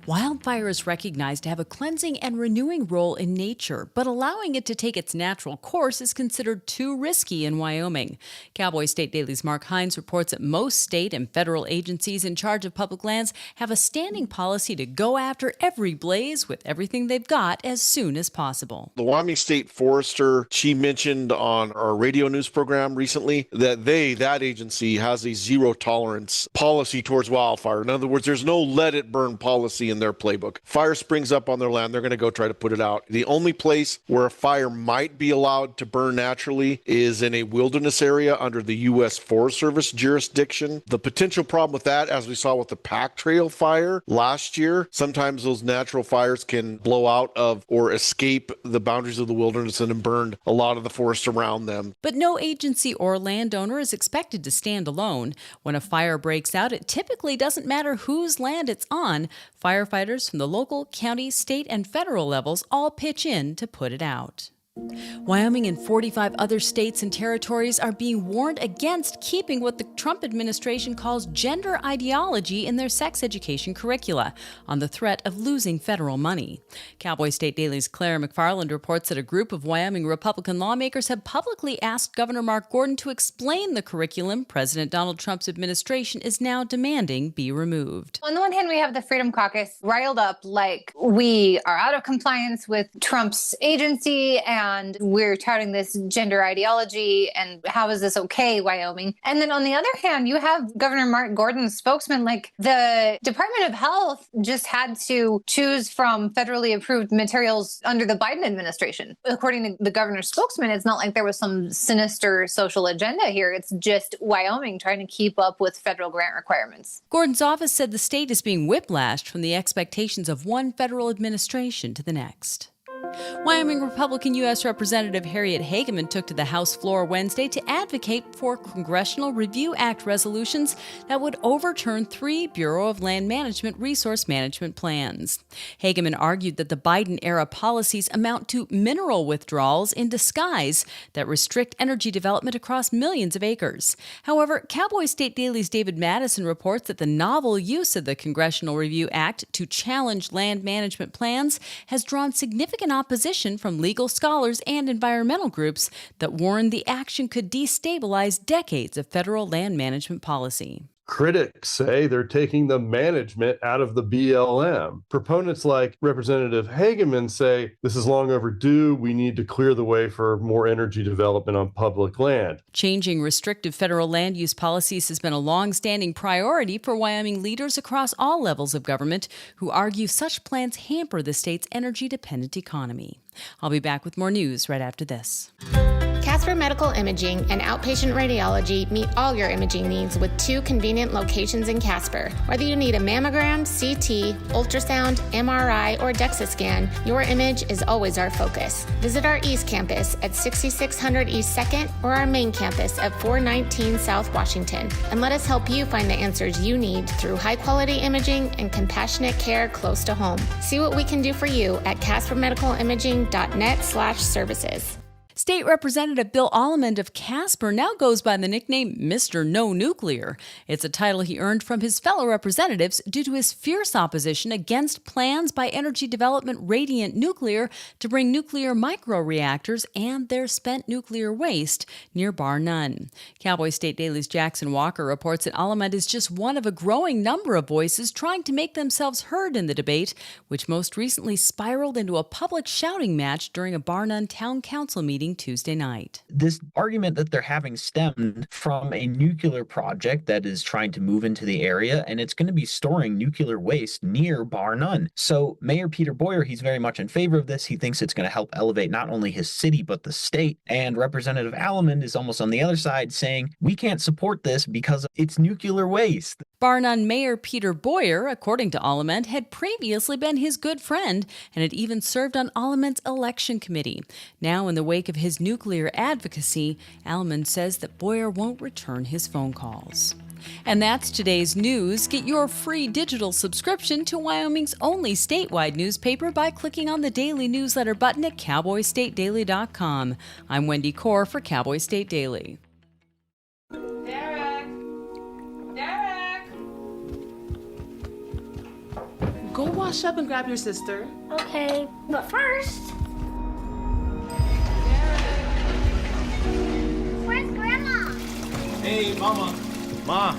Wildfire is recognized to have a cleansing and renewing role in nature, but allowing it to take its natural course is considered too risky in Wyoming. Cowboy State Daily's Mark Hines reports that most state and federal agencies in charge of public lands have a standing policy to go after every blaze with everything they've got as soon as possible. The Wyoming State Forester, she mentioned on our radio news program recently that that agency has a zero tolerance policy towards wildfire. In other words, there's no let it burn policy in their playbook. Fire springs up on their land, they're going to go try to put it out. The only place where a fire might be allowed to burn naturally is in a wilderness area under the U.S. Forest Service jurisdiction. The potential problem with that, as we saw with the Pack Trail fire last year, sometimes those natural fires can blow out of or escape the boundaries of the wilderness and burn a lot of the forest around them. But no agency or landowner is expected to stand alone. When a fire breaks out, it typically doesn't matter whose land it's on. Firefighters from the local, county, state, and federal levels all pitch in to put it out. Wyoming and 45 other states and territories are being warned against keeping what the Trump administration calls gender ideology in their sex education curricula, on the threat of losing federal money. Cowboy State Daily's Claire McFarland reports that a group of Wyoming Republican lawmakers have publicly asked Governor Mark Gordon to explain the curriculum President Donald Trump's administration is now demanding be removed. On the one hand, we have the Freedom Caucus riled up like we are out of compliance with Trump's agency and we're touting this gender ideology, and how is this okay, Wyoming? And then on the other hand, you have Governor Mark Gordon's spokesman, like the Department of Health just had to choose from federally approved materials under the Biden administration. According to the governor's spokesman, it's not like there was some sinister social agenda here. It's just Wyoming trying to keep up with federal grant requirements. Gordon's office said the state is being whiplashed from the expectations of one federal administration to the next. Wyoming Republican U.S. Representative Harriet Hageman took to the House floor Wednesday to advocate for Congressional Review Act resolutions that would overturn 3 Bureau of Land Management resource management plans. Hageman argued that the Biden-era policies amount to mineral withdrawals in disguise that restrict energy development across millions of acres. However, Cowboy State Daily's David Madison reports that the novel use of the Congressional Review Act to challenge land management plans has drawn significant opposition from legal scholars and environmental groups that warn the action could destabilize decades of federal land management policy. Critics say they're taking the management out of the BLM. Proponents like Representative Hageman say this is long overdue. We need to clear the way for more energy development on public land. Changing restrictive federal land use policies has been a long-standing priority for Wyoming leaders across all levels of government who argue such plans hamper the state's energy-dependent economy. I'll be back with more news right after this. Casper Medical Imaging and Outpatient Radiology meet all your imaging needs with 2 convenient locations in Casper. Whether you need a mammogram, CT, ultrasound, MRI, or DEXA scan, your image is always our focus. Visit our East Campus at 6600 East 2nd or our main campus at 419 South Washington, and let us help you find the answers you need through high-quality imaging and compassionate care close to home. See what we can do for you at caspermedicalimaging.net/services. State Representative Bill Almond of Casper now goes by the nickname Mr. No Nuclear. It's a title he earned from his fellow representatives due to his fierce opposition against plans by Energy Development Radiant Nuclear to bring nuclear microreactors and their spent nuclear waste near Bar None. Cowboy State Daily's Jackson Walker reports that Almond is just one of a growing number of voices trying to make themselves heard in the debate, which most recently spiraled into a public shouting match during a Bar None Town Council meeting Tuesday night. This argument that they're having stemmed from a nuclear project that is trying to move into the area, and it's going to be storing nuclear waste near Bar None. So Mayor Peter Boyer, he's very much in favor of this. He thinks it's going to help elevate not only his city, but the state. And Representative Almond is almost on the other side saying, we can't support this because it's nuclear waste. Bar None Mayor Peter Boyer, according to Almond, had previously been his good friend and had even served on Almond's election committee. Now, in the wake of his nuclear advocacy, Almond says that Boyer won't return his phone calls. And that's today's news. Get your free digital subscription to Wyoming's only statewide newspaper by clicking on the daily newsletter button at cowboystatedaily.com. I'm Wendy Core for Cowboy State Daily. Go wash up and grab your sister. Okay, but first... Where's Grandma? Hey, Mama. Ma.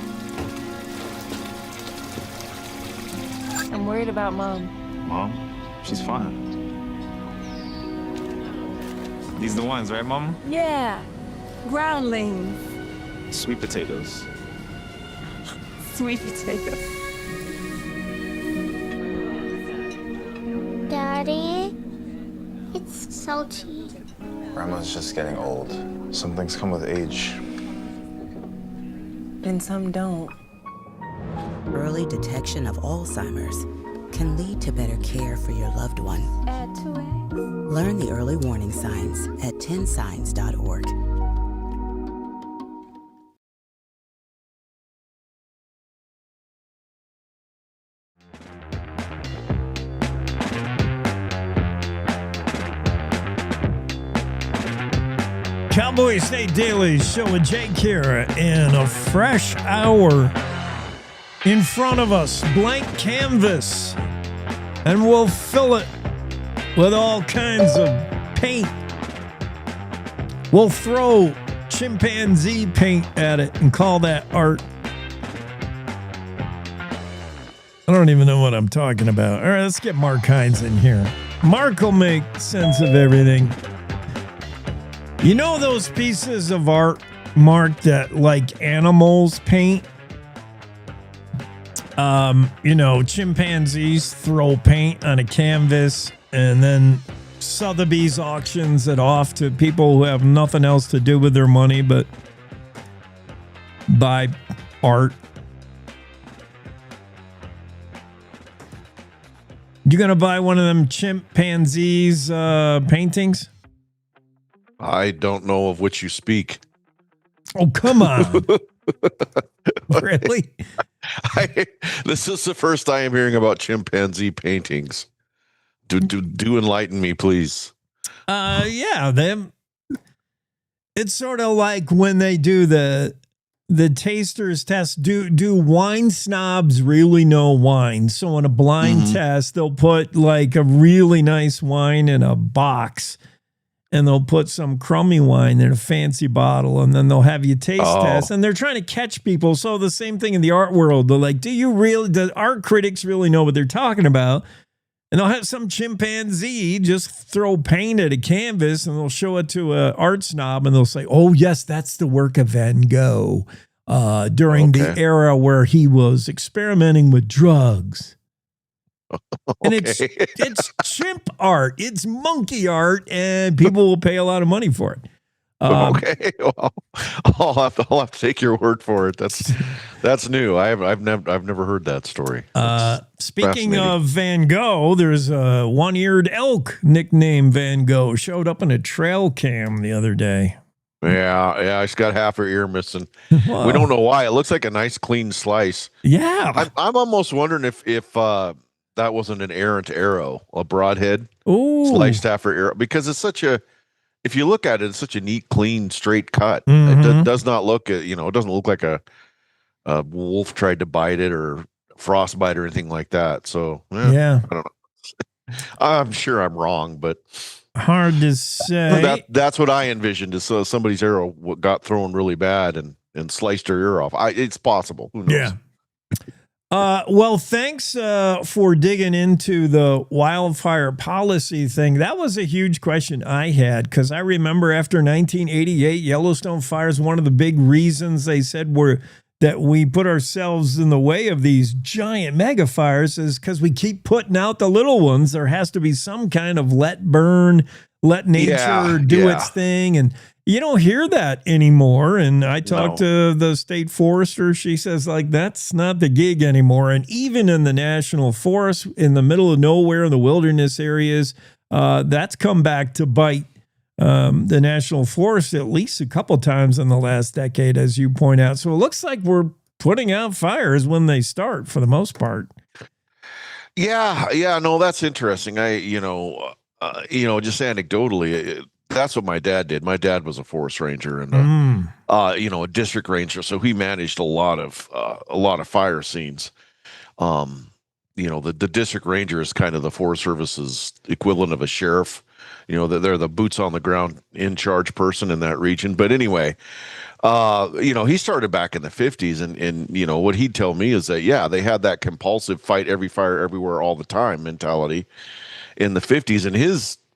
I'm worried about Mom. Mom? She's fine. These the ones, right, Mom? Yeah, groundlings. Sweet potatoes. Sweet potato. Daddy, it's salty. Grandma's just getting old. Some things come with age. And some don't. Early detection of Alzheimer's can lead to better care for your loved one. Add 2 eggs. Learn the early warning signs at 10signs.org. Cowboy State Daily show with Jake here in a fresh hour in front of us, blank canvas, and we'll fill it with all kinds of paint. We'll throw chimpanzee paint at it and call that art. I don't even know what I'm talking about. All right, let's get Mark Hines in here. Mark will make sense of everything. You know those pieces of art, Mark, that like animals paint? Chimpanzees throw paint on a canvas and then Sotheby's auctions it off to people who have nothing else to do with their money but buy art. You gonna buy one of them chimpanzees paintings? I don't know of which you speak. Oh, come on. Really? This is the first I am hearing about chimpanzee paintings. Do enlighten me, please. Yeah, them. It's sort of like when they do the taster's test. Do wine snobs really know wine? So in a blind test, they'll put like a really nice wine in a box. And they'll put some crummy wine in a fancy bottle, and then they'll have you taste test. And they're trying to catch people. So the same thing in the art world. They're like, do art critics really know what they're talking about? And they'll have some chimpanzee just throw paint at a canvas, and they'll show it to an art snob, and they'll say, oh, yes, that's the work of Van Gogh during the era where he was experimenting with drugs. And it's chimp art, it's monkey art, and people will pay a lot of money for it. Okay, well, I'll have to take your word for it. That's new. I've never heard that story. Speaking of Van Gogh, there's a one-eared elk nicknamed Van Gogh showed up in a trail cam the other day. Yeah, she's got half her ear missing. Whoa. We don't know why. It looks like a nice clean slice. Yeah, I'm almost wondering if that wasn't an errant arrow, a broadhead sliced half her ear, because it's such a if you look at it, it's such a neat, clean, straight cut. Mhm. It does not look, it doesn't look like a wolf tried to bite it or frostbite or anything like that. So Yeah. I don't know. I'm sure I'm wrong, but hard to say. That's what I envisioned. Is somebody's arrow got thrown really bad and sliced her ear off. It's possible. Who knows? Yeah. Well, thanks for digging into the wildfire policy thing. That was a huge question I had because I remember after 1988 Yellowstone fires, one of the big reasons they said were that we put ourselves in the way of these giant mega fires is because we keep putting out the little ones. There has to be some kind of let burn, let nature do its thing. And you don't hear that anymore. And I talked to the state forester. She says, like, that's not the gig anymore. And even in the national forest, in the middle of nowhere, in the wilderness areas, that's come back to bite the national forest at least a couple times in the last decade, as you point out. So it looks like we're putting out fires when they start for the most part. Yeah, no, that's interesting. Just anecdotally, that's what my dad did. My dad was a forest ranger and a district ranger, so he managed a lot of fire scenes. The district ranger is kind of the Forest Service's equivalent of a sheriff. They're the boots on the ground in charge person in that region. But anyway, he started back in the 50s and what he'd tell me is that, they had that compulsive fight every fire everywhere all the time mentality in the 50s. And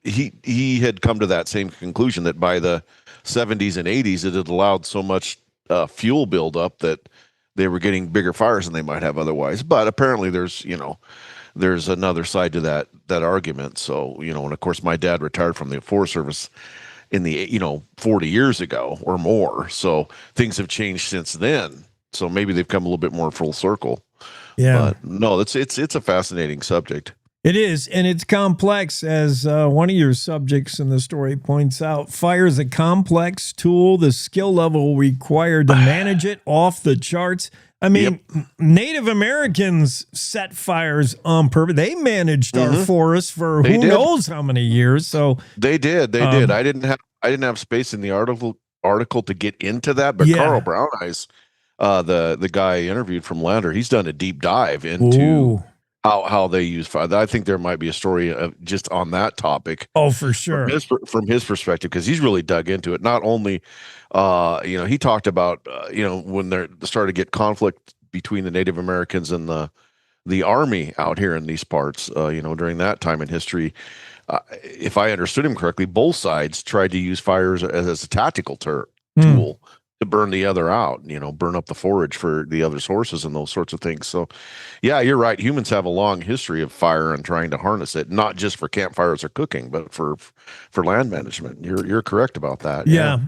he had come to that same conclusion that by the 70s and 80s, it had allowed so much fuel buildup that they were getting bigger fires than they might have otherwise. But apparently there's another side to that argument. So, and of course my dad retired from the Forest Service in the 40 years ago or more. So things have changed since then. So maybe they've come a little bit more full circle. Yeah. But no, it's a fascinating subject. It is, and it's complex, as one of your subjects in the story points out. Fire is a complex tool. The skill level required to manage it off the charts. I mean, Native Americans set fires on purpose. They managed our forests for who knows how many years. So they did. I didn't have space in the article to get into that, but Carl Brown Eyes, the guy I interviewed from Lander, he's done a deep dive into how they use fire. I think there might be a story just on that topic. Oh, for sure. From his perspective, because he's really dug into it. Not only, he talked about, when they started to get conflict between the Native Americans and the Army out here in these parts, during that time in history. If I understood him correctly, both sides tried to use fires as a tactical tool to burn the other out, burn up the forage for the other's horses and those sorts of things. So, yeah, you're right. Humans have a long history of fire and trying to harness it, not just for campfires or cooking, but for land management. You're correct about that. Yeah.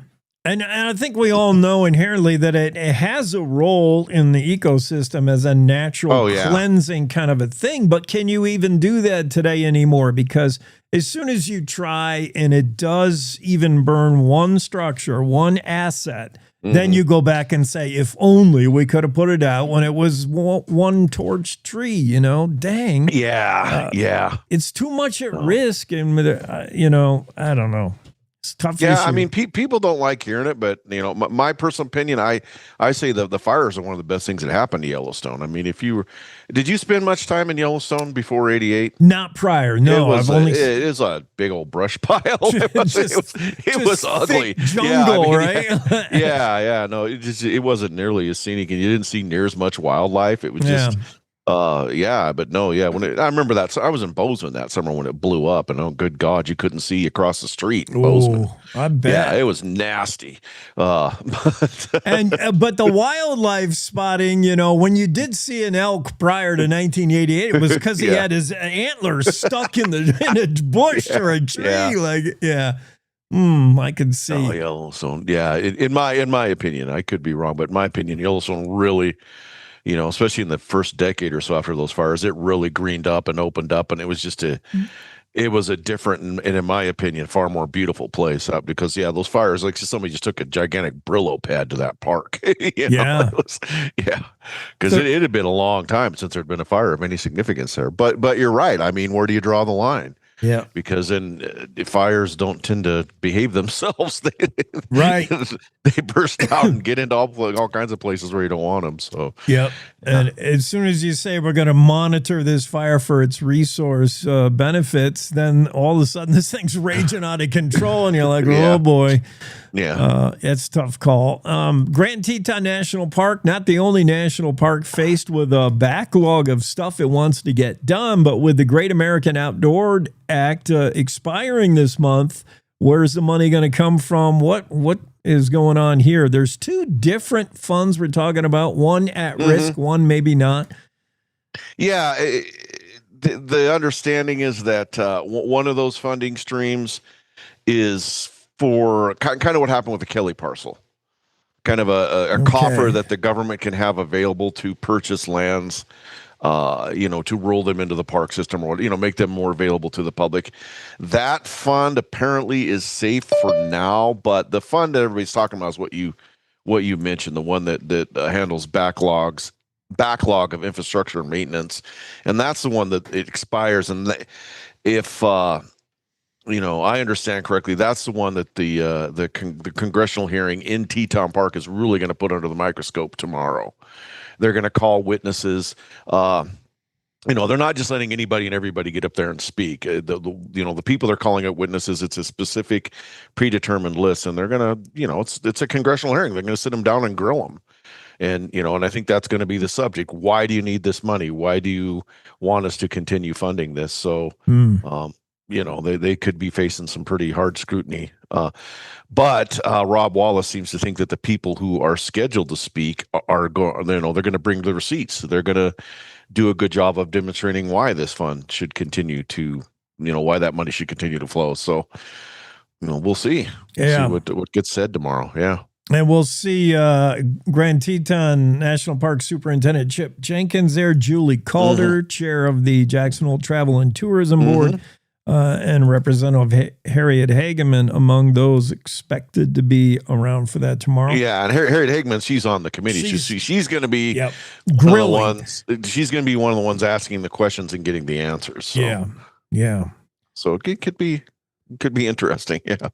And I think we all know inherently that it has a role in the ecosystem as a natural cleansing kind of a thing. But can you even do that today anymore? Because as soon as you try and it does even burn one structure, one asset, then you go back and say, if only we could have put it out when it was one torch tree, dang. Yeah. It's too much at risk. And, I don't know. It's tough. Yeah, issue. I mean, people don't like hearing it, but my personal opinion, I say the fires are one of the best things that happened to Yellowstone. I mean, did you spend much time in Yellowstone before '88? Not prior, no. It is a big old brush pile. It was ugly jungle, right? No, it wasn't nearly as scenic, and you didn't see near as much wildlife. It was just. I remember that. So I was in Bozeman that summer when it blew up, and oh, good God, you couldn't see across the street in Bozeman. I bet. Yeah, it was nasty. But the wildlife spotting, when you did see an elk prior to 1988, it was because he had his antlers stuck in a bush or a tree. I could see. Oh, Yellowstone. Yeah, in my opinion, I could be wrong, but in my opinion, Yellowstone really. Especially in the first decade or so after those fires, it really greened up and opened up, and it was just it was a different and in my opinion, far more beautiful place because those fires, like somebody just took a gigantic Brillo pad to that park. Because it had been a long time since there'd been a fire of any significance there. But you're right. I mean, where do you draw the line? Yeah. Because then fires don't tend to behave themselves. Right. They burst out and get into all kinds of places where you don't want them. So, yep. And as soon as you say we're going to monitor this fire for its resource benefits, then all of a sudden this thing's raging out of control, and you're like, oh boy. Yeah. It's a tough call. Grand Teton National Park, not the only national park faced with a backlog of stuff it wants to get done, but with the Great American Outdoor Act expiring this month, where's the money going to come from? What is going on here? There's two different funds we're talking about, one at risk, one maybe not. Yeah. The understanding is that one of those funding streams is for kind of what happened with the Kelly parcel, kind of a coffer that the government can have available to purchase lands, to roll them into the park system, or make them more available to the public. That fund apparently is safe for now, but the fund that everybody's talking about is what you mentioned, the one that handles backlog of infrastructure and maintenance, and that's the one that it expires. And if I understand correctly, that's the one that the congressional hearing in Teton Park is really going to put under the microscope tomorrow. They're going to call witnesses. They're not just letting anybody and everybody get up there and speak. The people they're calling out witnesses, it's a specific predetermined list, and they're going to, it's a congressional hearing. They're going to sit them down and grill them. And I think that's going to be the subject. Why do you need this money? Why do you want us to continue funding this? So, they could be facing some pretty hard scrutiny. But Rob Wallace seems to think that the people who are scheduled to speak are going. They're going to bring the receipts. They're going to do a good job of demonstrating why this fund should continue to, why that money should continue to flow. So, we'll see. See what gets said tomorrow. Yeah. And we'll see Grand Teton National Park Superintendent Chip Jenkins there, Julie Calder, chair of the Jackson Hole Travel and Tourism Board, and Representative Harriet Hageman among those expected to be around for that tomorrow. Yeah, and Harriet Hageman, she's on the committee. She's going to be grilling. She's going to be one of the ones asking the questions and getting the answers. So. Yeah. So it could be interesting. Yeah.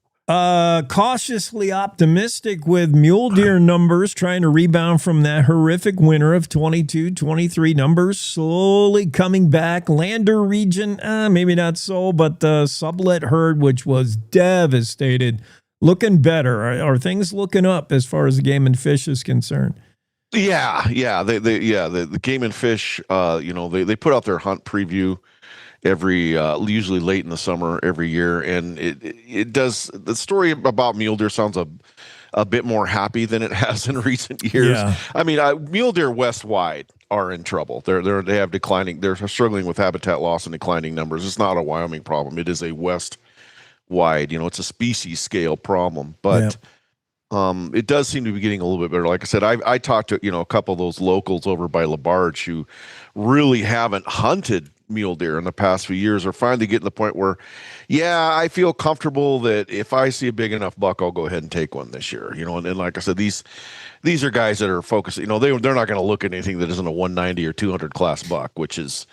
Cautiously optimistic with mule deer numbers trying to rebound from that horrific winter of 22-23. Numbers slowly coming back. Lander region, maybe not so, but the sublet herd, which was devastated, looking better. Are things looking up as far as the game and fish is concerned? Yeah. The game and fish, they put out their hunt preview every usually late in the summer every year, and it does. The story about mule deer sounds a bit more happy than it has in recent years. I mean, mule deer west wide are in trouble. They have declining. They're struggling with habitat loss and declining numbers. It's not a Wyoming problem. It is a west wide. It's a species scale problem, but. It does seem to be getting a little bit better. Like I said, I talked to a couple of those locals over by LaBarge who really haven't hunted mule deer in the past few years, are finally getting to the point where, I feel comfortable that if I see a big enough buck, I'll go ahead and take one this year. And like I said, these are guys that are focused. They're not going to look at anything that isn't a 190 or 200 class buck, which is,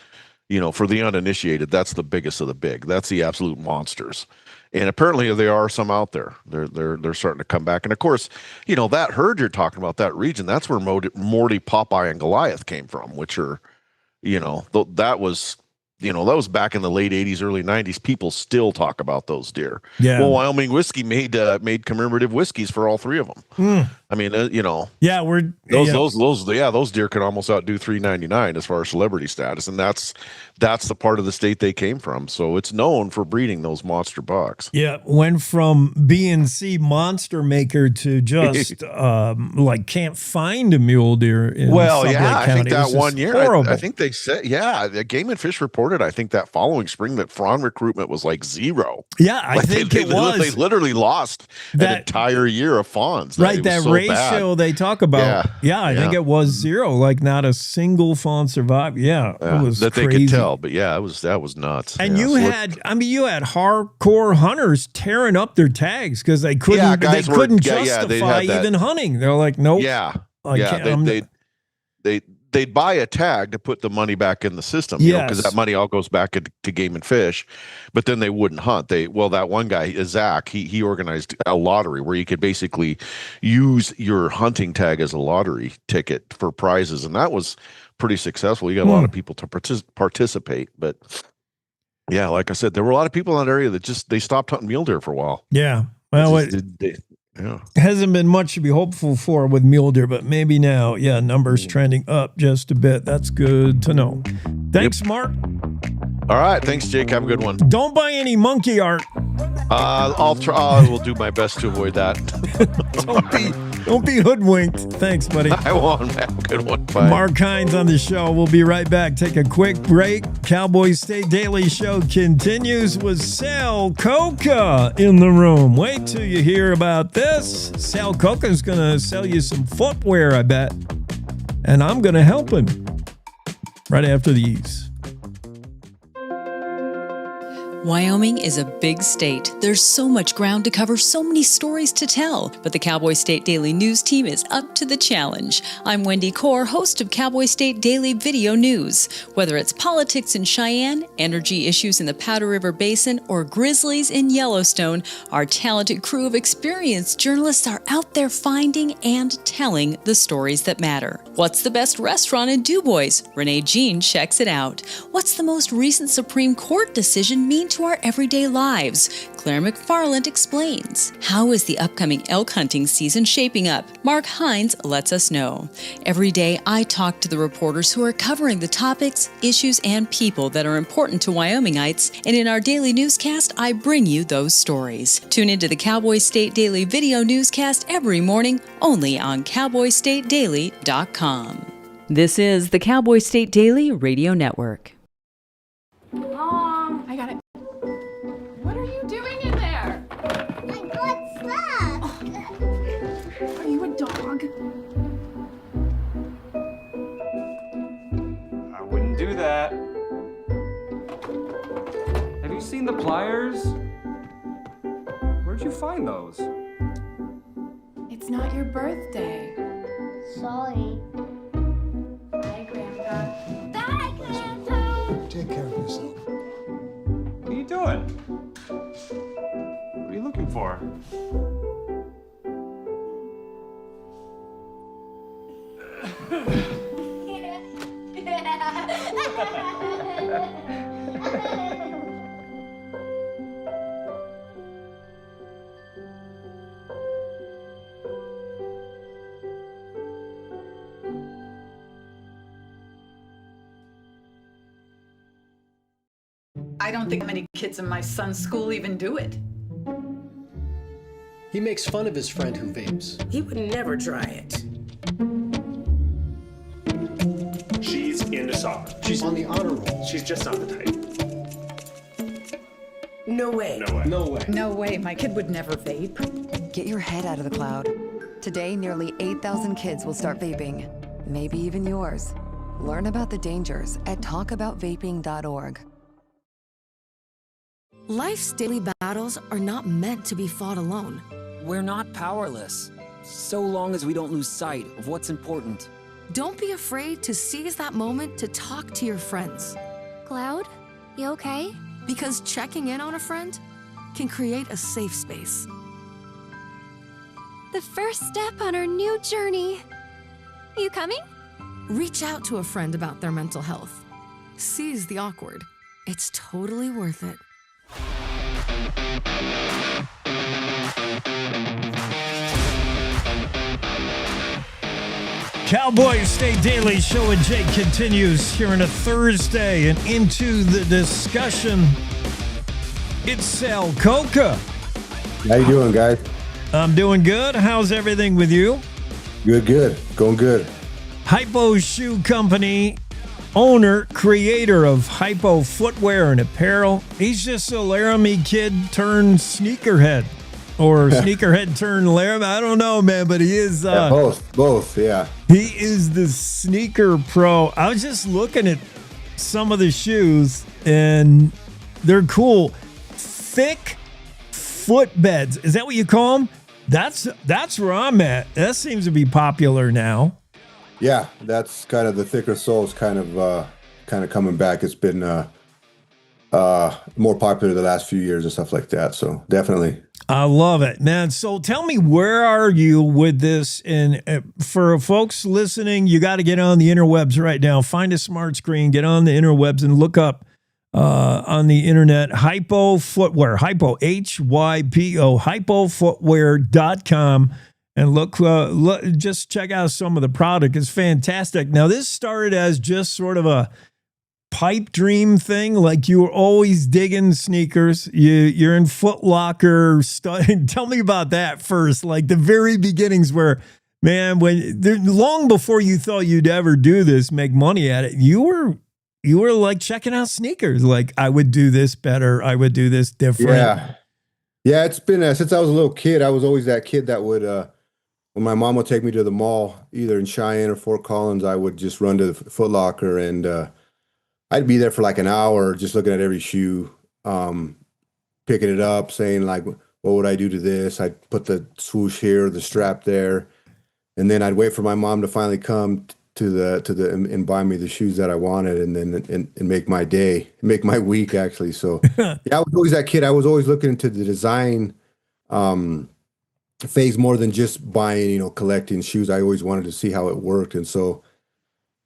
for the uninitiated, that's the biggest of the big. That's the absolute monsters. And apparently there are some out there. They're starting to come back. And of course, that herd you're talking about, that region, that's where Morty, Popeye, and Goliath came from, which are, that was back in the late 80s, early 90s. People still talk about those deer. Yeah. Well, Wyoming Whiskey made commemorative whiskeys for all three of them. I mean, Yeah, we're those deer can almost outdo $3.99 as far as celebrity status, and that's the part of the state they came from. So it's known for breeding those monster bucks. Yeah, went from B&C monster maker to just can't find a mule deer in Sublette I County. think that one year, horrible. I think they said, the Game and Fish reported, I think that following spring that fawn recruitment was like zero. Yeah, I think it was. They literally lost an entire year of fawns. Right, that so ratio bad. they talk about. I think it was zero. Like not a single fawn survived. Yeah, it was that crazy. They could tell. But that was nuts. And you had hardcore hunters tearing up their tags because they couldn't justify even hunting. They're like, nope. They they'd buy a tag to put the money back in the system, because that money all goes back to Game and Fish, but then they wouldn't hunt. That one guy, Zach, he organized a lottery where you could basically use your hunting tag as a lottery ticket for prizes, and that was pretty successful. You got a lot of people to participate, but yeah, like I said, there were a lot of people in that area that they stopped hunting mule deer for a while. Yeah. Well, hasn't been much to be hopeful for with mule deer, but maybe now, numbers trending up just a bit. That's good to know. Thanks, Mark. All right. Thanks, Jake. Have a good one. Don't buy any monkey art. I'll try. I will do my best to avoid that. Don't be hoodwinked. Thanks, buddy. I won't. Have a good one. Bye. Mark Hines on the show. We'll be right back. Take a quick break. Cowboy State Daily Show continues with Sal Coca in the room. Wait till you hear about this. Sal Coca's going to sell you some footwear, I bet. And I'm going to help him right after these. Wyoming is a big state. There's so much ground to cover, so many stories to tell. But the Cowboy State Daily News team is up to the challenge. I'm Wendy Core, host of Cowboy State Daily Video News. Whether it's politics in Cheyenne, energy issues in the Powder River Basin, or grizzlies in Yellowstone, our talented crew of experienced journalists are out there finding and telling the stories that matter. What's the best restaurant in DuBois? Renee Jean checks it out. What's the most recent Supreme Court decision mean to our everyday lives? Claire McFarland explains. How is the upcoming elk hunting season shaping up? Mark Hines lets us know. Every day, I talk to the reporters who are covering the topics, issues, and people that are important to Wyomingites, and in our daily newscast, I bring you those stories. Tune into the Cowboy State Daily Video Newscast every morning, only on CowboyStateDaily.com. This is the Cowboy State Daily Radio Network. Mom, I got it. What are you doing in there? I got stuff. Are you a dog? I wouldn't do that. Have you seen the pliers? Where'd you find those? It's not your birthday. Sorry. Bye, Grandpa. Bye, Grandpa. Take care of yourself. What are you doing? What are you looking for? I don't think many kids in my son's school even do it. He makes fun of his friend who vapes. He would never try it. She's into soccer. She's on the honor roll. She's just not the type. No way. No way. No way. No way, my kid would never vape. Get your head out of the cloud. Today, nearly 8,000 kids will start vaping. Maybe even yours. Learn about the dangers at talkaboutvaping.org. Life's daily battles are not meant to be fought alone. We're not powerless, so long as we don't lose sight of what's important. Don't be afraid to seize that moment to talk to your friends. Cloud, you okay? Because checking in on a friend can create a safe space. The first step on our new journey. You coming? Reach out to a friend about their mental health. Seize the awkward. It's totally worth it. Cowboy State Daily Show with Jake continues here on a Thursday, and into the discussion, it's Sal Coca. How you doing, guys? I'm doing good. How's everything with you? Good. Going good. Hypo Shoe Company owner, creator of Hypo Footwear and Apparel. He's just a Laramie kid turned sneakerhead, or sneakerhead turned Laramie. I don't know, man, but he is both. Yeah. He is the sneaker pro. I was just looking at some of the shoes, and they're cool. Thick footbeds. Is that what you call them? That's where I'm at. That seems to be popular now. Yeah, that's kind of the thicker soles kind of coming back. It's been more popular the last few years and stuff like that. So definitely. I love it, man. So tell me, where are you with this? And for folks listening, you got to get on the interwebs right now. Find a smart screen, get on the interwebs, and look up on the internet Hypo Footwear, Hypo, Hypo, hypofootwear.com. And look, just check out some of the product. It's fantastic. Now, this started as just sort of a pipe dream thing, like you were always digging sneakers. You're in Foot Locker. Tell me about that first, like the very beginnings where, man, long before you thought you'd ever do this, make money at it, you were like checking out sneakers. Like, I would do this better. I would do this different. Yeah. It's been since I was a little kid. I was always that kid that would, when my mom would take me to the mall, either in Cheyenne or Fort Collins, I would just run to the Foot Locker and I'd be there for like an hour just looking at every shoe, picking it up, saying like, what would I do to this? I'd put the swoosh here, the strap there. And then I'd wait for my mom to finally come to the and buy me the shoes that I wanted and then and make my day, make my week actually. So yeah, I was always that kid. I was always looking into the design phase more than just buying, collecting shoes. I always wanted to see how it worked. And so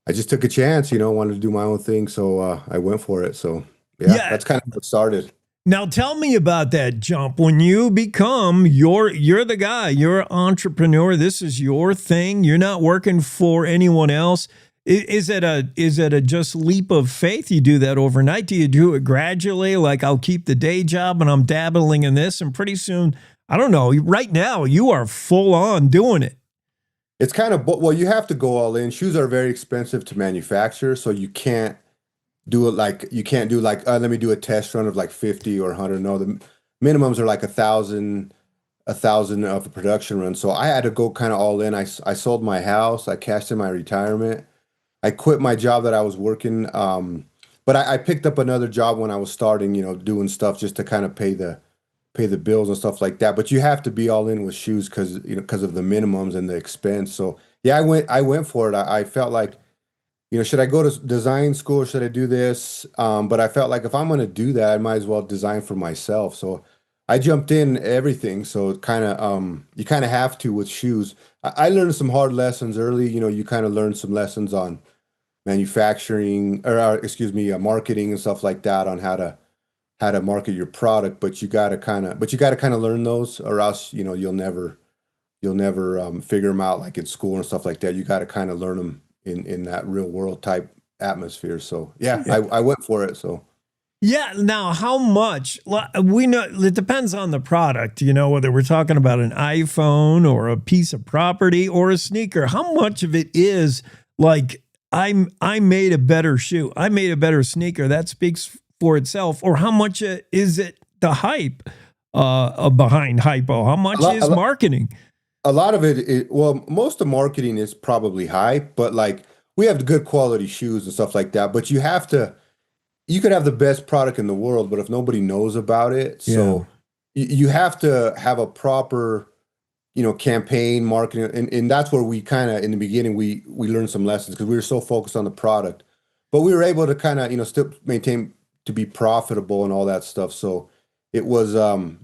I just took a chance, wanted to do my own thing. So I went for it. So yeah, that's kind of what started. Now tell me about that jump when you become you're the guy, you're an entrepreneur. This is your thing. You're not working for anyone else. Is it a just leap of faith? You do that overnight? Do you do it gradually? Like, I'll keep the day job and I'm dabbling in this, and pretty soon, I don't know, right now you are full on doing it. It's kind of, well, you have to go all in. Shoes are very expensive to manufacture, so you can't do it like, let me do a test run of like 50 or 100. No, the minimums are like 1,000 of a production run. So I had to go kind of all in. I sold my house. I cashed in my retirement. I quit my job that I was working. But I picked up another job when I was starting, doing stuff just to kind of pay the bills and stuff like that. But you have to be all in with shoes because of the minimums and the expense. So yeah, I went for it. I felt like, should I go to design school or should I do this? But I felt like if I'm going to do that, I might as well design for myself. So I jumped in everything. So kind of, you kind of have to with shoes. I learned some hard lessons early. You kind of learn some lessons on manufacturing marketing and stuff like that, on how to market your product. But you got to kind of learn those, or else, you'll never figure them out like in school and stuff like that. You got to kind of learn them in that real world type atmosphere. So yeah. I went for it. So yeah. Now, how much? We know it depends on the product, whether we're talking about an iPhone or a piece of property or a sneaker. How much of it is like, I made a better shoe, I made a better sneaker, that speaks for itself? Or how much is it the hype behind Hypo? How much is marketing? A lot of it, well, most of marketing is probably hype, but like we have good quality shoes and stuff like that. But you could have the best product in the world, but if nobody knows about it, so you have to have a proper, campaign marketing. And that's where we kind of, in the beginning, we learned some lessons because we were so focused on the product, but we were able to kind of, still maintain to be profitable and all that stuff. So it was,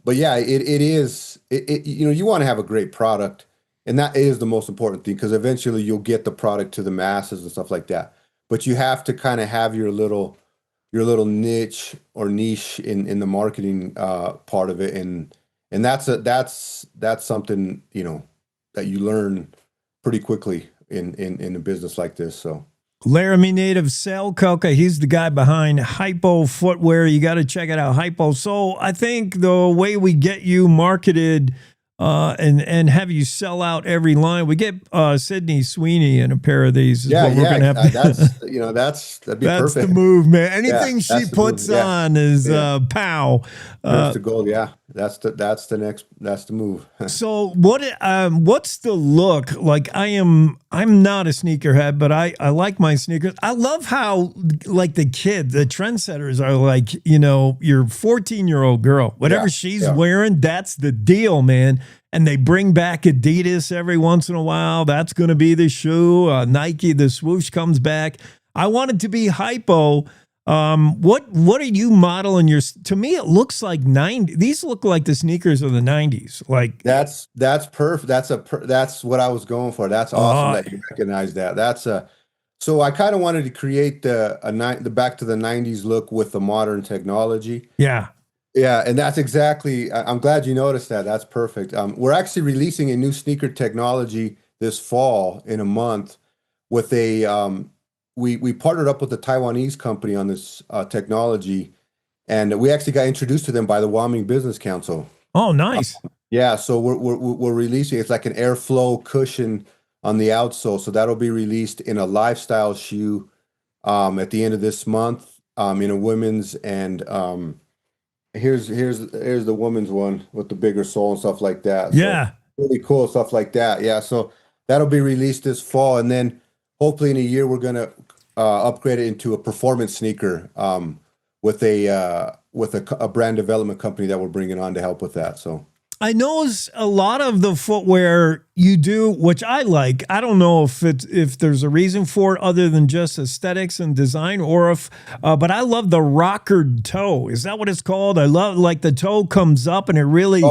but yeah, it is, you want to have a great product, and that is the most important thing, because eventually you'll get the product to the masses and stuff like that. But you have to kind of have your little niche or niche in the marketing part of it, and that's something that you learn pretty quickly in a business like this. So Laramie native Sal Coca, he's the guy behind Hypo Footwear. You got to check it out, Hypo. So I think the way we get you marketed and have you sell out every line, we get Sydney Sweeney in a pair of these. Yeah, we're gonna have to, that'd be perfect. The move, man. Anything she puts on is pow. First to gold, yeah. That's the move. So what's the look like? I'm not a sneakerhead, but I like my sneakers. I love how like the trendsetters are like, your 14-year-old girl, whatever she's wearing, that's the deal, man. And they bring back Adidas every once in a while. That's going to be the shoe. Nike, the swoosh comes back. I want it to be hypo. What are you modeling to me, it looks like 90. These look like the sneakers of the 90s. Like that's perfect. That's what I was going for. That's awesome that you recognize that. So I kind of wanted to create the back to the 90s look with the modern technology. Yeah. Yeah, and that's exactly, I'm glad you noticed that. That's perfect. We're actually releasing a new sneaker technology this fall in a month with we partnered up with a Taiwanese company on this technology, and we actually got introduced to them by the Wyoming Business Council. Oh, nice. Yeah, so we're releasing, it's like an airflow cushion on the outsole, so that'll be released in a lifestyle shoe at the end of this month in a women's, and here's the women's one with the bigger sole and stuff like that. Yeah. So really cool stuff like that. Yeah. So that'll be released this fall. And then hopefully in a year, we're going to upgrade it into a performance sneaker with a brand development company that we're bringing on to help with that. So I know a lot of the footwear you do, which I like. I don't know if there's a reason for it other than just aesthetics and design, or but I love the rockered toe. Is that what it's called? I love like the toe comes up and it really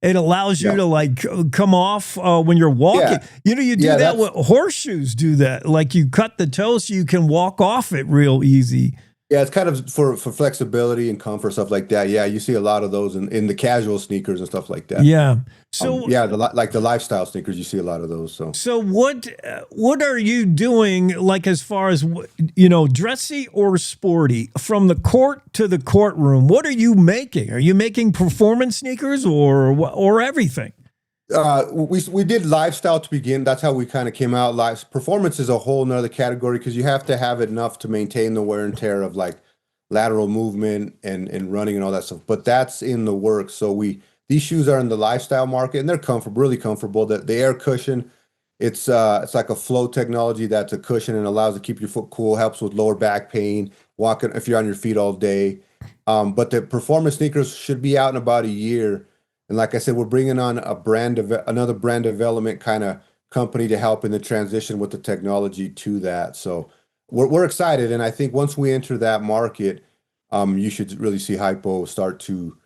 it allows you to like come off when you're walking. Yeah. You do that with horseshoes. Do that like you cut the toe so you can walk off it real easy. Yeah, it's kind of for flexibility and comfort, stuff like that. Yeah, you see a lot of those in the casual sneakers and stuff like that. Yeah. So like the lifestyle sneakers, you see a lot of those. So what are you doing like as far as dressy or sporty from the court to the courtroom? What are you making? Are you making performance sneakers or everything? We did lifestyle to begin. That's how we kind of came out. Performance is a whole nother category because you have to have enough to maintain the wear and tear of like lateral movement and running and all that stuff. But that's in the works. So these shoes are in the lifestyle market and they're comfortable, really comfortable. The air cushion, it's like a flow technology that's a cushion and allows to keep your foot cool, helps with lower back pain, walking if you're on your feet all day. But the performance sneakers should be out in about a year. And like I said, we're bringing on another brand development kind of company to help in the transition with the technology to that. So we're excited, and I think once we enter that market, you should really see Hypo start to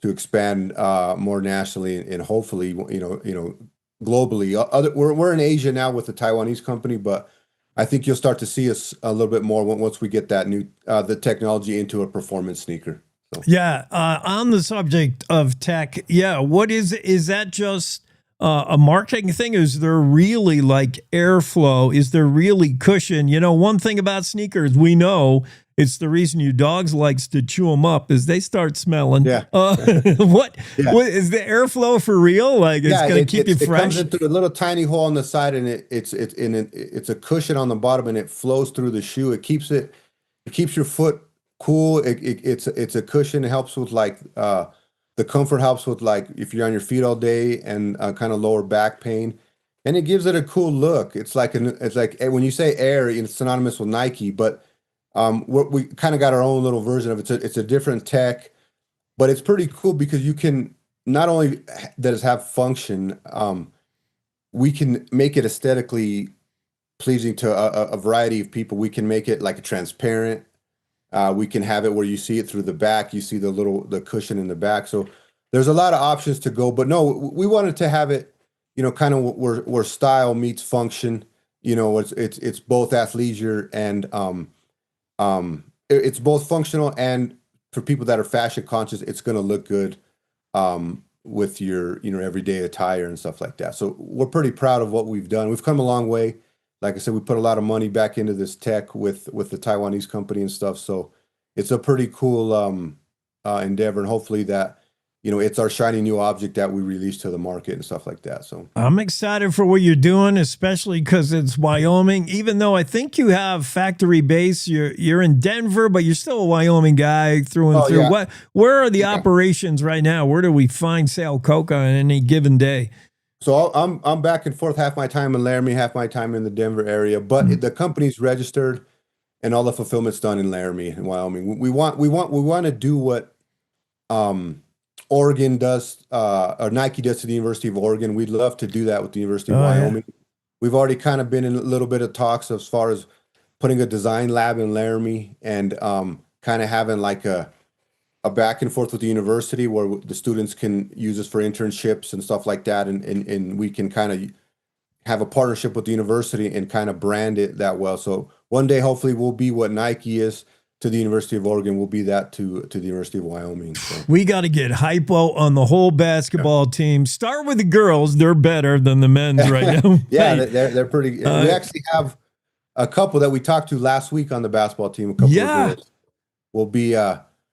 expand more nationally and hopefully, globally. We're in Asia now with the Taiwanese company, but I think you'll start to see us a little bit more once we get that new the technology into a performance sneaker. So. Yeah. On the subject of tech, what is that just a marketing thing? Is there really like airflow? Is there really cushion? One thing about sneakers, we know it's the reason your dogs likes to chew them up is they start smelling. Yeah. What is the airflow for real? Like it's going to keep you fresh? It comes in through a little tiny hole on the side and it's a cushion on the bottom and it flows through the shoe. It keeps your foot cool. It's a cushion. It helps with like the comfort, helps with like if you're on your feet all day and kind of lower back pain, and it gives it a cool look. It's like when you say Air, it's synonymous with Nike, but we kind of got our own little version of it. It's a different tech, but it's pretty cool because you can not only does it have function, we can make it aesthetically pleasing to a variety of people. We can make it like a transparent. We can have it where you see it through the back. You see the cushion in the back. So there's a lot of options to go. But no, we wanted to have it, kind of where style meets function. It's both athleisure and it's both functional, and for people that are fashion conscious, it's going to look good with your everyday attire and stuff like that. So we're pretty proud of what we've done. We've come a long way. Like I said, we put a lot of money back into this tech with the Taiwanese company and stuff. So it's a pretty cool endeavor, and hopefully that it's our shiny new object that we release to the market and stuff like that. So I'm excited for what you're doing, especially because it's Wyoming. Even though I think you have factory base, you're in Denver, but you're still a Wyoming guy through and through. Yeah. Where are the operations right now? Where do we find Sal Coca on any given day? So I'm back and forth, half my time in Laramie, half my time in the Denver area. But the company's registered, and all the fulfillment's done in Laramie in Wyoming. We want to do what Oregon does, or Nike does to the University of Oregon. We'd love to do that with the University of Wyoming. Yeah. We've already kind of been in a little bit of talks as far as putting a design lab in Laramie and kind of having like a back and forth with the university where the students can use us for internships and stuff like that. And we can kind of have a partnership with the university and kind of brand it that well. So one day, hopefully, we'll be what Nike is to the University of Oregon. We'll be that to the University of Wyoming. So. We got to get hypo on the whole basketball team. Start with the girls; they're better than the men's right now. Yeah, they're pretty. We actually have a couple that we talked to last week on the basketball team. A couple of girls will be.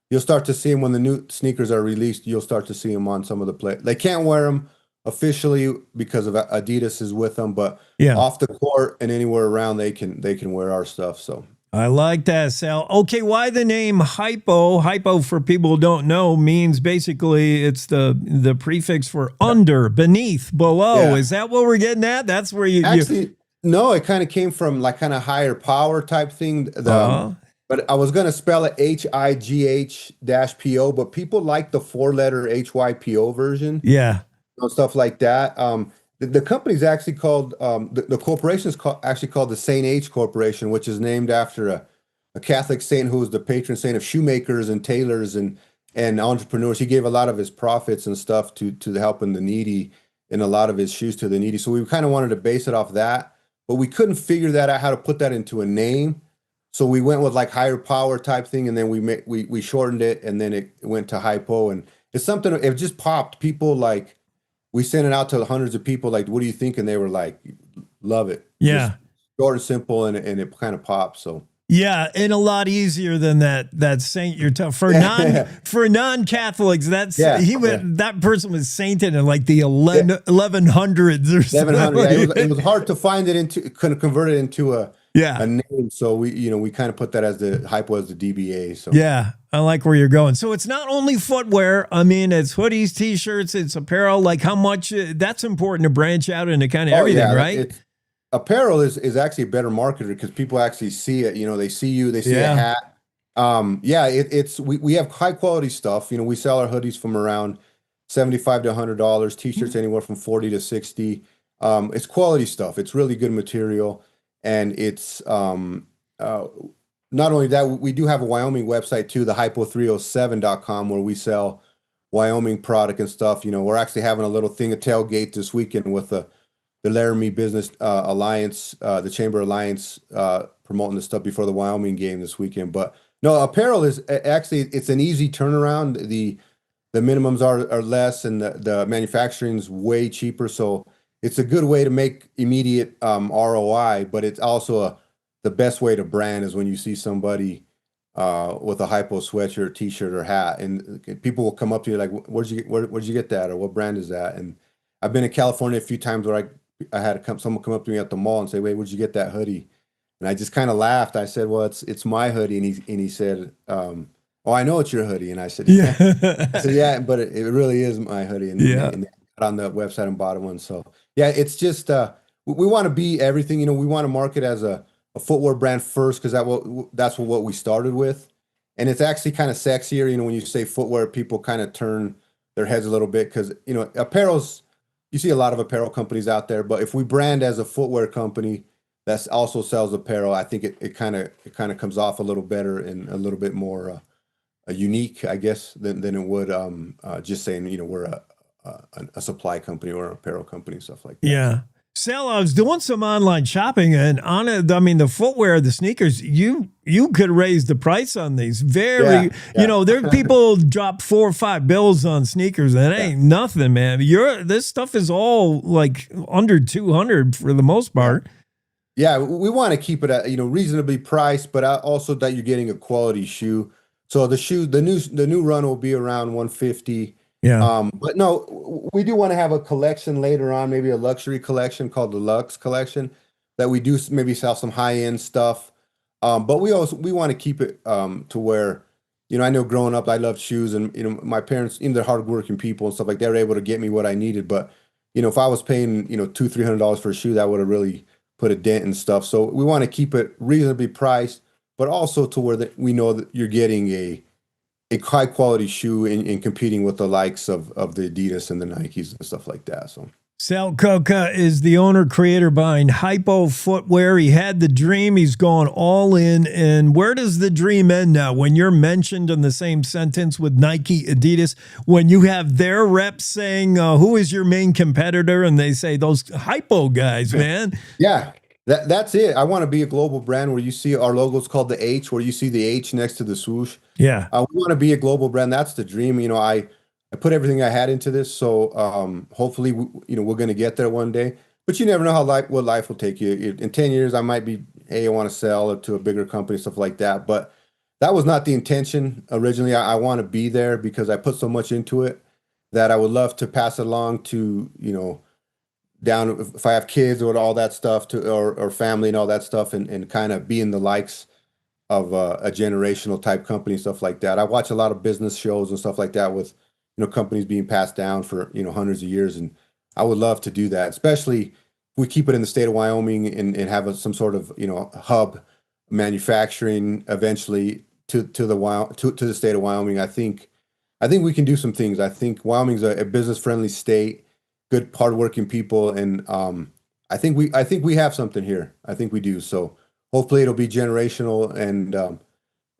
You'll start to see them when the new sneakers are released. You'll start to see them on some of the play. They can't wear them officially because of Adidas is with them, but off the court and anywhere around, they can wear our stuff. So. I like that, Sal. Okay, why the name hypo? Hypo, for people who don't know, means basically it's the prefix for under, beneath, below. Yeah. Is that what we're getting at? That's where you actually no. It kind of came from like kind of higher power type thing. But I was gonna spell it HIGH-PO, but people like the 4-letter HYPO version. Yeah, stuff like that. The company's actually called, the corporation is actually called the Saint H Corporation, which is named after a Catholic saint who was the patron saint of shoemakers and tailors and entrepreneurs. He gave a lot of his profits and stuff to helping the needy and a lot of his shoes to the needy. So we kind of wanted to base it off that, but we couldn't figure that out, how to put that into a name. So we went with like higher power type thing, and then we shortened it, and then it went to hypo, and it's something, it just popped. People like, we sent it out to hundreds of people, like, what do you think? And they were like, love it. Yeah. Just short and simple, and it kind of popped. So yeah, and a lot easier than that saint you're talking for non-Catholics. That person was sainted in like the 1100s or something. 1100. It was hard to find it convert it into a name. So we kind of put that as the hypo as the DBA. So yeah, I like where you're going. So it's not only footwear. I mean, it's hoodies, t-shirts, it's apparel. Like how much that's important to branch out into kind of everything, right? Apparel is actually a better marketer because people actually see it. They see you, they see a hat. We have high quality stuff. We sell our hoodies from around $75 to $100, t-shirts anywhere from $40 to $60. It's quality stuff. It's really good material. And it's not only that, we do have a Wyoming website too, the hypo307.com, where we sell Wyoming product and stuff. We're actually having a little thing, a tailgate this weekend with the Laramie Business Alliance, the Chamber Alliance, promoting the stuff before the Wyoming game this weekend. But no, apparel is actually, it's an easy turnaround. The minimums are less, and the manufacturing is way cheaper. So it's a good way to make immediate ROI, but it's also the best way to brand is when you see somebody with a hypo sweatshirt, t-shirt, or hat, and people will come up to you like, where'd you get that, or what brand is that? And I've been in California a few times where I had someone come up to me at the mall and say, wait, where'd you get that hoodie? And I just kind of laughed. I said, well, it's my hoodie. And he said, oh, I know it's your hoodie. And I said, yeah. I said, yeah, but it really is my hoodie. And, and they got on the website and bought one. So yeah, it's just, we want to be everything. We want to market as a footwear brand first, because that's what we started with. And it's actually kind of sexier. When you say footwear, people kind of turn their heads a little bit, because, apparel's, you see a lot of apparel companies out there, but if we brand as a footwear company that also sells apparel, I think it kind of comes off a little better and a little bit more unique, I guess, than it would just saying, we're a supply company or an apparel company, stuff like that. Yeah. Sal, I was doing some online shopping, and on it, I mean, the footwear, the sneakers, you could raise the price on these. There are people drop $4 or $5 bills on sneakers. That ain't nothing, man. This stuff is all like under $200 for the most part. Yeah, we want to keep it at reasonably priced, but also that you're getting a quality shoe. So the new run will be around $150. Yeah. But no, we do want to have a collection later on, maybe a luxury collection called the Lux collection that we do maybe sell some high-end stuff. But we want to keep it to where, I know growing up, I loved shoes, and my parents, they're hardworking people and stuff like that, they were able to get me what I needed. But if I was paying $200-300 for a shoe, that would have really put a dent and stuff. So we want to keep it reasonably priced, but also to where that we know that you're getting a high quality shoe in competing with the likes of the Adidas and the Nikes and stuff like that. So Sal Coca is the owner creator behind Hypo Footwear. He had the dream. He's gone all in. And where does the dream end now? When you're mentioned in the same sentence with Nike, Adidas, when you have their reps saying, who is your main competitor? And they say those Hypo guys, man. Yeah, that's it. I want to be a global brand where you see our logo's called the H, where you see the H next to the swoosh. Yeah. We want to be a global brand. That's the dream. I put everything I had into this, so hopefully, we're going to get there one day. But you never know what life will take you. In 10 years, I might be, hey, I want to sell it to a bigger company, stuff like that. But that was not the intention originally. I want to be there because I put so much into it that I would love to pass it along to, down if I have kids or all that stuff or family and all that stuff, and kind of be in the likes of a generational type company, stuff like that. I watch a lot of business shows and stuff like that with companies being passed down for hundreds of years, and I would love to do that, especially if we keep it in the state of Wyoming and have some sort of hub manufacturing eventually to the state of Wyoming. I think we can do some things. I think Wyoming's a business friendly state, good hardworking people, and I think we have something here. I think we do. So hopefully it'll be generational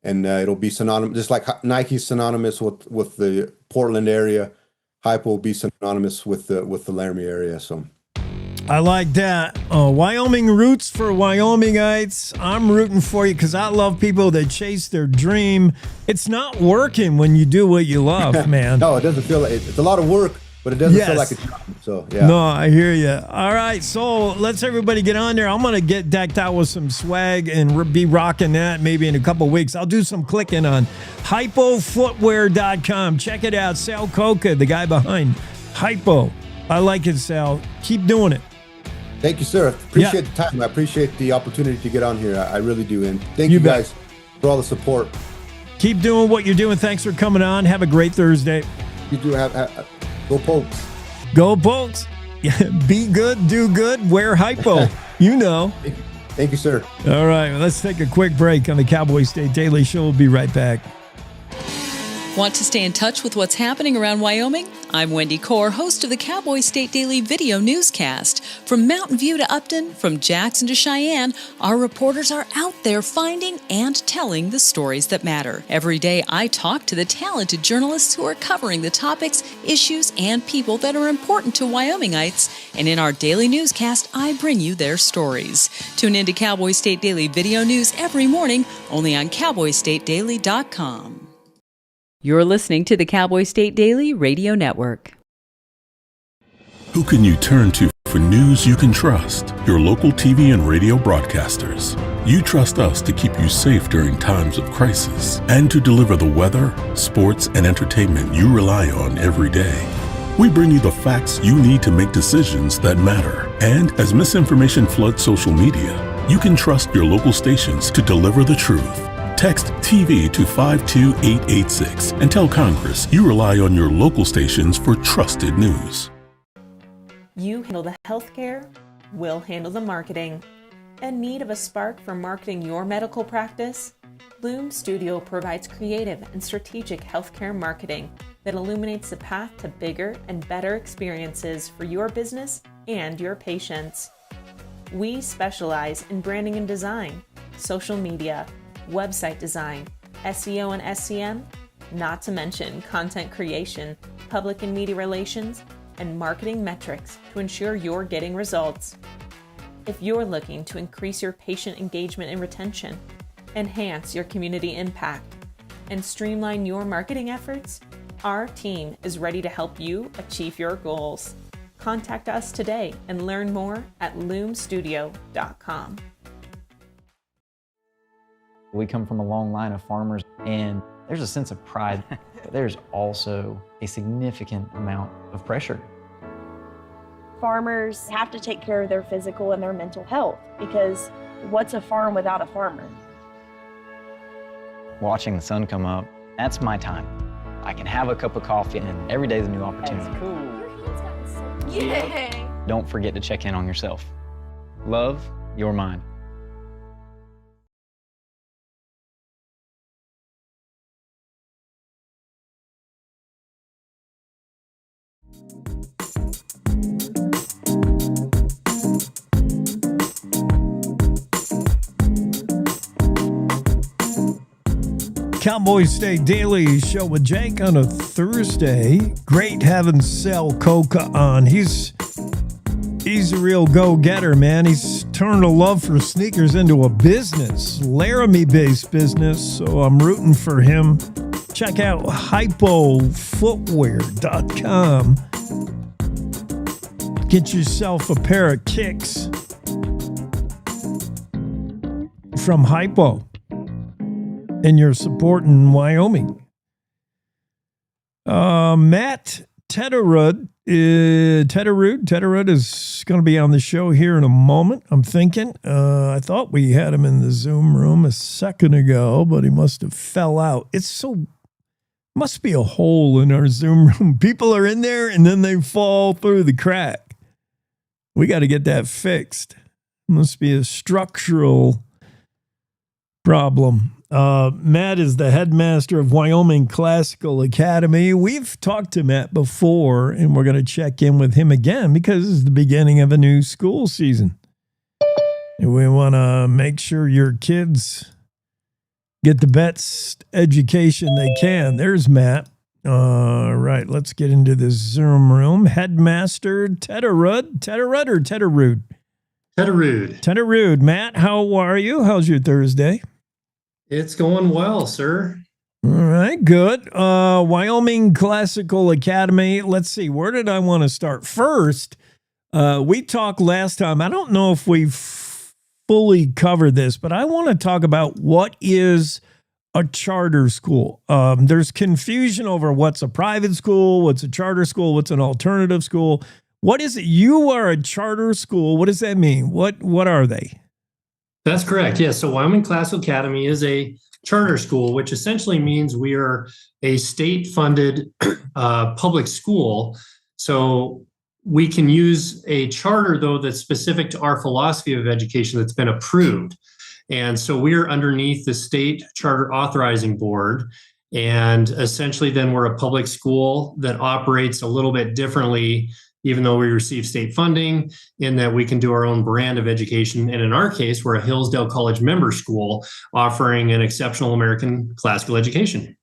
and it'll be synonymous, just like Nike's synonymous with the Portland area. Hypo will be synonymous with the Laramie area. So I like that. Wyoming roots for Wyomingites. I'm rooting for you because I love people that chase their dream. It's not working when you do what you love, man. No, it doesn't feel like it's a lot of work, but it doesn't feel like a job. So yeah. No, I hear you. All right, so let's everybody get on there. I'm gonna get decked out with some swag and be rocking that maybe in a couple weeks. I'll do some clicking on hypofootwear.com. Check it out. Sal Coca, the guy behind Hypo. I like it, Sal. Keep doing it. Thank you, sir. Appreciate the time. I appreciate the opportunity to get on here. I really do. And thank you guys for all the support. Keep doing what you're doing. Thanks for coming on. Have a great Thursday. You do have go Pokes. Go Pokes. Be good, do good, wear Hypo. Thank you, sir. All right, let's take a quick break on the Cowboy State Daily Show. We'll be right back. Want to stay in touch with what's happening around Wyoming? I'm Wendy Core, host of the Cowboy State Daily video newscast. From Mountain View to Upton, from Jackson to Cheyenne, our reporters are out there finding and telling the stories that matter. Every day, I talk to the talented journalists who are covering the topics, issues, and people that are important to Wyomingites. And in our daily newscast, I bring you their stories. Tune in to Cowboy State Daily video news every morning, only on CowboyStateDaily.com. You're listening to the Cowboy State Daily Radio Network. Who can you turn to for news you can trust? Your local TV and radio broadcasters. You trust us to keep you safe during times of crisis and to deliver the weather, sports, and entertainment you rely on every day. We bring you the facts you need to make decisions that matter. And as misinformation floods social media, you can trust your local stations to deliver the truth. Text TV to 52886 and tell Congress you rely on your local stations for trusted news. You handle the healthcare, we'll handle the marketing. In need of a spark for marketing your medical practice? Loom Studio provides creative and strategic healthcare marketing that illuminates the path to bigger and better experiences for your business and your patients. We specialize in branding and design, social media, website design, SEO and SEM, not to mention content creation, public and media relations, and marketing metrics to ensure you're getting results. If you're looking to increase your patient engagement and retention, enhance your community impact, and streamline your marketing efforts, our team is ready to help you achieve your goals. Contact us today and learn more at loomstudio.com. We come from a long line of farmers, and there's a sense of pride, but there's also a significant amount of pressure. Farmers have to take care of their physical and their mental health, because what's a farm without a farmer? Watching the sun come up, that's my time. I can have a cup of coffee and every day is a new opportunity. That's cool. Your hand's gotten so Yay! Don't forget to check in on yourself. Love your mind. Cowboy State Daily Show with Jake on a Thursday. Great having Sal Coca on. He's a real go-getter, man. He's turned a love for sneakers into a business, Laramie-based business, so I'm rooting for him. Check out hypofootwear.com. Get yourself a pair of kicks from Hypo. And you're supporting Wyoming. Matt Tedderud is going to be on the show here in a moment, I'm thinking. I thought we had him in the Zoom room a second ago, but he must have fell out. Must be a hole in our Zoom room. People are in there and then they fall through the crack. We got to get that fixed. Must be a structural problem. Matt is the headmaster of Wyoming Classical Academy. We've talked to Matt before, and we're going to check in with him again because it's the beginning of a new school season. And we want to make sure your kids get the best education they can. There's Matt. All right, let's get into the Zoom room. Headmaster Tedderud. Tedderud or Tedderud? Tedderud. Tedderud. Matt, how are you? How's your Thursday? It's going well, sir. All right, good. Wyoming Classical Academy. Let's see, where did I want to start? First, we talked last time. I don't know if we've fully covered this, but I want to talk about what is a charter school. There's confusion over what's a private school, what's a charter school, what's an alternative school. What is it? You are a charter school. What does that mean? What are they? That's correct. Yes. So Wyoming Classical Academy is a charter school, which essentially means we are a state-funded public school. So we can use a charter, though, that's specific to our philosophy of education that's been approved. And so we're underneath the state charter authorizing board. And essentially, then we're a public school that operates a little bit differently, even though we receive state funding, in that we can do our own brand of education. And in our case, we're a Hillsdale College member school offering an exceptional American classical education.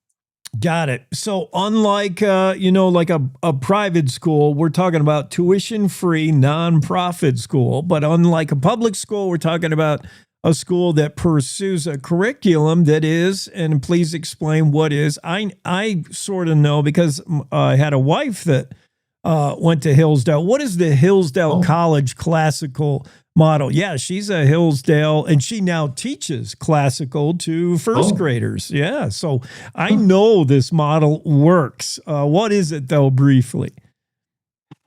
Got it. So unlike, like a private school, we're talking about tuition-free, nonprofit school. But unlike a public school, we're talking about a school that pursues a curriculum that is, and please explain what is. I sort of know because I had a wife that went to Hillsdale. What is the Hillsdale College classical model? Yeah, she's a Hillsdale, and she now teaches classical to first graders. Yeah, so I know this model works. What is it, though, briefly?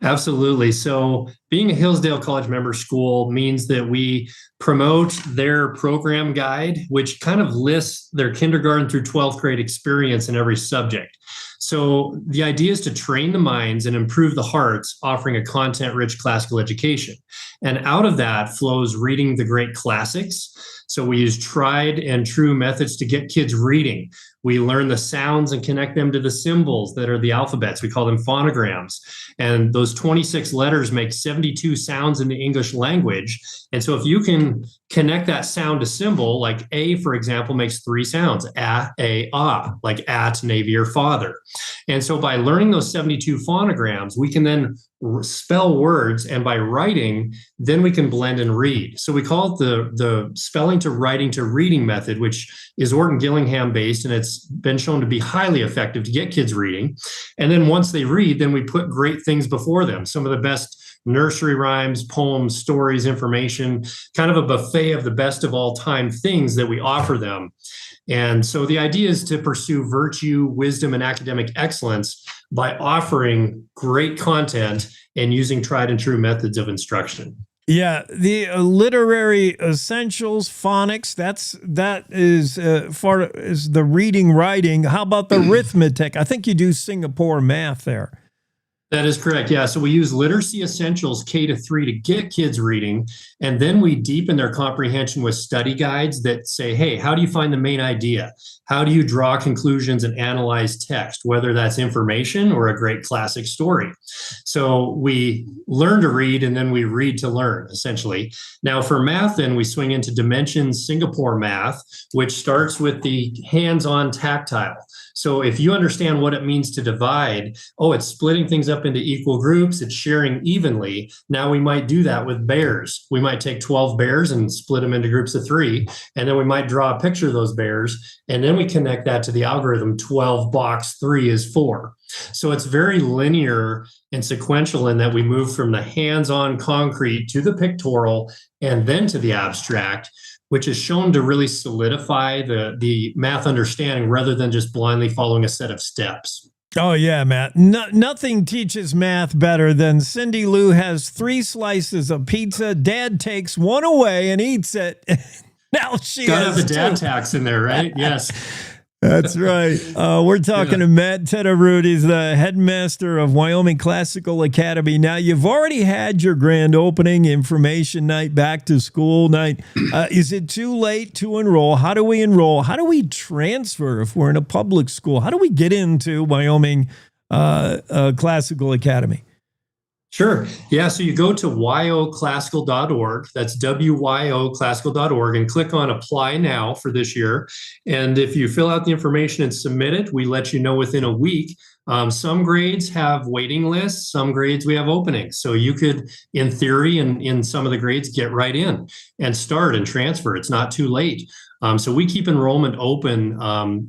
Absolutely. So being a Hillsdale College member school means that we promote their program guide, which kind of lists their kindergarten through 12th grade experience in every subject. So the idea is to train the minds and improve the hearts, offering a content-rich classical education. And out of that flows reading the great classics. So we use tried and true methods to get kids reading. We learn the sounds and connect them to the symbols that are the alphabets. We call them phonograms. And those 26 letters make 72 sounds in the English language. And so if you can connect that sound to symbol, like A, for example, makes 3 sounds, a, ah, like at, navy, or father. And so by learning those 72 phonograms, we can then spell words, and by writing, then we can blend and read. So we call it the spelling to writing to reading method, which is Orton Gillingham based, and it's been shown to be highly effective to get kids reading. And then once they read, then we put great things before them. Some of the best nursery rhymes, poems, stories, information, kind of a buffet of the best of all time things that we offer them. And so the idea is to pursue virtue, wisdom, and academic excellence by offering great content and using tried and true methods of instruction. Yeah, the literary essentials, phonics, that is is the reading, writing. How about the arithmetic? I think you do Singapore math there. That is correct. Yeah. So we use literacy essentials K-3 to get kids reading. And then we deepen their comprehension with study guides that say, hey, how do you find the main idea? How do you draw conclusions and analyze text, whether that's information or a great classic story? So we learn to read and then we read to learn, essentially. Now for math, then we swing into Dimensions Singapore math, which starts with the hands-on tactile. So if you understand what it means to divide, it's splitting things up into equal groups, it's sharing evenly. Now we might do that with bears. We might take 12 bears and split them into groups of 3, and then we might draw a picture of those bears, and then we connect that to the algorithm. 12 box 3 is 4. So it's very linear and sequential in that we move from the hands-on concrete to the pictorial and then to the abstract, which is shown to really solidify the math understanding rather than just blindly following a set of steps. Oh, yeah, Matt. Nothing teaches math better than Cindy Lou has 3 slices of pizza. Dad takes one away and eats it. Now she Gotta has have the dad 2. tax in there, right? Yes. That's right. We're talking to Matt Tedderroot. He's the headmaster of Wyoming Classical Academy. Now, you've already had your grand opening, information night, back to school night. Is it too late to enroll? How do we enroll? How do we transfer if we're in a public school? How do we get into Wyoming Classical Academy? Sure. Yeah. So you go to wyoclassical.org. That's wyoclassical.org and click on apply now for this year. And if you fill out the information and submit it, we let you know within a week. Some grades have waiting lists, some grades we have openings. So you could, in theory, in some of the grades, get right in and start and transfer. It's not too late. So we keep enrollment open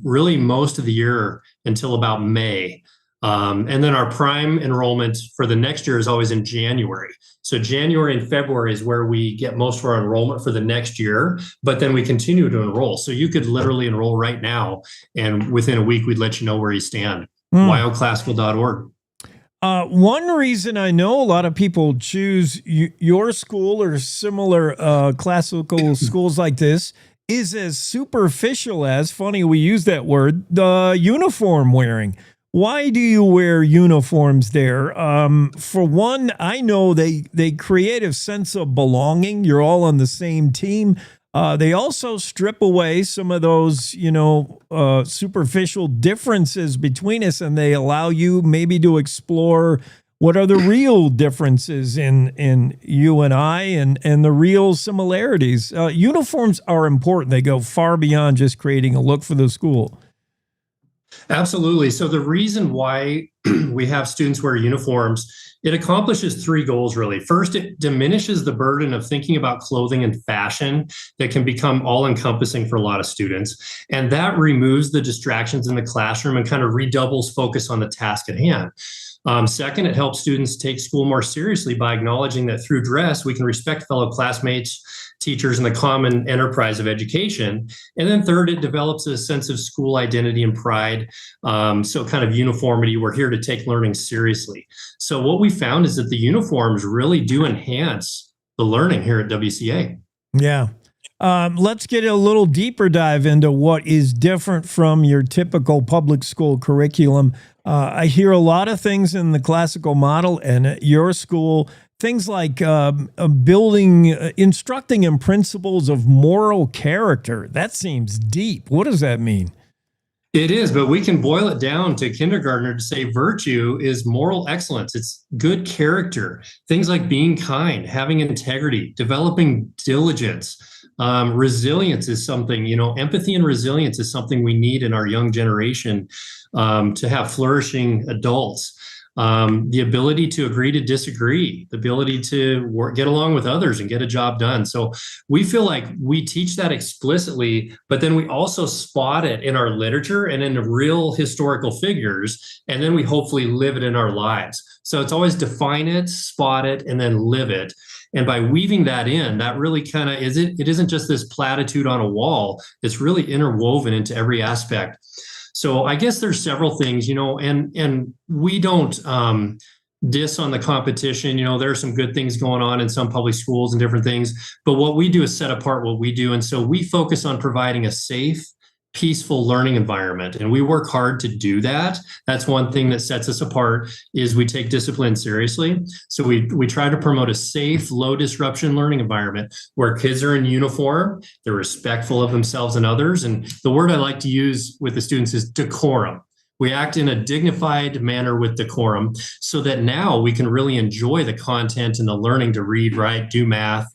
really most of the year until about May. And then our prime enrollment for the next year is always in January. So January and February is where we get most of our enrollment for the next year, but then we continue to enroll. So you could literally enroll right now, and within a week, we'd let you know where you stand. wyoclassical.org. One reason I know a lot of people choose your school or similar classical schools like this is as superficial as, funny we use that word, the uniform wearing. Why do you wear uniforms there? For one, I know they create a sense of belonging. You're all on the same team. They also strip away some of those, superficial differences between us, and they allow you maybe to explore what are the real differences in you and I and the real similarities. Uniforms are important. They go far beyond just creating a look for the school. Absolutely. So the reason why we have students wear uniforms, it accomplishes 3 goals, really. First, it diminishes the burden of thinking about clothing and fashion that can become all-encompassing for a lot of students. And that removes the distractions in the classroom and kind of redoubles focus on the task at hand. Second, it helps students take school more seriously by acknowledging that through dress, we can respect fellow classmates, teachers, and the common enterprise of education. And then third, it develops a sense of school identity and pride. So kind of uniformity, we're here to take learning seriously. So what we found is that the uniforms really do enhance the learning here at WCA. Yeah. Let's get a little deeper dive into what is different from your typical public school curriculum. I hear a lot of things in the classical model and at your school, things like instructing in principles of moral character. That seems deep. What does that mean? It is, but we can boil it down to kindergartner to say virtue is moral excellence. It's good character. Things like being kind, having integrity, developing diligence. Resilience is something, empathy and resilience is something we need in our young generation to have flourishing adults. The ability to agree to disagree, the ability to get along with others and get a job done. So we feel like we teach that explicitly, but then we also spot it in our literature and in the real historical figures, and then we hopefully live it in our lives. So it's always define it, spot it, and then live it. And by weaving that in, that really kind of it isn't just this platitude on a wall. It's really interwoven into every aspect. So I guess there's several things, and we don't diss on the competition. There are some good things going on in some public schools and different things, but what we do is set apart what we do. And so we focus on providing a safe, peaceful learning environment, and we work hard to do that. That's one thing that sets us apart, is we take discipline seriously. So we try to promote a safe, low disruption learning environment where kids are in uniform, they're respectful of themselves and others. And the word I like to use with the students is decorum. We act in a dignified manner with decorum so that now we can really enjoy the content and the learning to read, write, do math,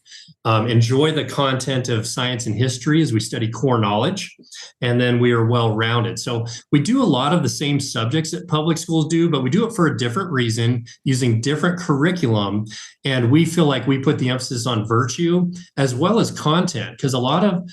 enjoy the content of science and history as we study core knowledge, and then we are well-rounded. So we do a lot of the same subjects that public schools do, but we do it for a different reason, using different curriculum. And we feel like we put the emphasis on virtue as well as content, because a lot of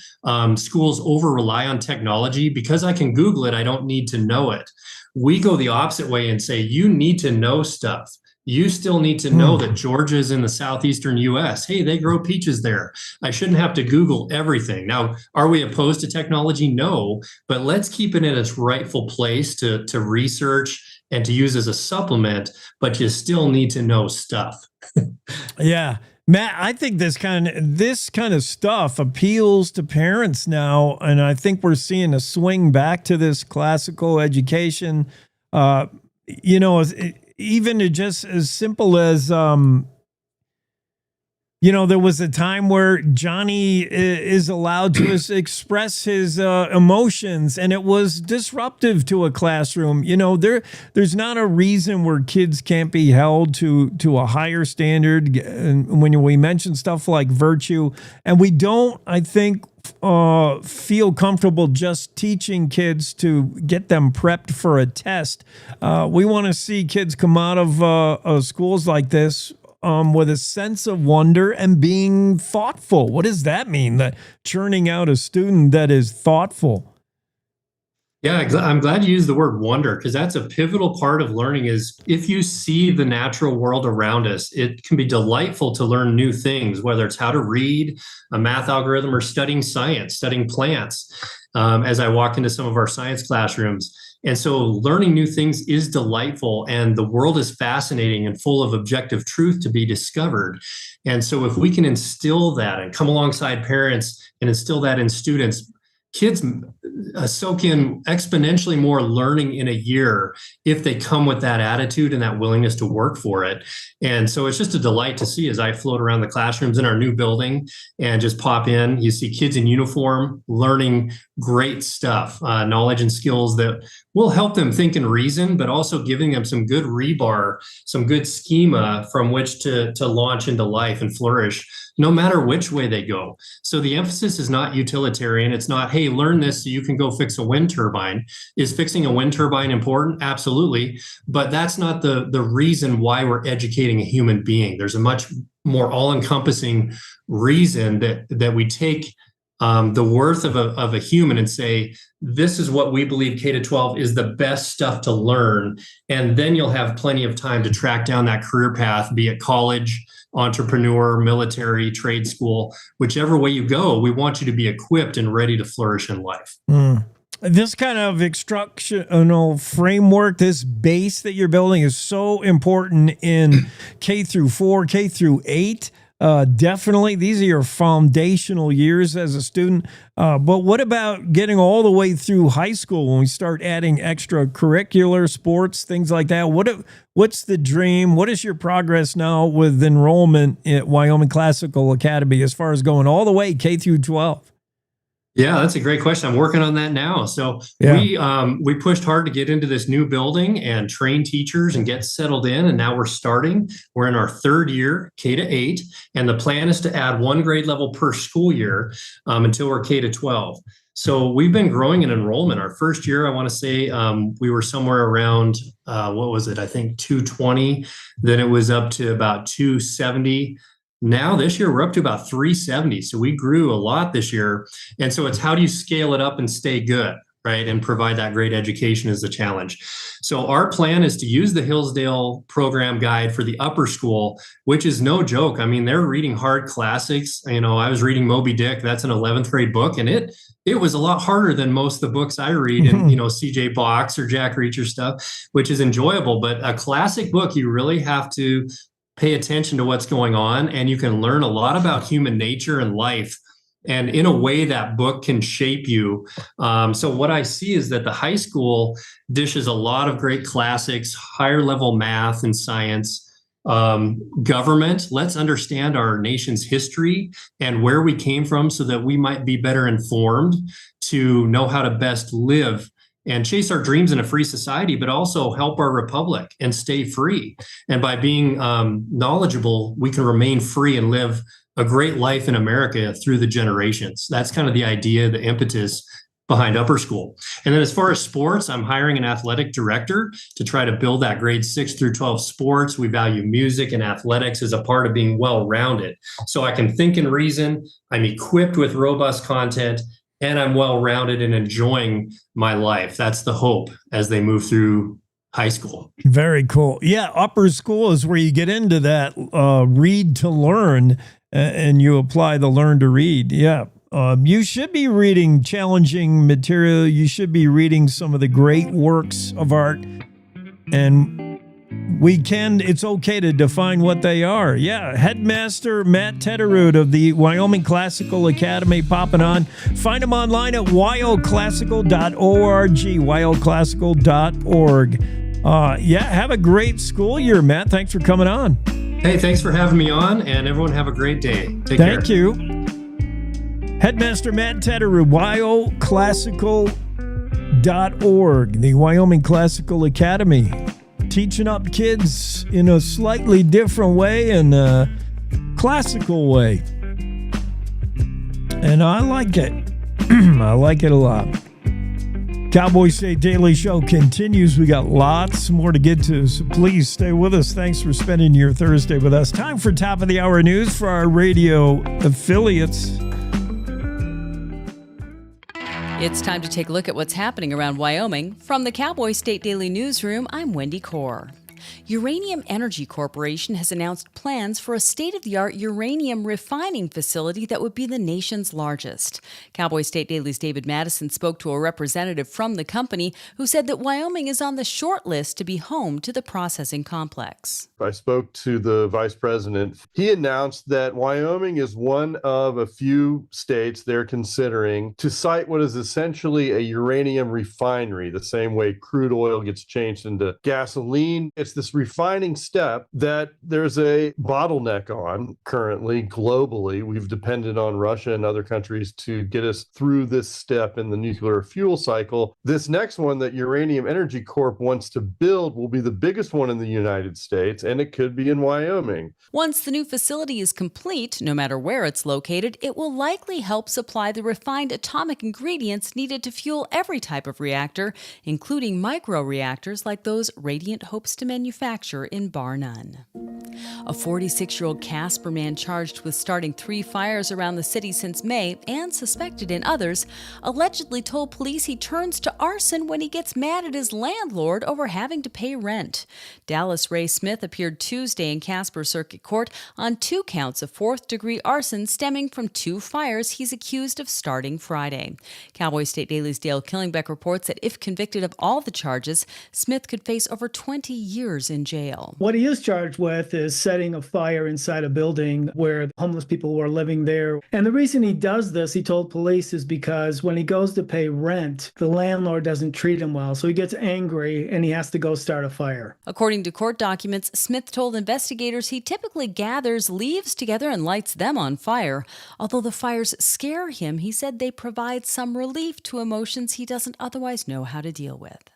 schools over-rely on technology. Because I can Google it, I don't need to know it. We go the opposite way and say, you need to know stuff. You still need to know that Georgia's in the southeastern US. Hey, they grow peaches there. I shouldn't have to Google everything. Now, are we opposed to technology? No, but let's keep it in its rightful place to research and to use as a supplement, but you still need to know stuff. Yeah. Matt, I think this kind of stuff appeals to parents now, and I think we're seeing a swing back to this classical education. Even just as simple as, there was a time where Johnny is allowed to express his emotions, and it was disruptive to a classroom. There's not a reason where kids can't be held to a higher standard. And when we mention stuff like virtue, and we don't, I think, feel comfortable just teaching kids to get them prepped for a test. We want to see kids come out of schools like this with a sense of wonder and being thoughtful. What does that mean? That churning out a student that is thoughtful. Yeah, I'm glad you used the word wonder, because that's a pivotal part of learning. Is if you see the natural world around us, it can be delightful to learn new things, whether it's how to read a math algorithm or studying science, studying plants, as I walk into some of our science classrooms. And so learning new things is delightful, and the world is fascinating and full of objective truth to be discovered. And so if we can instill that and come alongside parents and instill that in students, kids soak in exponentially more learning in a year if they come with that attitude and that willingness to work for it. And so it's just a delight to see as I float around the classrooms in our new building and just pop in. You see kids in uniform learning great stuff, knowledge and skills that will help them think and reason, but also giving them some good rebar, some good schema from which to launch into life and flourish, no matter which way they go. So the emphasis is not utilitarian. It's not, hey, learn this so you can go fix a wind turbine. Is fixing a wind turbine important? Absolutely. But that's not the reason why we're educating a human being. There's a much more all-encompassing reason that we take the worth of a human and say, this is what we believe K-12 is the best stuff to learn. And then you'll have plenty of time to track down that career path, be it college, entrepreneur, military, trade school, whichever way you go. We want you to be equipped and ready to flourish in life. This kind of instructional framework, this base that you're building, is so important in K through 4, K through 8. Definitely, these are your foundational years as a student. But what about getting all the way through high school when we start adding extracurricular sports, things like that? What's the dream? What is your progress now with enrollment at Wyoming Classical Academy as far as going all the way K through 12? Yeah, that's a great question. I'm working on that now. So we pushed hard to get into this new building and train teachers and get settled in. And now we're starting. We're in our third year, K to 8. And the plan is to add 1 grade level per school year until we're K to 12. So we've been growing in enrollment. Our first year, I want to say we were somewhere around, what was it? I think 220. Then it was up to about 270. Now this year, we're up to about 370. So we grew a lot this year. And so it's how do you scale it up and stay good? right? And provide that great education is the challenge. So our plan is to use the Hillsdale program guide for the upper school, which is no joke. I mean, they're reading hard classics. You know, I was reading Moby Dick. That's an 11th grade book. And it was a lot harder than most of the books I read in, you know, CJ Box or Jack Reacher stuff, which is enjoyable. But a classic book, you really have to pay attention to what's going on, and you can learn a lot about human nature and life. And in a way, that book can shape you. So what I see is that the high school dishes a lot of great classics, higher level math and science, government. Let's understand our nation's history and where we came from so that we might be better informed to know how to best live and chase our dreams in a free society, but also help our republic and stay free. And by being knowledgeable, we can remain free and live a great life in America through the generations. That's kind of the idea, the impetus behind upper school. And then as far as sports, I'm hiring an athletic director to try to build that grade 6 through 12 sports. We value music and athletics as a part of being well-rounded. So I can think and reason, I'm equipped with robust content, and I'm well-rounded and enjoying my life. That's the hope as they move through high school. Very cool. Yeah, upper school is where you get into that read to learn, and you apply the learn to read. Yeah. You should be reading challenging material. You should be reading some of the great works of art. And it's okay to define what they are. Yeah, Headmaster Matt Tederud of the Wyoming Classical Academy popping on. Find him online at wyoclassical.org, wyoclassical.org. Yeah, have a great school year, Matt. Thanks for coming on. Hey, thanks for having me on, and everyone have a great day. Take care. Thank you. Headmaster Matt Tederud, wyoclassical.org, the Wyoming Classical Academy. Teaching up kids in a slightly different way and a classical way. And I like it. I like it a lot. Cowboy State Daily Show continues. We got lots more to get to, so please stay with us. Thanks for spending your Thursday with us. Time for top of the hour news for our radio affiliates. It's time to take a look at what's happening around Wyoming. From the Cowboy State Daily Newsroom, I'm Wendy Kaur. Uranium Energy Corporation has announced plans for a state-of-the-art uranium refining facility that would be the nation's largest. Cowboy State Daily's David Madison spoke to a representative from the company who said that Wyoming is on the short list to be home to the processing complex. I spoke to the vice president. He announced that Wyoming is one of a few states they're considering to site what is essentially a uranium refinery, the same way crude oil gets changed into gasoline. It's this refining step that there's a bottleneck on currently globally. We've depended on Russia and other countries to get us through this step in the nuclear fuel cycle. This next one that Uranium Energy Corp wants to build will be the biggest one in the United States, and it could be in Wyoming. Once the new facility is complete, no matter where it's located, it will likely help supply the refined atomic ingredients needed to fuel every type of reactor, including microreactors like those Radiant hopes to manufacture in bar none. A 46-year-old Casper man charged with starting 3 fires around the city since May and suspected in others allegedly told police he turns to arson when he gets mad at his landlord over having to pay rent. Dallas Ray Smith appeared Tuesday in Casper Circuit Court on 2 counts of 4th-degree arson stemming from 2 fires he's accused of starting Friday. Cowboy State Daily's Dale Killingbeck reports that if convicted of all the charges, Smith could face over 20 years in jail. What he is charged with is setting a fire inside a building where homeless people were living there. And the reason he does this, he told police, is because when he goes to pay rent, the landlord doesn't treat him well. So he gets angry and he has to go start a fire. According to court documents, Smith told investigators he typically gathers leaves together and lights them on fire. Although the fires scare him, he said they provide some relief to emotions he doesn't otherwise know how to deal with.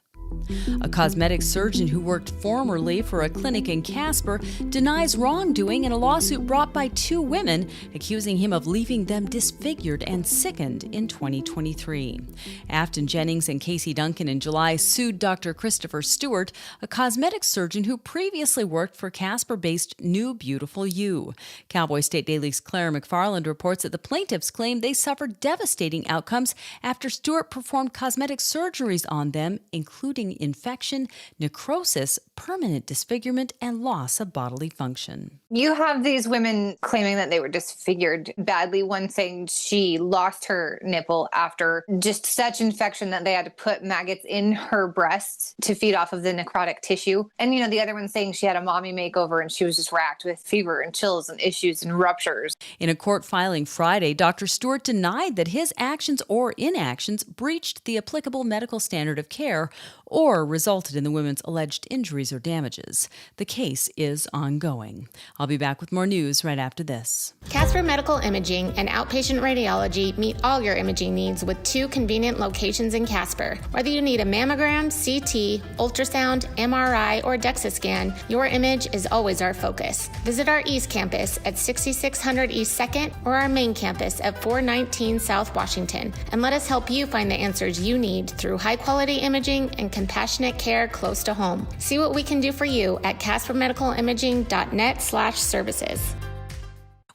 A cosmetic surgeon who worked formerly for a clinic in Casper denies wrongdoing in a lawsuit brought by two women, accusing him of leaving them disfigured and sickened in 2023. Afton Jennings and Casey Duncan in July sued Dr. Christopher Stewart, a cosmetic surgeon who previously worked for Casper-based New Beautiful You. Cowboy State Daily's Claire McFarland reports that the plaintiffs claim they suffered devastating outcomes after Stewart performed cosmetic surgeries on them, including infection, necrosis, permanent disfigurement, and loss of bodily function. You have these women claiming that they were disfigured badly. One saying she lost her nipple after just such infection that they had to put maggots in her breast to feed off of the necrotic tissue. And, the other one saying she had a mommy makeover and she was just racked with fever and chills and issues and ruptures. In a court filing Friday, Dr. Stewart denied that his actions or inactions breached the applicable medical standard of care or resulted in the women's alleged injuries or damages. The case is ongoing. I'll be back with more news right after this. Casper Medical Imaging and Outpatient Radiology meet all your imaging needs with two convenient locations in Casper. Whether you need a mammogram, CT, ultrasound, MRI, or DEXA scan, your image is always our focus. Visit our East Campus at 6600 East 2nd or our main campus at 419 South Washington, and let us help you find the answers you need through high-quality imaging and compassionate care close to home. See what we can do for you at caspermedicalimaging.net/services.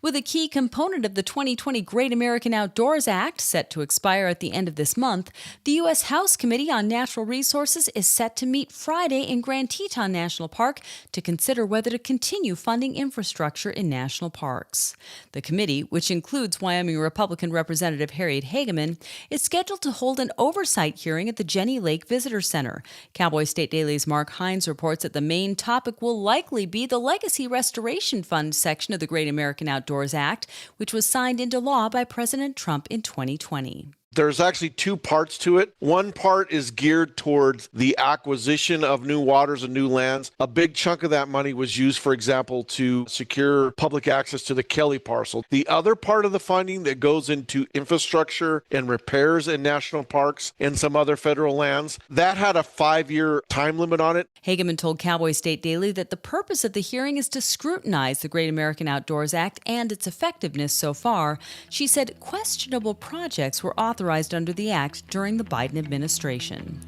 With a key component of the 2020 Great American Outdoors Act set to expire at the end of this month, the U.S. House Committee on Natural Resources is set to meet Friday in Grand Teton National Park to consider whether to continue funding infrastructure in national parks. The committee, which includes Wyoming Republican Representative Harriet Hageman, is scheduled to hold an oversight hearing at the Jenny Lake Visitor Center. Cowboy State Daily's Mark Hines reports that the main topic will likely be the Legacy Restoration Fund section of the Great American Outdoors Act, which was signed into law by President Trump in 2020. There's actually two parts to it. One part is geared towards the acquisition of new waters and new lands. A big chunk of that money was used, for example, to secure public access to the Kelly parcel. The other part of the funding that goes into infrastructure and repairs in national parks and some other federal lands, that had a 5-year time limit on it. Hageman told Cowboy State Daily that the purpose of the hearing is to scrutinize the Great American Outdoors Act and its effectiveness so far. She said questionable projects were authorized under the act during the Biden administration.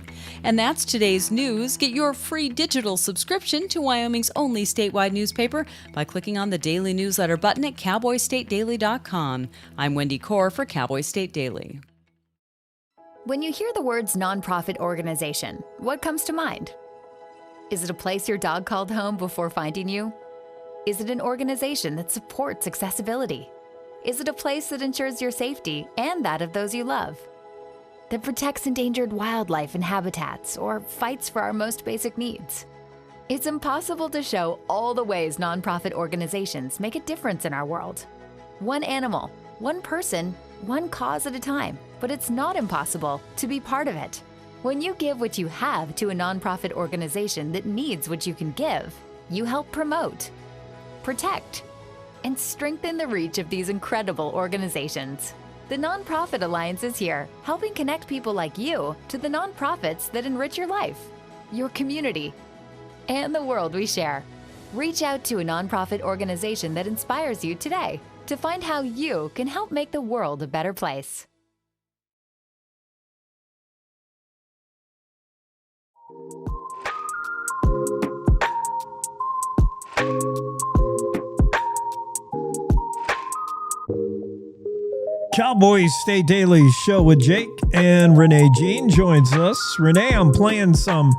And that's today's news. Get your free digital subscription to Wyoming's only statewide newspaper by clicking on the daily newsletter button at cowboystatedaily.com. I'm Wendy Core for Cowboy State Daily. When you hear the words nonprofit organization, what comes to mind? Is it a place your dog called home before finding you? Is it an organization that supports accessibility? Is it a place that ensures your safety and that of those you love? That protects endangered wildlife and habitats or fights for our most basic needs? It's impossible to show all the ways nonprofit organizations make a difference in our world. One animal, one person, one cause at a time, but it's not impossible to be part of it. When you give what you have to a nonprofit organization that needs what you can give, you help promote, protect, and strengthen the reach of these incredible organizations. The Nonprofit Alliance is here, helping connect people like you to the nonprofits that enrich your life, your community, and the world we share. Reach out to a nonprofit organization that inspires you today to find how you can help make the world a better place. Cowboy State Daily show with Jake and Renee Jean joins us. Renee, I'm playing some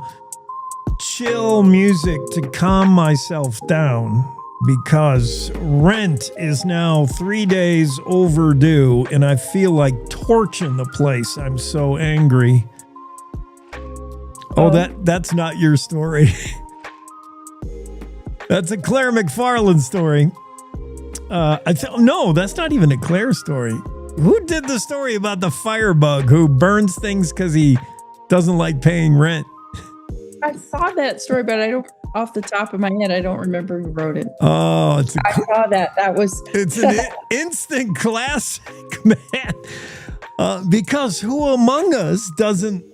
chill music to calm myself down because rent is now 3 days overdue and I feel like torching the place. I'm so angry. Oh, that's not your story. That's a Claire McFarland story. No, that's not even a Claire story. Who did the story about the firebug who burns things because he doesn't like paying rent? I saw that story, but I don't, off the top of my head, I don't remember who wrote it. Oh, I saw that. It's an instant classic, man. Because who among us doesn't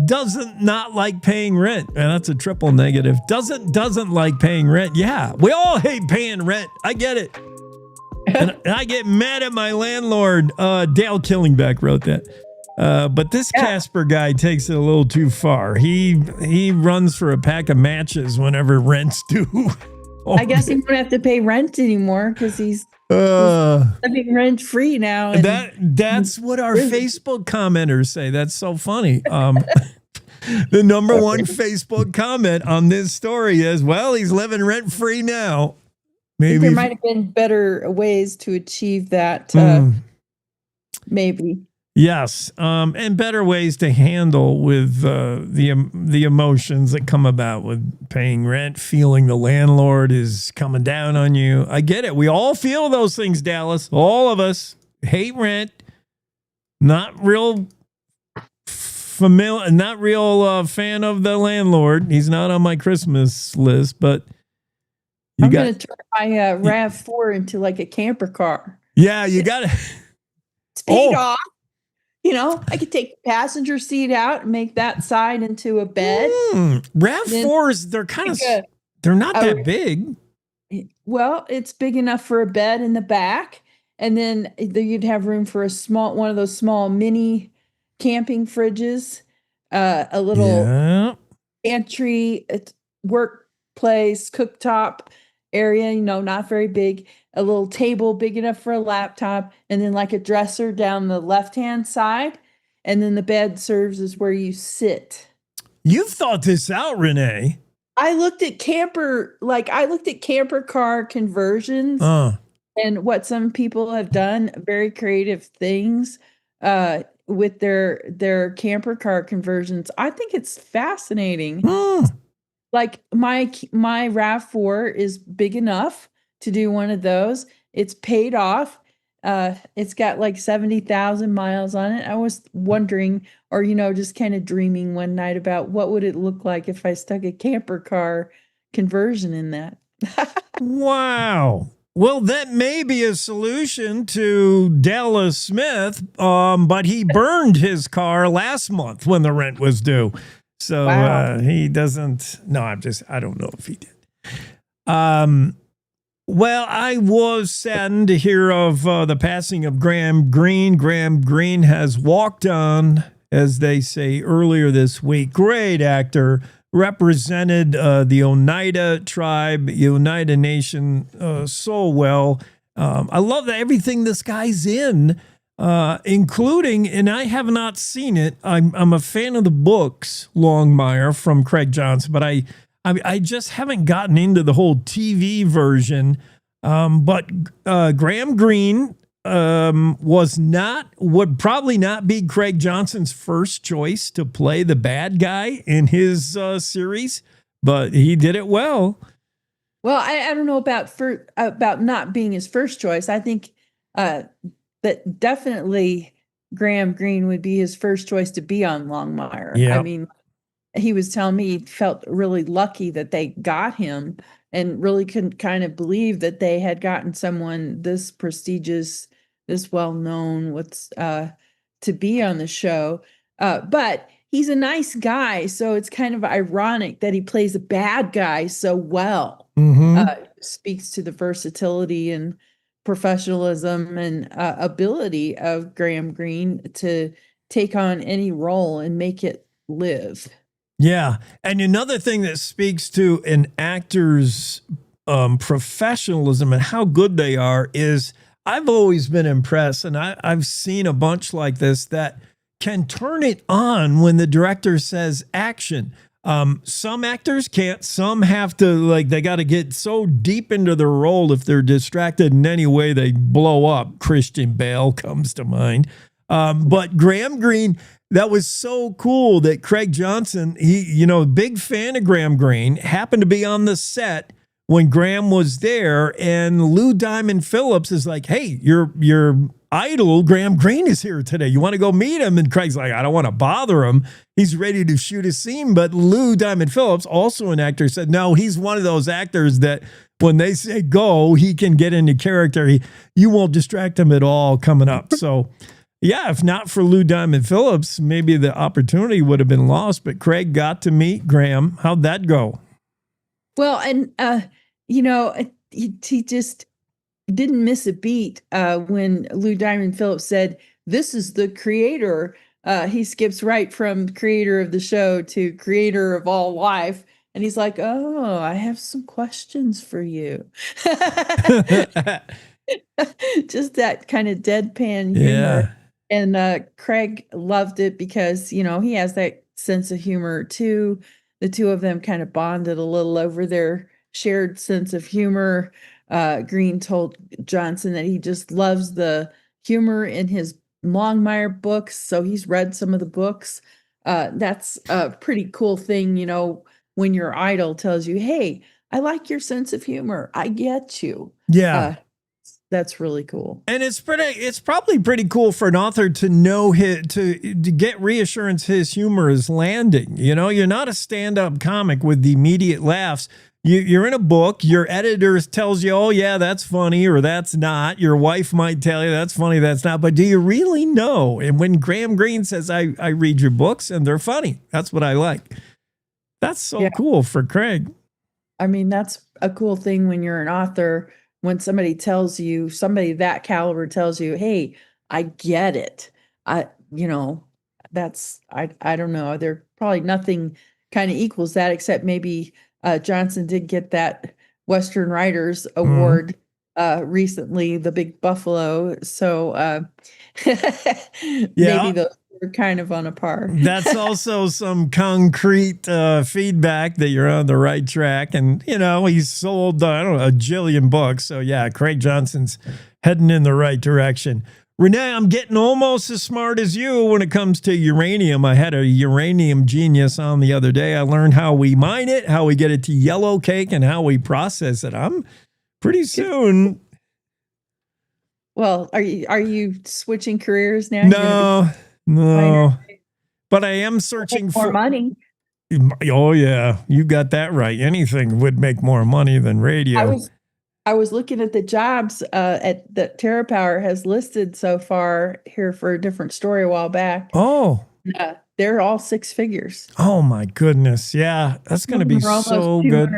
doesn't not like paying rent. And that's a triple negative. Doesn't like paying rent. Yeah, we all hate paying rent. I get it. And I get mad at my landlord. Dale Killingbeck wrote that. But this Casper guy takes it a little too far. He runs for a pack of matches whenever rent's due. I guess he won't have to pay rent anymore because he's living rent free now. And that's what our Facebook commenters say. That's so funny. The number one Facebook comment on this story is, well, he's living rent free now. Maybe there might have been better ways to achieve that. Maybe. Yes, and better ways to handle with the emotions that come about with paying rent, feeling the landlord is coming down on you. I get it. We all feel those things, Dallas. All of us hate rent. Not real familiar, not real fan of the landlord. He's not on my Christmas list, but I'm going to turn my RAV4 into like a camper car. Yeah, you got to. It's paid off. You know, I could take the passenger seat out and make that side into a bed. RAV4s, they're kind of, they're not that big. Well, it's big enough for a bed in the back. And then you'd have room for one of those small mini camping fridges, a little pantry, workplace, cooktop area, not very big, a little table big enough for a laptop, and then like a dresser down the left-hand side, and then the bed serves as where you sit. You've thought this out, Renee. I looked at camper car conversions and what some people have done, very creative things with their camper car conversions. I think it's fascinating. Like my RAV4 is big enough to do one of those. It's paid off. It's got like 70,000 miles on it. I was wondering, or just kind of dreaming one night about what would it look like if I stuck a camper car conversion in that. Wow. Well, that may be a solution to Dallas Smith, but he burned his car last month when the rent was due. So he doesn't. No, I don't know if he did. Well, I was saddened to hear of the passing of Graham Greene. Graham Greene has walked on, as they say, earlier this week. Great actor, represented the Oneida tribe, Oneida Nation so well. I love that everything this guy's in. Including, and I have not seen it. I'm a fan of the books, Longmire from Craig Johnson, but I just haven't gotten into the whole TV version. But Graham Greene would probably not be Craig Johnson's first choice to play the bad guy in his series, but he did it well. Well, I don't know about not being his first choice. I think that definitely Graham Greene would be his first choice to be on Longmire. Yeah. I mean, he was telling me he felt really lucky that they got him and really couldn't kind of believe that they had gotten someone this prestigious, this well-known, to be on the show. But he's a nice guy, so it's kind of ironic that he plays a bad guy so well. Speaks to the versatility and professionalism and ability of Graham Greene to take on any role and make it live. Yeah. And another thing that speaks to an actor's professionalism and how good they are is I've always been impressed, and I've seen a bunch like this that can turn it on when the director says action. Some actors can't. Some have to, they got to get so deep into their role. If they're distracted in any way, they blow up. Christian Bale comes to mind. But Graham Greene, that was so cool that Craig Johnson, he, big fan of Graham Greene, happened to be on the set when Graham was there, and Lou Diamond Phillips is like, hey, your idol, Graham Greene, is here today. You want to go meet him? And Craig's like, I don't want to bother him. He's ready to shoot a scene. But Lou Diamond Phillips, also an actor, said, no, he's one of those actors that when they say go, he can get into character. You won't distract him at all coming up. So Yeah, if not for Lou Diamond Phillips, maybe the opportunity would have been lost. But Craig got to meet Graham. How'd that go? Well, and he just didn't miss a beat when Lou Diamond Phillips said, "This is the creator." He skips right from creator of the show to creator of all life. And he's like, "Oh, I have some questions for you." Just that kind of deadpan humor. And Craig loved it because, he has that sense of humor too. The two of them kind of bonded a little over their shared sense of humor. Green told Johnson that he just loves the humor in his Longmire books. So he's read some of the books. That's a pretty cool thing, when your idol tells you, "Hey, I like your sense of humor. I get you." Yeah. That's really cool. And it's probably pretty cool for an author to know to get reassurance his humor is landing. You're not a stand-up comic with the immediate laughs. You're in a book, your editor tells you, "Oh yeah, that's funny," or "That's not." Your wife might tell you, "That's funny, that's not." But do you really know? And when Graham Greene says, I read your books and they're funny. That's what I like. That's so cool for Craig. I mean, that's a cool thing when you're an author. When somebody that caliber tells you, "Hey, I get it." I don't know. There probably nothing kind of equals that, except maybe Johnson did get that Western Writers Award recently, the Big Buffalo. So maybe those are kind of on a par. That's also some concrete feedback that you're on the right track. And, he's sold, a jillion books. So, yeah, Craig Johnson's heading in the right direction. Renee, I'm getting almost as smart as you when it comes to uranium. I had a uranium genius on the other day. I learned how we mine it, how we get it to yellow cake, and how we process it. I'm pretty soon. Well, are you switching careers now? No, but I am searching for more money. Oh yeah, you got that right. Anything would make more money than radio. I was looking at the jobs at that TerraPower has listed so far here for a different story a while back. Oh, they're all six figures. Oh my goodness, yeah, that's going to be so good.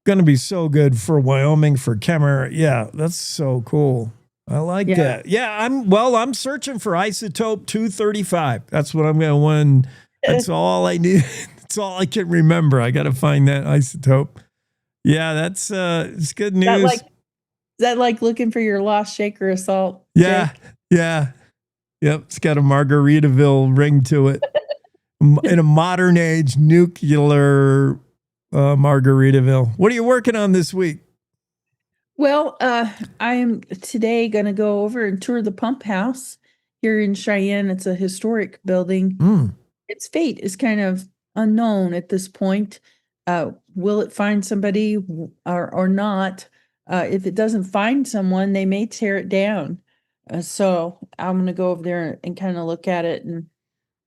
Going to be so good for Wyoming, for Kemmer. Yeah, that's so cool. I like that. Yeah, I'm searching for isotope 235. That's what I'm going to win. That's all I need. That's all I can remember. I got to find that isotope. Yeah, that's it's good news. Is that like looking for your lost shaker of salt? Yeah. Jake? Yeah. Yep. It's got a Margaritaville ring to it. In a modern age nuclear Margaritaville. What are you working on this week? Well, I am today going to go over and tour the pump house here in Cheyenne. It's a historic building. Its fate is kind of unknown at this point. Will it find somebody or not? If it doesn't find someone, they may tear it down. So I'm going to go over there and kind of look at it and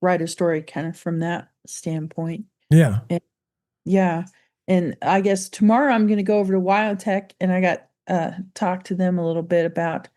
write a story kind of from that standpoint. Yeah. And I guess tomorrow I'm going to go over to WildTech and I got talk to them a little bit about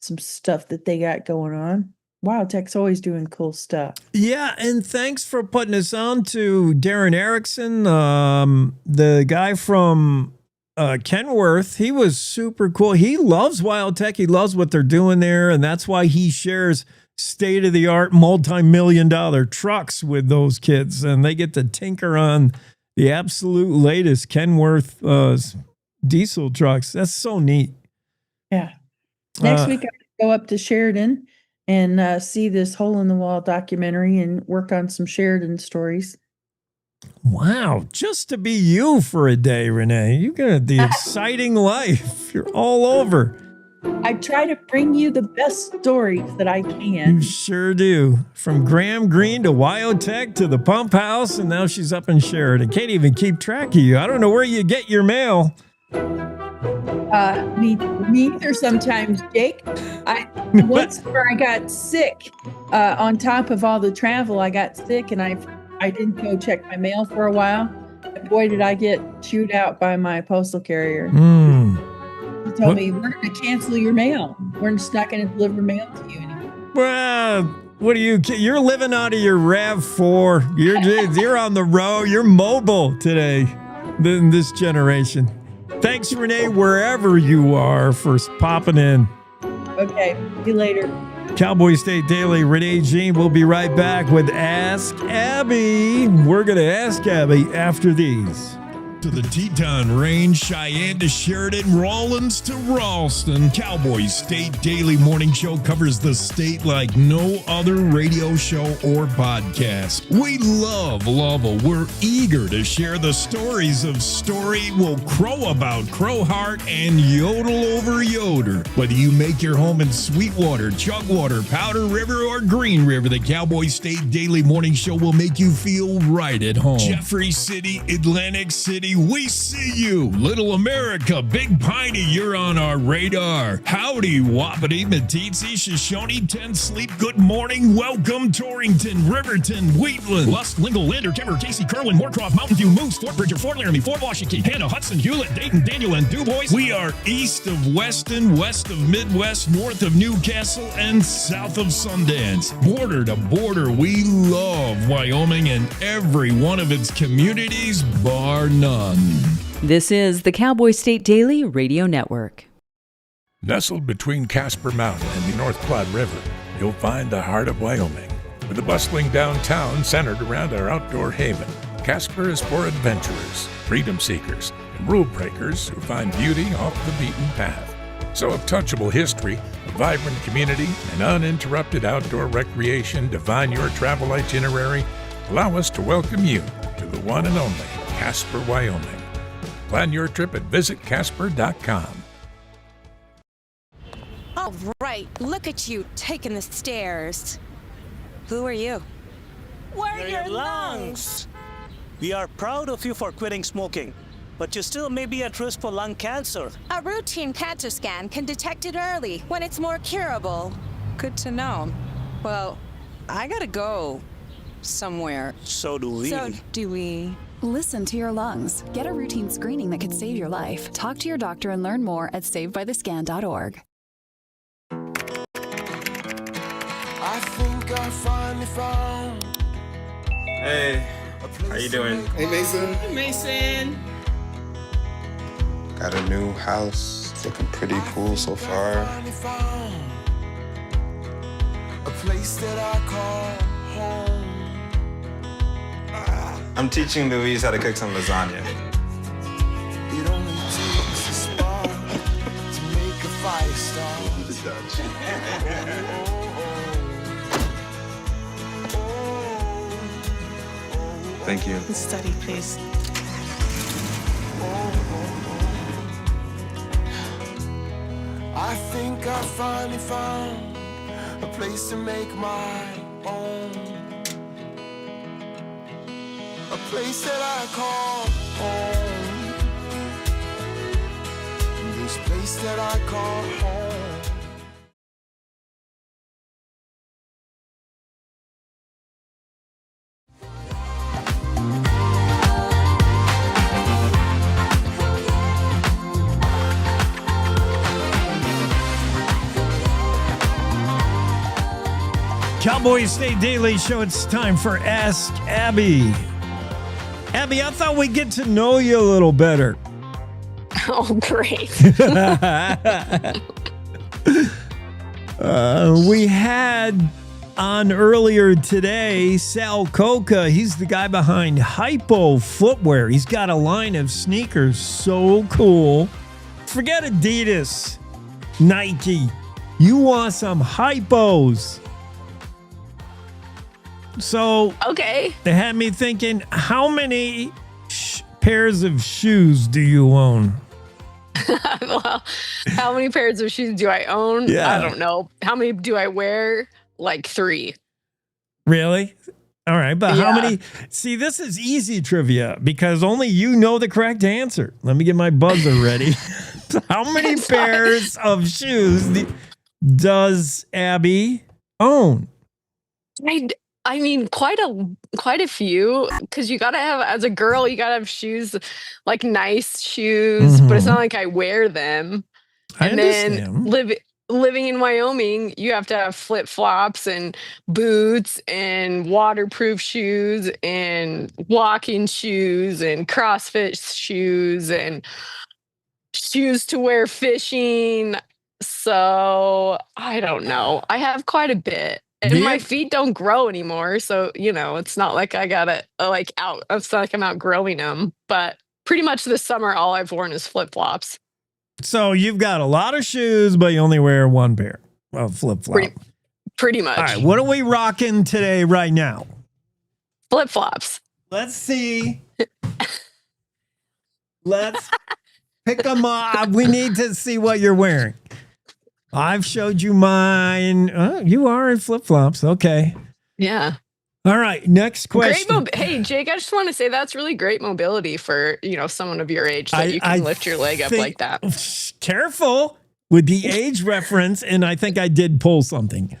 some stuff that they got going on. WildTech's always doing cool stuff. Yeah, and thanks for putting us on to Darren Erickson, the guy from Kenworth. He was super cool. He loves WildTech. He loves what they're doing there, and that's why he shares state-of-the-art, multi-million-dollar trucks with those kids, and they get to tinker on the absolute latest Kenworth diesel trucks. That's so neat. Yeah. Next week, I go up to Sheridan and see this Hole in the Wall documentary and work on some Sheridan stories. Wow. Just to be you for a day, Renee. You got the exciting life. You're all over. I try to bring you the best stories that I can. You sure do. From Graham Greene to WyoTech to the pump house, and now she's up in Sheridan. Can't even keep track of you. I don't know where you get your mail. Me either sometimes, Jake. Once where I got sick, on top of all the travel, I got sick and I didn't go check my mail for a while. Boy, did I get chewed out by my postal carrier. He told me, "We're going to cancel your mail. We're just not going to deliver mail to you anymore." Well, what are you? You're living out of your RAV4. You're on the road. You're mobile today in this generation. Thanks, Renee, wherever you are, for popping in. Okay. See you later. Cowboy State Daily, Renee Jean will be right back with Ask Abby. We're going to ask Abby after these. To the Teton Range, Cheyenne to Sheridan, Rawlins to Ralston, Cowboy State Daily Morning Show covers the state like no other radio show or podcast. We love Lovell. We're eager to share the stories of Story Will Crow About Crowheart and Yodel Over Yoder. Whether you make your home in Sweetwater, Chugwater, Powder River, or Green River, the Cowboy State Daily Morning Show will make you feel right at home. Jeffrey City, Atlantic City, we see you. Little America, Big Piney, you're on our radar. Howdy, Wapiti, Meeteetse, Shoshone, Ten Sleep, good morning. Welcome, Torrington, Riverton, Wheatland, Lusk, Lingle, Lander, Timber, Casey, Kerwin, Moorcroft, Mountain View, Moose, Fort Bridger, Fort Laramie, Fort Washington, Hannah, Hudson, Hewlett, Dayton, Daniel, and DuBois. We are east of Weston, west of Midwest, north of Newcastle, and south of Sundance. Border to border, we love Wyoming and every one of its communities, bar none. This is the Cowboy State Daily Radio Network. Nestled between Casper Mountain and the North Platte River, you'll find the heart of Wyoming. With a bustling downtown centered around our outdoor haven, Casper is for adventurers, freedom seekers, and rule breakers who find beauty off the beaten path. So if touchable history, a vibrant community, and uninterrupted outdoor recreation define your travel itinerary, allow us to welcome you to the one and only Casper, Wyoming. Plan your trip at visitcasper.com. All right, look at you taking the stairs. Who are you? We're your lungs. We are proud of you for quitting smoking, but you still may be at risk for lung cancer. A routine cancer scan can detect it early when it's more curable. Good to know. Well, I gotta go somewhere. So do we. Listen to your lungs. Get a routine screening that could save your life. Talk to your doctor and learn more at savebythescan.org. I think I finally found. Hey, how you doing? Hey, Mason. Hey, Mason. Got a new house. It's looking pretty cool so far. A place that I call home. I'm teaching Louise how to cook some lasagna. It only takes a spark to make a fire start. Thank you. Study, please. I think I finally found a place to make my own. A place that I call home. This place that I call home. Cowboy State Daily Show. It's time for Ask Abby. Abby, I thought we'd get to know you a little better. Oh, great. We had on earlier today Sal Coca. He's the guy behind Hypo Footwear. He's got a line of sneakers so cool. Forget Adidas, Nike. You want some Hypos. So okay, they had me thinking, how many pairs of shoes do you own? Well, how many pairs of shoes do I own? Yeah. I don't know. How many do I wear? Like 3. Really? All right, but Yeah. how many? See, this is easy trivia because only you know the correct answer. Let me get my buzzer ready. How many pairs of shoes does Abby own? I mean, quite a few, because you gotta have, as a girl, you gotta have shoes, like nice shoes, but it's not like I wear them. I And then understand. living in Wyoming, you have to have flip flops and boots and waterproof shoes and walking shoes and CrossFit shoes and shoes to wear fishing. So I don't know. I have quite a bit. And my feet don't grow anymore. So, it's not like I got it out. It's not like I'm outgrowing them. But pretty much this summer, all I've worn is flip flops. So you've got a lot of shoes, but you only wear one pair of flip flop. Pretty much. All right. What are we rocking today, right now? Flip flops. Let's see. Let's pick them up. We need to see what you're wearing. I've showed you mine. You are in flip flops. Okay. Yeah. All right. Next question. Hey, Jake, I just want to say that's really great mobility for, someone of your age that you can lift your leg up like that. Careful with the age reference. And I think I did pull something.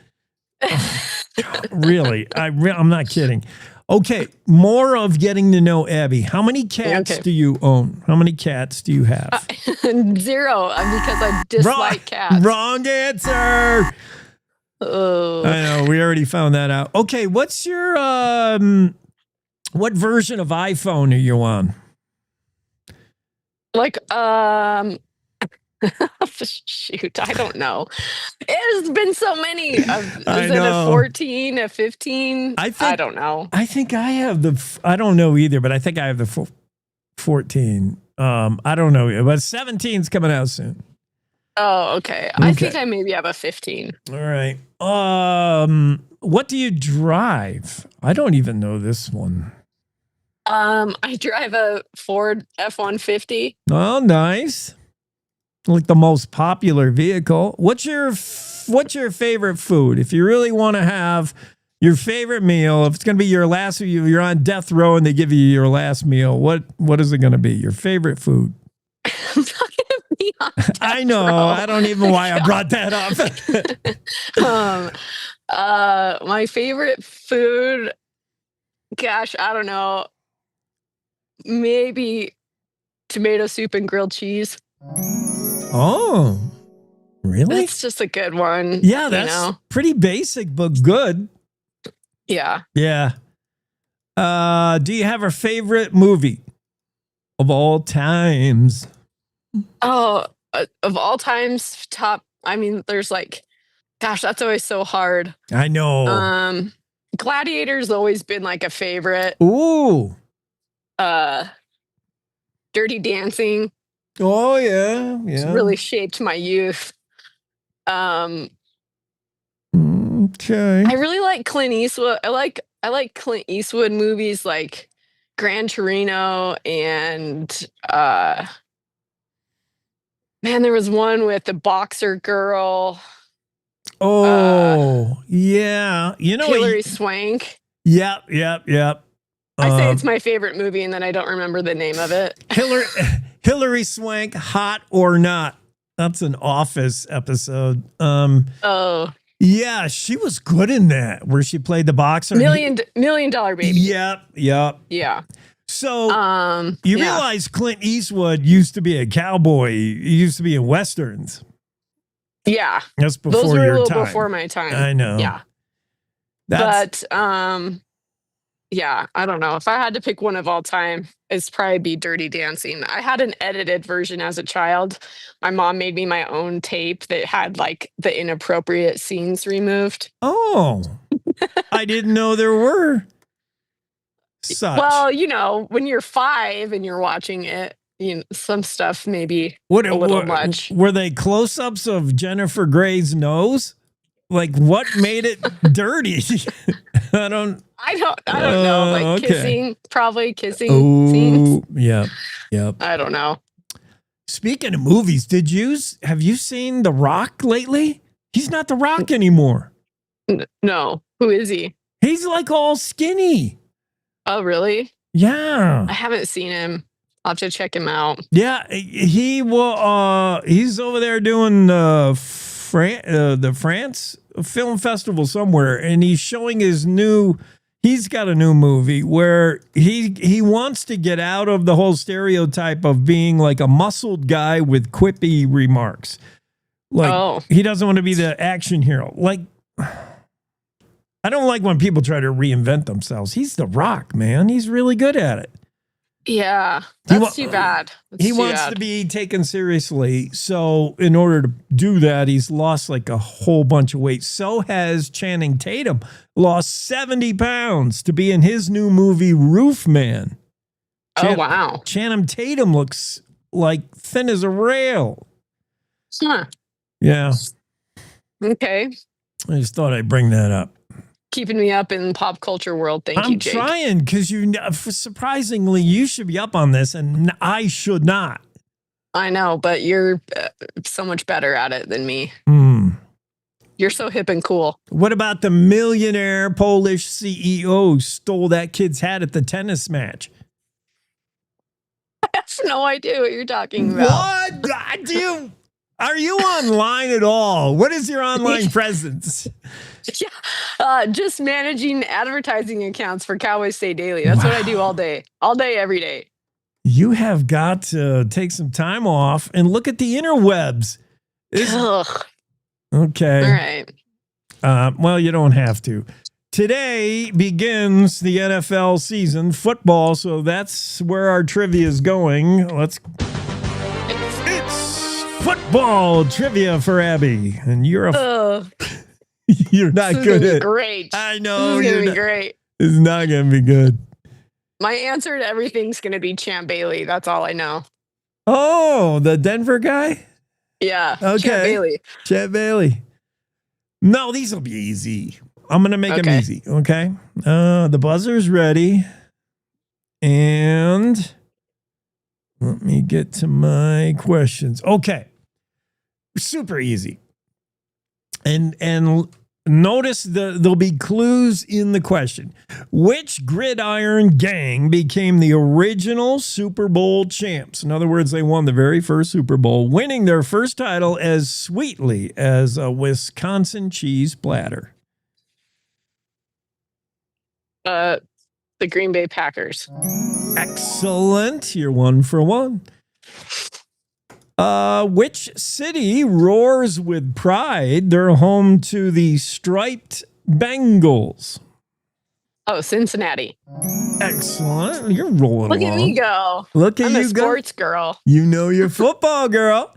Really. I'm not kidding. Okay. More of getting to know Abby. How many cats do you own? How many cats do you have? 0, because I dislike cats. Wrong answer. Oh. I know. We already found that out. Okay. What's your, what version of iPhone are you on? Shoot, I don't know. There's been so many. Is it a 14, a 15? I don't know. I think I have I don't know either, but I think I have the 14. I don't know, but 17's coming out soon. Oh, okay. I think I maybe have a 15. All right. What do you drive? I don't even know this one. I drive a Ford F-150. Oh, nice. Like the most popular vehicle. What's your favorite food? If you really want to have your favorite meal, if it's going to be your last, you're on death row and they give you your last meal, what is it going to be? Your favorite food? I'm not going to be on death I know. row. I don't even know why I brought that up. My favorite food, gosh, I don't know. Maybe tomato soup and grilled cheese. Oh, really? That's just a good one. Yeah, that's pretty basic, but good. Yeah. Yeah. Do you have a favorite movie of all times? Oh, of all times, top. I mean, there's gosh, that's always so hard. I know. Gladiator's always been a favorite. Ooh. Dirty Dancing. Oh yeah, yeah. It's really shaped my youth. Okay. I really like Clint Eastwood. I like Clint Eastwood movies like Gran Torino and man, there was one with the boxer girl. Oh, yeah. Hilary Swank. Yep. I say it's my favorite movie, and then I don't remember the name of it. Hilary Swank, Hot or Not. That's an Office episode. Oh. Yeah, she was good in that, where she played the boxer. Million Dollar Baby. Yep. Yeah. So you realize Clint Eastwood used to be a cowboy. He used to be in Westerns. Yeah. That's before Those were your a little time. before my time. I know. Yeah. Yeah, I don't know. If I had to pick one of all time, it's probably be Dirty Dancing. I had an edited version as a child. My mom made me my own tape that had the inappropriate scenes removed. Oh, I didn't know there were such. Well, when you're 5 and you're watching it, some stuff maybe a little much. Were they close-ups of Jennifer Grey's nose? What made it dirty? I don't know. Kissing, probably kissing scenes. Yep. I don't know. Speaking of movies, have you seen The Rock lately? He's not The Rock anymore. No. Who is he? He's all skinny. Oh, really? Yeah. I haven't seen him. I'll have to check him out. Yeah, he will. He's over there doing the France Film Festival somewhere, and he's showing he's got a new movie where he wants to get out of the whole stereotype of being a muscled guy with quippy remarks, Like, he doesn't want to be the action hero. Like, I don't like when people try to reinvent themselves. He's The Rock, man. He's really good at it. Yeah, that's too bad. He wants to be taken seriously. So in order to do that, he's lost like a whole bunch of weight. So has Channing Tatum, lost 70 pounds to be in his new movie, Roof Man. Oh, wow. Channing Tatum looks like thin as a rail. Huh. Yeah. Okay. I just thought I'd bring that up. Keeping me up in pop culture world. Thank you, Jake. I'm trying because surprisingly, you should be up on this and I should not. I know, but you're so much better at it than me. You're so hip and cool. What about the millionaire Polish CEO who stole that kid's hat at the tennis match? I have no idea what you're talking about. What? Are you online at all? What is your online presence? Yeah, just managing advertising accounts for Cowboy Stay Daily. That's what I do all day, every day. You have got to take some time off and look at the interwebs. Ugh. Okay. All right. Well, you don't have to. Today begins the NFL season, football, so that's where our trivia is going. It's football trivia for Abby, and you're you're not good at. Great. I know this is you're gonna be great. It's not gonna be good. My answer to everything's gonna be Champ Bailey. That's all I know. Oh, the Denver guy. Yeah. Okay. Champ Bailey. Champ Bailey. No, these will be easy. I'm gonna make them easy. Okay. The buzzer's ready, and let me get to my questions. Okay. Super easy. And notice there'll be clues in the question. Which gridiron gang became the original Super Bowl champs? In other words, they won the very first Super Bowl, winning their first title as sweetly as a Wisconsin cheese platter. The Green Bay Packers. Excellent. You're 1 for 1. Which city roars with pride? They're home to the striped Bengals. Oh, Cincinnati. Excellent. You're rolling Look along. at me go. Look at I'm you a sports go. girl. You know your football, girl.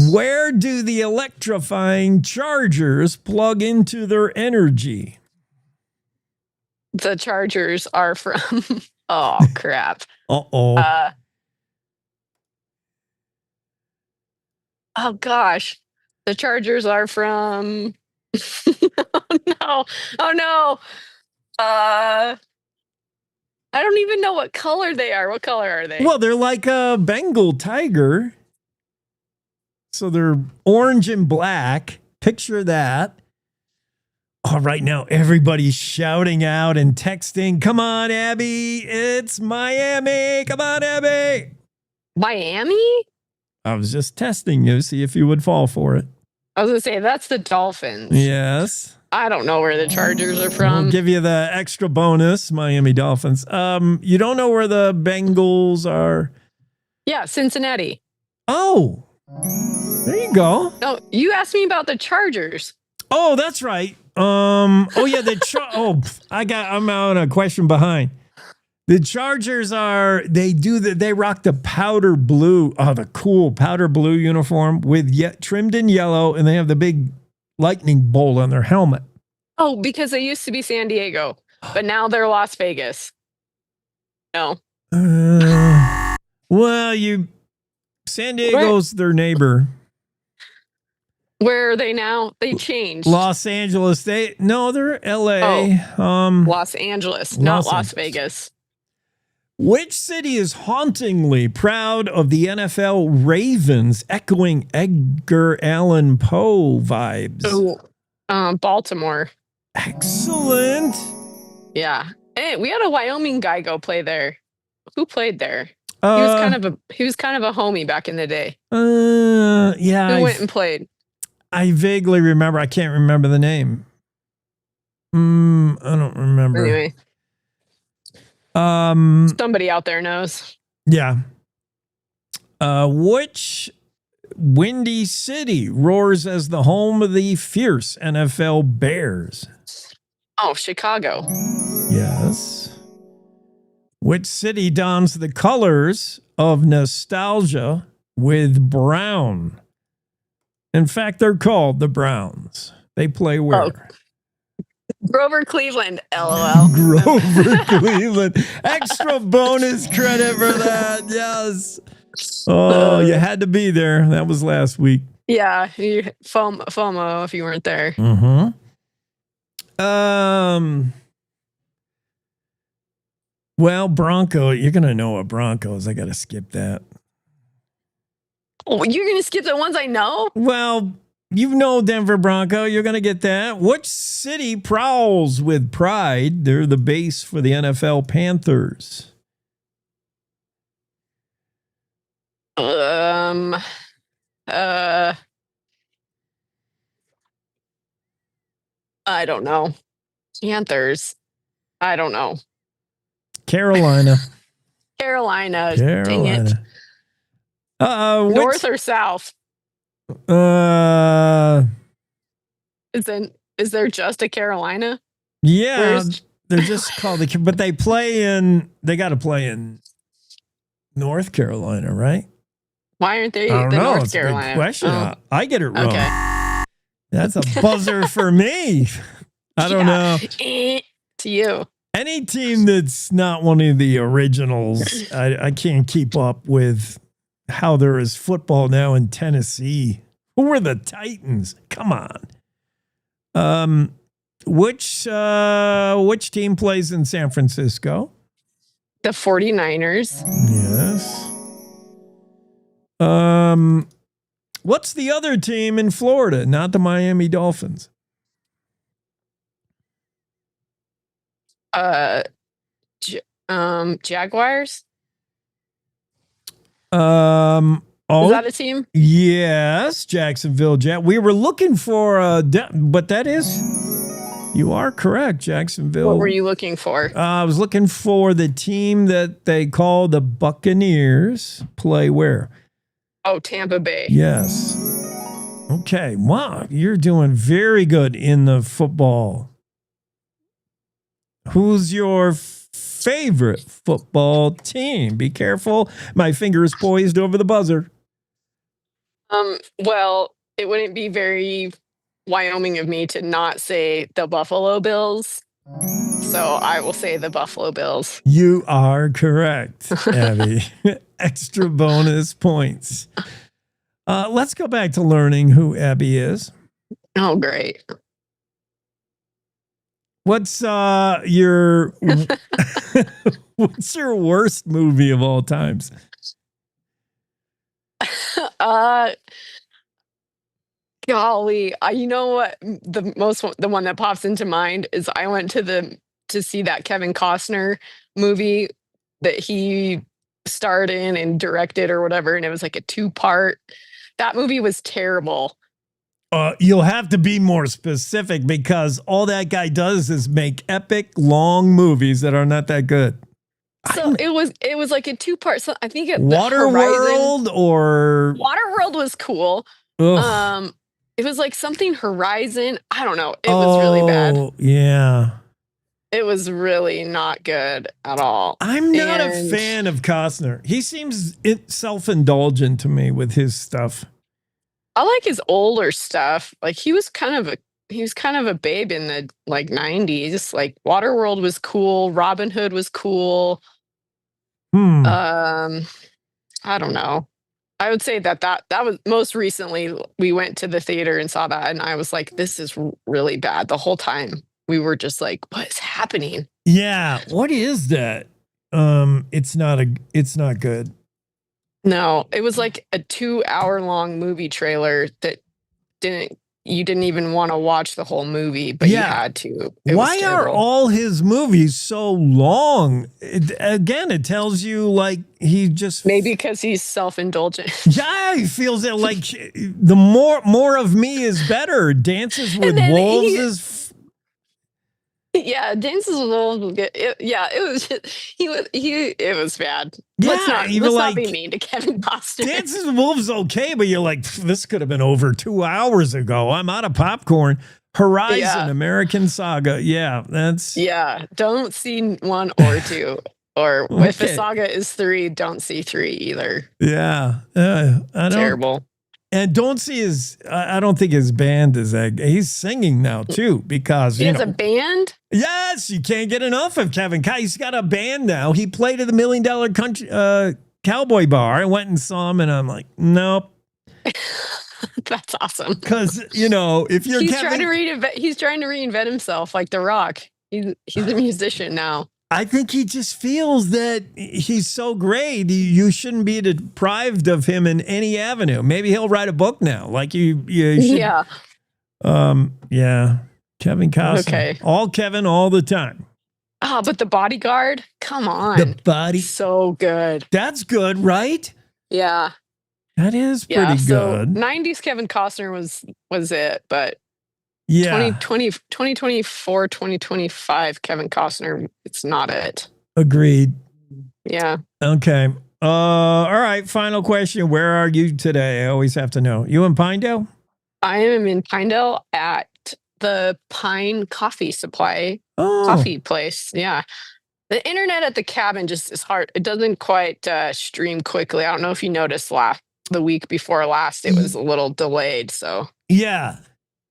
Where do the electrifying Chargers plug into their energy? The Chargers are from. Oh crap. Uh-oh. Oh gosh, the Chargers are from. Oh no. I don't even know what color they are. What color are they? Well, they're like a Bengal tiger. So they're orange and black. Picture that. Oh, right now, everybody's shouting out and texting. Come on, Abby. It's Miami. Come on, Abby. Miami? I was just testing you, see if you would fall for it. I was going to say, that's the Dolphins. Yes. I don't know where the Chargers are from. We'll give you the extra bonus, Miami Dolphins. You don't know where the Bengals are? Yeah, Cincinnati. Oh, there you go. No, you asked me about the Chargers. Oh, that's right. I'm out a question behind. The Chargers they rock the powder blue, the cool powder blue uniform with trimmed in yellow, and they have the big lightning bolt on their helmet. Oh, because they used to be San Diego, but now they're Las Vegas. No. San Diego's their neighbor. Where are they now? They changed. Los Angeles. They're LA. Los Angeles, not Las Vegas. Which city is hauntingly proud of the NFL Ravens, echoing Edgar Allan Poe vibes? Baltimore. Excellent. Yeah. Hey, we had a Wyoming guy go play there. Who played there? He was kind of a homie back in the day. Yeah. Who went and played? I vaguely remember. I can't remember the name. I don't remember. Anyway. Somebody out there knows. Yeah. Which Windy City roars as the home of the fierce NFL Bears? Oh, Chicago. Yes. Which city dons the colors of nostalgia with brown? In fact, they're called the Browns. They play where? Oh. Grover, Cleveland. LOL. Grover, Cleveland. Extra bonus credit for that. Yes. Oh, you had to be there. That was last week. Yeah, FOMO if you weren't there. Mm-hmm. Well, Bronco, you're gonna know what Broncos. I gotta skip that. Oh, you're gonna skip the ones I know? Well, you know Denver Bronco. You're gonna get that. Which city prowls with pride? They're the base for the NFL Panthers. I don't know. Panthers. I don't know. Carolina. Carolina. Dang it. North or south? Is there just a Carolina? Yeah, they're just called but they got to play in North Carolina, right? Why aren't they I don't know. North It's Carolina? a good question. Oh. I get it wrong. Okay. That's a buzzer for me. I don't know. To you. Any team that's not one of the originals, I can't keep up with how there is football now in Tennessee. Who are the Titans? Come on. Which team plays in San Francisco? The 49ers. Yes. What's the other team in Florida? Not the Miami Dolphins. Jaguars. Is that a team? Yes, Jacksonville. We were looking for but that is, you are correct, Jacksonville. What were you looking for? I was looking for the team that they call the Buccaneers. Play where? Oh, Tampa Bay. Yes. Okay. Wow, you're doing very good in the football. Who's your favorite football team? Be careful. My finger is poised over the buzzer. Well, it wouldn't be very Wyoming of me to not say the Buffalo Bills. So I will say the Buffalo Bills. You are correct, Abby. Extra bonus points. Let's go back to learning who Abby is. Oh, great. What's your what's your worst movie of all times? Golly, you know what? The one that pops into mind is I went to see that Kevin Costner movie that he starred in and directed or whatever, and it was like a 2-part. That movie was terrible. You'll have to be more specific because all that guy does is make epic long movies that are not that good. So it was like a 2-part. So I think Waterworld or Waterworld was cool. Ugh. It was like something Horizon. I don't know. It was really bad. Oh, yeah. It was really not good at all. I'm not a fan of Costner. He seems self-indulgent to me with his stuff. I like his older stuff. Like he was kind of a babe in the like 90s. Like Waterworld was cool. Robin Hood was cool. I don't know. I would say that was most recently we went to the theater and saw that, and I was like, this is really bad. The whole time we were just like, what is happening? Yeah, what is that? It's not good. No, it was like a 2-hour-long movie trailer that you didn't even want to watch the whole movie, but you had to. Why are all his movies so long? It tells you like he just maybe because he's self-indulgent. Yeah, he feels it like the more of me is better. Dances with Wolves is. Yeah, Dances with Wolves was good. It was just, it was bad. Let's not be mean to Kevin Costner. Dances with Wolves okay, but you're like, this could have been over 2 hours ago. I'm out of popcorn. Horizon, American Saga. Yeah, that's... Yeah, don't see 1 or 2. Or if a saga is 3, don't see 3 either. Yeah. I don't... Terrible. And don't see his... I don't think his band is that... He's singing now, too, because, He has a band? Yes, you can't get enough of Kevin. He's got a band now. He played at the $1 Million Country Cowboy Bar. I went and saw him, and I'm like, nope. That's awesome. Because, if you're he's trying to reinvent himself like The Rock. He's a musician now. I think he just feels that he's so great. You shouldn't be deprived of him in any avenue. Maybe he'll write a book now. Like you should. Yeah. Yeah. Kevin Costner. Okay. All Kevin all the time. But The Bodyguard? Come on. The Body. So good. That's good, right? Yeah. That is pretty good. 90s Kevin Costner was it, but 2024, 2025 Kevin Costner, it's not it. Agreed. Yeah. Okay. All right. Final question. Where are you today? I always have to know. You in Pinedale? I am in Pinedale at the Pine Coffee Supply coffee place. Yeah. The internet at the cabin just is hard. It doesn't quite stream quickly. I don't know if you noticed the week before last, it was a little delayed. So yeah.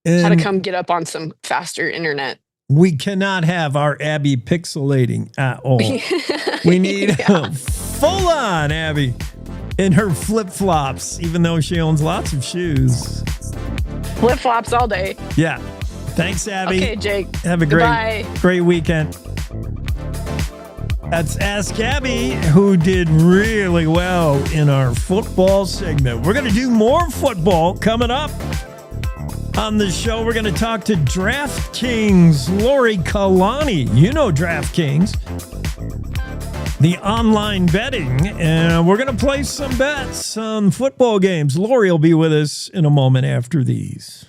Had to come get up on some faster internet. We cannot have our Abby pixelating at all. We need full on Abby in her flip-flops, even though she owns lots of shoes. Flip-flops all day. Yeah. Thanks, Abby. Okay, Jake. Have a great weekend. That's Ask Abby, who did really well in our football segment. We're going to do more football coming up. On the show, we're going to talk to DraftKings, Lori Kalani. You know DraftKings, the online betting. And we're going to place some bets on football games. Lori will be with us in a moment after these.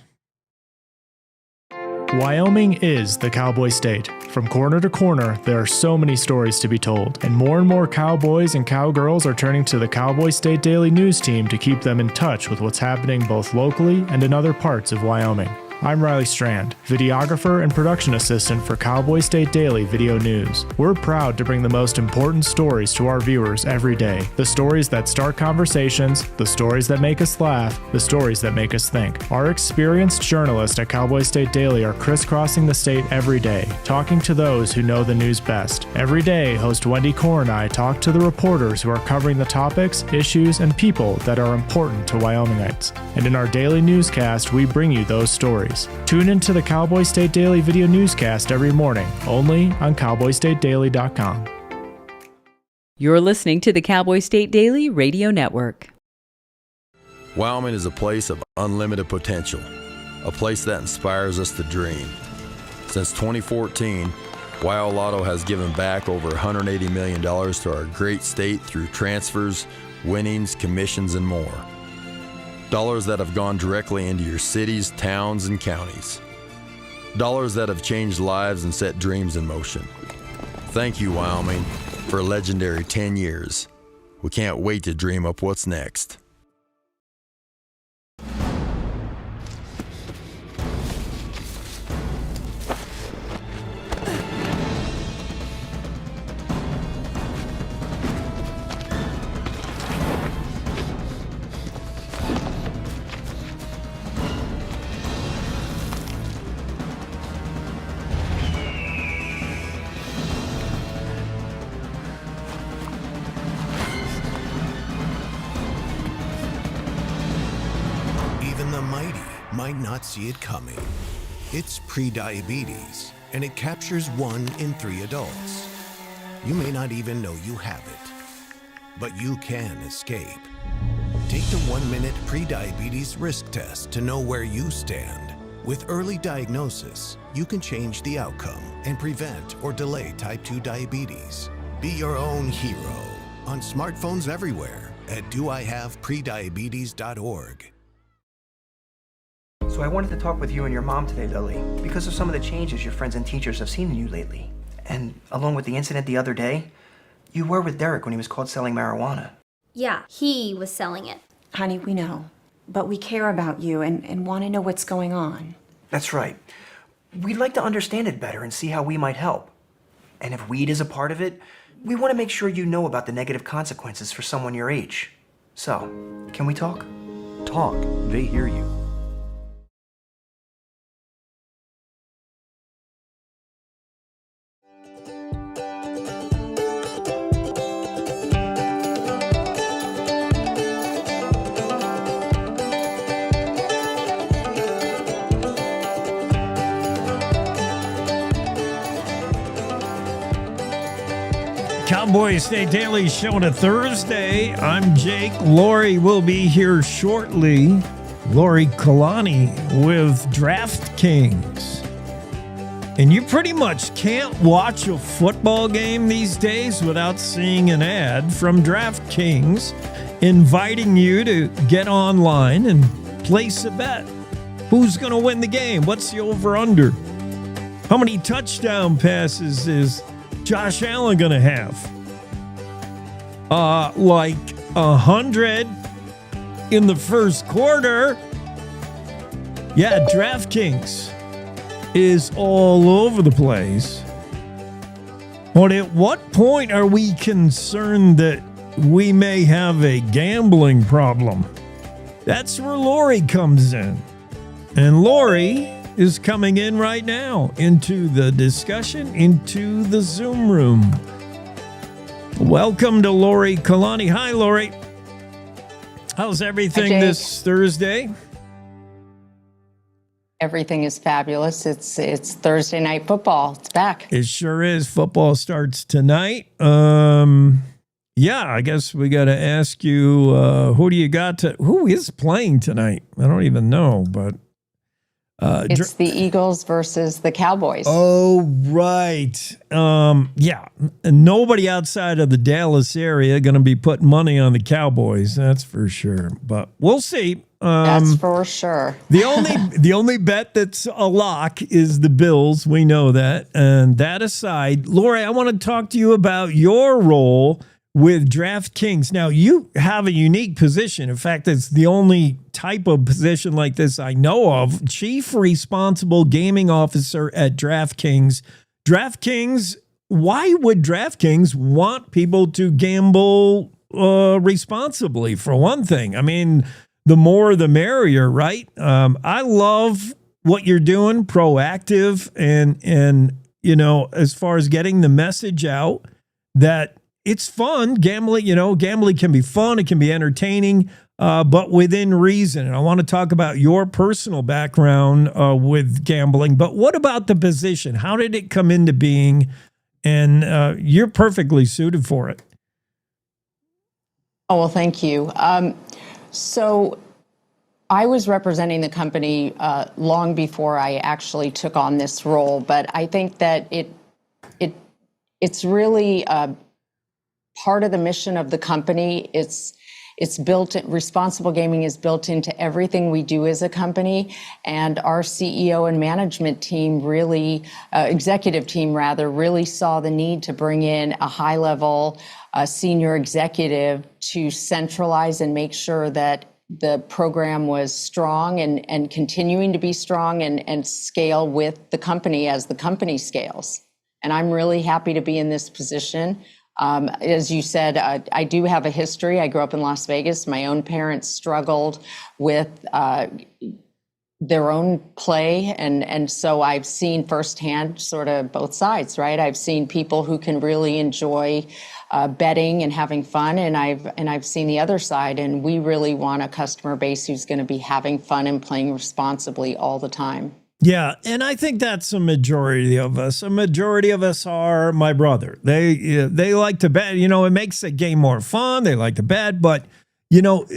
Wyoming is the cowboy state. From corner to corner, there are so many stories to be told, and more cowboys and cowgirls are turning to the Cowboy State Daily News team to keep them in touch with what's happening both locally and in other parts of Wyoming. I'm Riley Strand, videographer and production assistant for Cowboy State Daily Video News. We're proud to bring the most important stories to our viewers every day. The stories that start conversations, the stories that make us laugh, the stories that make us think. Our experienced journalists at Cowboy State Daily are crisscrossing the state every day, talking to those who know the news best. Every day, host Wendy Core and I talk to the reporters who are covering the topics, issues, and people that are important to Wyomingites. And in our daily newscast, we bring you those stories. Tune into the Cowboy State Daily video newscast every morning, only on cowboystatedaily.com. You're listening to the Cowboy State Daily Radio Network. Wyoming is a place of unlimited potential, a place that inspires us to dream. Since 2014, Wyo Lotto has given back over $180 million to our great state through transfers, winnings, commissions, and more. Dollars that have gone directly into your cities, towns, and counties. Dollars that have changed lives and set dreams in motion. Thank you, Wyoming, for a legendary 10 years. We can't wait to dream up what's next. Might not see it coming. It's prediabetes, and it captures 1 in 3 adults. You may not even know you have it, but you can escape. Take the 1-minute prediabetes risk test to know where you stand. With early diagnosis, you can change the outcome and prevent or delay type 2 diabetes. Be your own hero on smartphones everywhere at doihaveprediabetes.org. So I wanted to talk with you and your mom today, Lily, because of some of the changes your friends and teachers have seen in you lately. And along with the incident the other day, you were with Derek when he was caught selling marijuana. Yeah, he was selling it. Honey, we know. But we care about you and want to know what's going on. That's right. We'd like to understand it better and see how we might help. And if weed is a part of it, we want to make sure you know about the negative consequences for someone your age. So, can we talk? Talk. They hear you. Cowboy State Daily Show on a Thursday. I'm Jake. Lori will be here shortly. Lori Kalani with DraftKings. And you pretty much can't watch a football game these days without seeing an ad from DraftKings inviting you to get online and place a bet. Who's going to win the game? What's the over-under? How many touchdown passes is Josh Allen going to have? Like 100 in the first quarter. Yeah, DraftKings is all over the place. But at what point are we concerned that we may have a gambling problem? That's where Lori comes in. And Lori is coming in right now into the discussion, into the Zoom room. Welcome to Lori Kalani. Hi, Lori. How's everything this Thursday? Everything is fabulous. It's Thursday night football. It's back. It sure is. Football starts tonight. Yeah, I guess we got to ask you, who do you got who is playing tonight? I don't even know, but it's the Eagles versus the Cowboys. Oh, right. Yeah, nobody outside of the Dallas area going to be putting money on the Cowboys. That's for sure. But we'll see. That's for sure. The only bet that's a lock is the Bills. We know that. And that aside, Lori, I want to talk to you about your role with DraftKings. Now, you have a unique position. In fact, it's the only type of position like this I know of. Chief Responsible Gaming Officer at DraftKings. DraftKings, why would DraftKings want people to gamble responsibly, for one thing? I mean, the more the merrier, right? I love what you're doing, proactive, and you know, as far as getting the message out that it's fun. Gambling can be fun. It can be entertaining, but within reason. And I want to talk about your personal background with gambling. But what about the position? How did it come into being? And you're perfectly suited for it. Oh, well, thank you. So I was representing the company long before I actually took on this role. But I think that it's really part of the mission of the company. It's built. Responsible gaming is built into everything we do as a company, and our CEO and management team executive team really saw the need to bring in a high-level senior executive to centralize and make sure that the program was strong and continuing to be strong and scale with the company as the company scales. And I'm really happy to be in this position. As you said, I do have a history. I grew up in Las Vegas. My own parents struggled with their own play. And so I've seen firsthand sort of both sides, right? I've seen people who can really enjoy betting and having fun. And I've seen the other side. And we really want a customer base who's going to be having fun and playing responsibly all the time. Yeah, and I think that's a majority of us. A majority of us are my brother. They like to bet. You know, it makes the game more fun. They like to bet, but you know,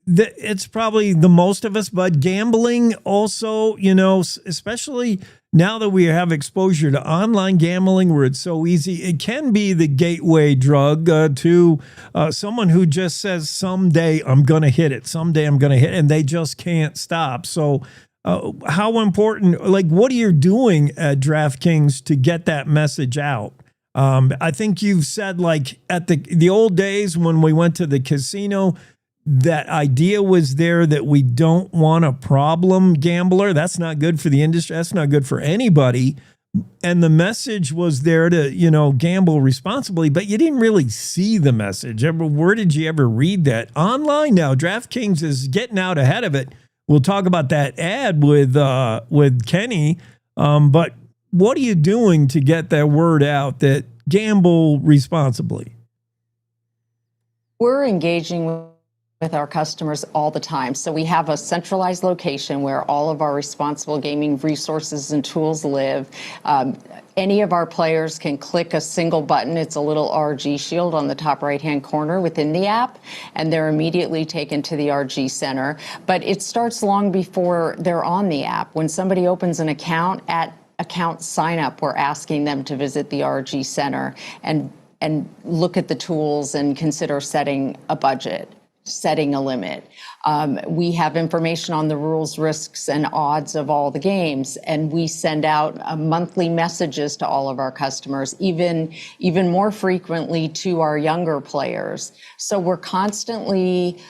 it's probably the most of us. But gambling also, you know, especially now that we have exposure to online gambling where it's so easy, it can be the gateway drug to someone who just says, someday I'm going to hit it. Someday I'm going to hit it, and they just can't stop. So how important, like, what are you doing at DraftKings to get that message out? I think you've said, like, at the old days when we went to the casino, that idea was there that we don't want a problem gambler. That's not good for the industry. That's not good for anybody. And the message was there to, gamble responsibly, but you didn't really see the message. Where did you ever read that? Online now, DraftKings is getting out ahead of it. We'll talk about that ad with Kenny. But what are you doing to get that word out that gamble responsibly? We're engaging with our customers all the time. So we have a centralized location where all of our responsible gaming resources and tools live. Any of our players can click a single button. It's a little RG shield on the top right-hand corner within the app, and they're immediately taken to the RG Center. But it starts long before they're on the app. When somebody opens an account, at account sign up, we're asking them to visit the RG Center and look at the tools and consider setting a budget, setting a limit. We have information on the rules, risks, and odds of all the games, and we send out monthly messages to all of our customers, even more frequently to our younger players. So we're constantly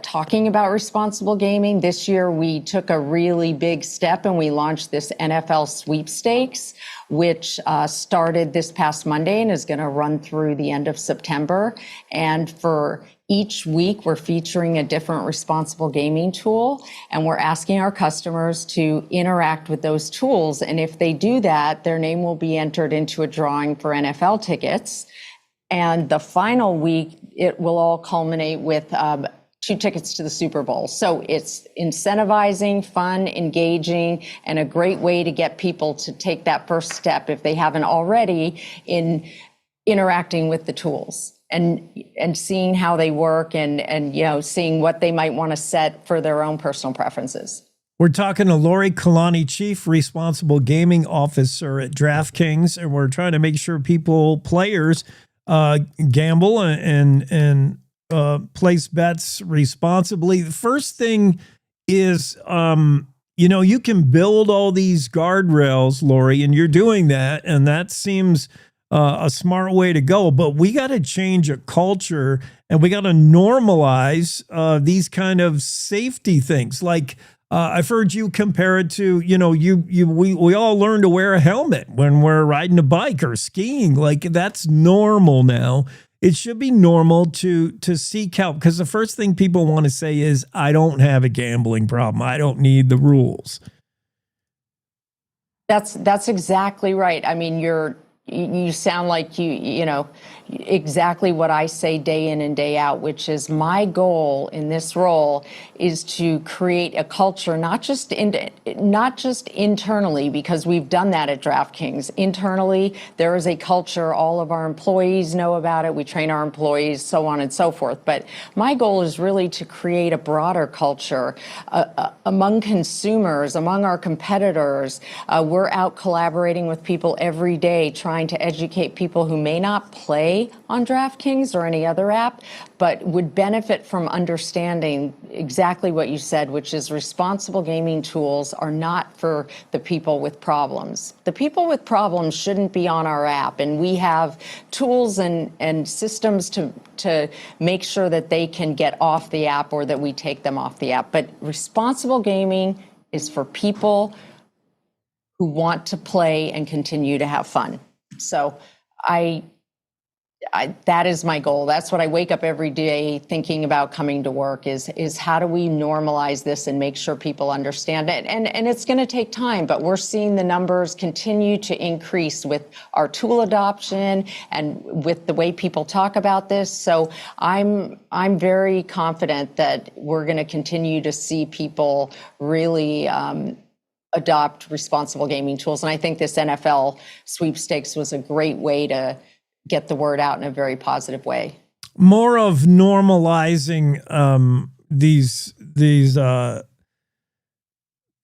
talking about responsible gaming. This year, we took a really big step and we launched this NFL sweepstakes, which started this past Monday and is going to run through the end of September. And for each week, we're featuring a different responsible gaming tool, and we're asking our customers to interact with those tools. And if they do that, their name will be entered into a drawing for NFL tickets. And the final week, it will all culminate with 2 tickets to the Super Bowl. So it's incentivizing, fun, engaging, and a great way to get people to take that first step, if they haven't already, in interacting with the tools and seeing how they work and seeing what they might want to set for their own personal preferences. We're talking to Lori Kalani, Chief Responsible Gaming Officer at DraftKings, and we're trying to make sure players gamble and place bets responsibly. The first thing is, you can build all these guardrails, Lori, and you're doing that, and that seems a smart way to go. But we got to change a culture, and we got to normalize these kind of safety things. Like I've heard you compare it to, we all learn to wear a helmet when we're riding a bike or skiing. Like, that's normal now. It should be normal to seek help, because the first thing people want to say is, I don't have a gambling problem. I don't need the rules. That's exactly right. I mean, you sound like you know exactly what I say day in and day out, which is my goal in this role is to create a culture, not just internally, because we've done that at DraftKings. Internally, there is a culture. All of our employees know about it. We train our employees, so on and so forth. But my goal is really to create a broader culture among consumers, among our competitors. We're out collaborating with people every day, trying to educate people who may not play on DraftKings or any other app, but would benefit from understanding exactly what you said, which is responsible gaming tools are not for the people with problems. The people with problems shouldn't be on our app, and we have tools and systems to make sure that they can get off the app or that we take them off the app. But responsible gaming is for people who want to play and continue to have fun. So that is my goal. That's what I wake up every day thinking about coming to work is how do we normalize this and make sure people understand it? And it's going to take time, but we're seeing the numbers continue to increase with our tool adoption and with the way people talk about this. So I'm very confident that we're going to continue to see people really adopt responsible gaming tools. And I think this NFL sweepstakes was a greet way to get the word out in a very positive way. More of normalizing these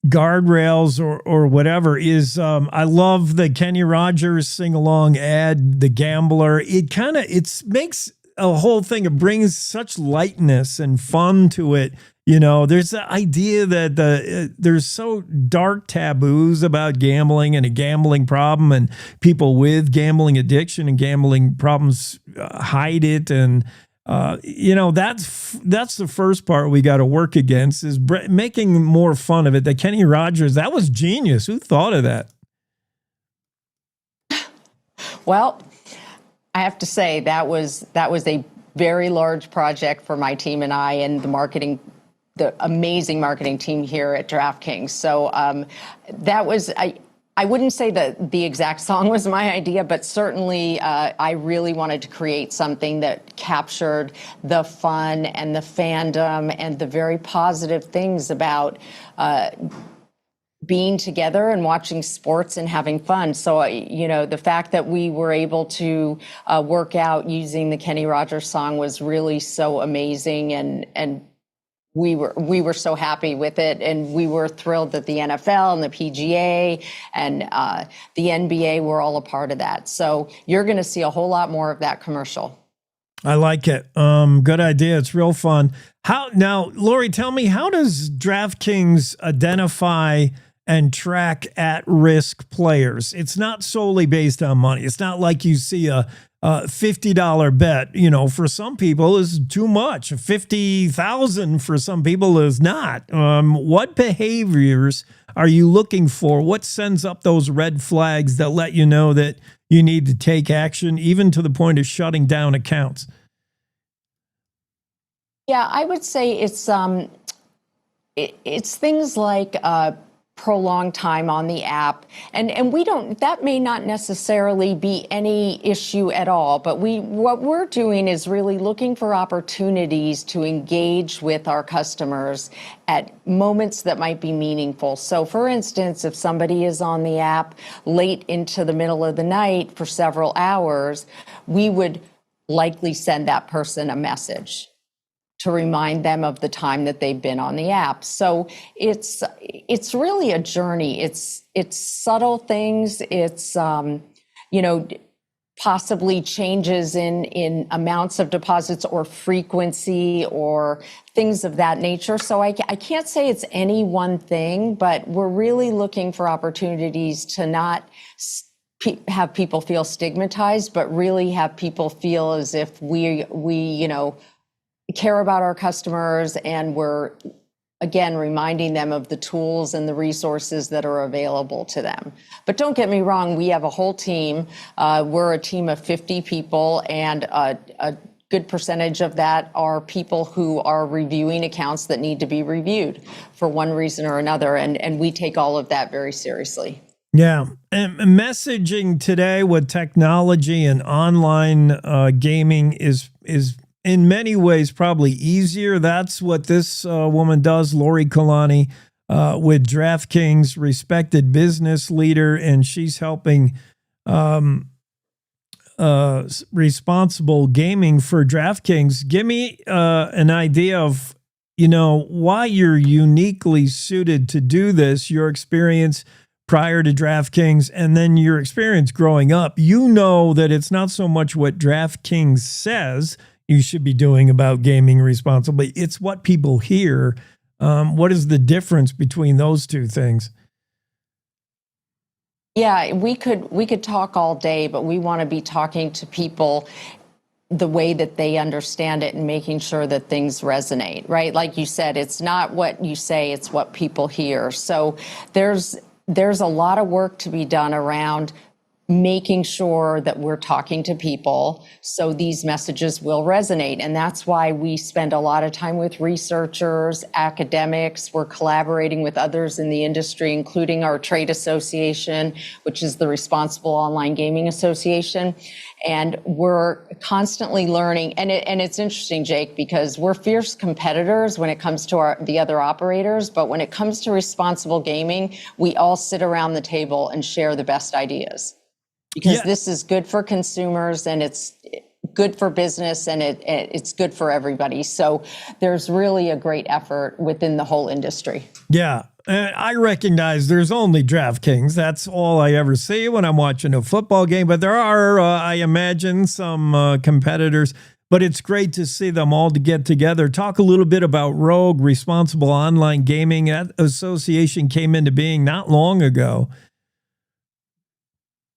guardrails or whatever is, I love the Kenny Rogers sing-along ad, The Gambler. It makes a whole thing, it brings such lightness and fun to it. There's the idea that there's so dark taboos about gambling and a gambling problem, and people with gambling addiction and gambling problems hide it. And, that's the first part we got to work against is making more fun of it. That Kenny Rogers, that was genius. Who thought of that? Well, I have to say that was a very large project for my team and I, and the amazing marketing team here at DraftKings. So that was, I wouldn't say that the exact song was my idea, but certainly I really wanted to create something that captured the fun and the fandom and the very positive things about being together and watching sports and having fun. So, the fact that we were able to work out using the Kenny Rogers song was really so amazing. And we were so happy with it. And we were thrilled that the NFL and the PGA and the NBA were all a part of that. So you're going to see a whole lot more of that commercial. I like it. Good idea. It's real fun. Now, Lori, tell me, how does DraftKings identify and track at-risk players? It's not solely based on money. It's not like you see a $50 bet, for some people is too much. 50,000 for some people is not. What behaviors are you looking for? What sends up those red flags that let you know that you need to take action, even to the point of shutting down accounts? Yeah, I would say it's things like prolonged time on the app, and that may not necessarily be any issue at all, but what we're doing is really looking for opportunities to engage with our customers at moments that might be meaningful. So for instance, if somebody is on the app late into the middle of the night for several hours, we would likely send that person a message to remind them of the time that they've been on the app. So it's really a journey. It's subtle things. It's possibly changes in amounts of deposits or frequency or things of that nature. So I can't say it's any one thing, but we're really looking for opportunities to not have people feel stigmatized, but really have people feel as if we care about our customers, and we're, again, reminding them of the tools and the resources that are available to them. But don't get me wrong, we have a whole team. We're a team of 50 people, and a good percentage of that are people who are reviewing accounts that need to be reviewed for one reason or another, and we take all of that very seriously. Yeah. And messaging today with technology and online gaming is in many ways probably easier. That's what this woman does, Lori Kalani, with DraftKings, respected business leader, and she's helping responsible gaming for DraftKings. Give me an idea of, why you're uniquely suited to do this, your experience prior to DraftKings, and then your experience growing up. You know that it's not so much what DraftKings says you should be doing about gaming responsibly. It's what people hear. What is the difference between those two things? Yeah, we could talk all day, but we want to be talking to people the way that they understand it and making sure that things resonate, right? Like you said, it's not what you say, it's what people hear. So there's a lot of work to be done around making sure that we're talking to people so these messages will resonate. And that's why we spend a lot of time with researchers, academics. We're collaborating with others in the industry, including our trade association, which is the Responsible Online Gaming Association. And we're constantly learning. And it's interesting, Jake, because we're fierce competitors when it comes to the other operators. But when it comes to responsible gaming, we all sit around the table and share the best ideas. Because this is good for consumers, and it's good for business, and it's good for everybody. So there's really a great effort within the whole industry. Yeah. I recognize there's only DraftKings. That's all I ever see when I'm watching a football game. But there are, I imagine, some competitors. but it's great to see them all to get together. Talk a little bit about Rogue, Responsible Online Gaming. That association came into being not long ago.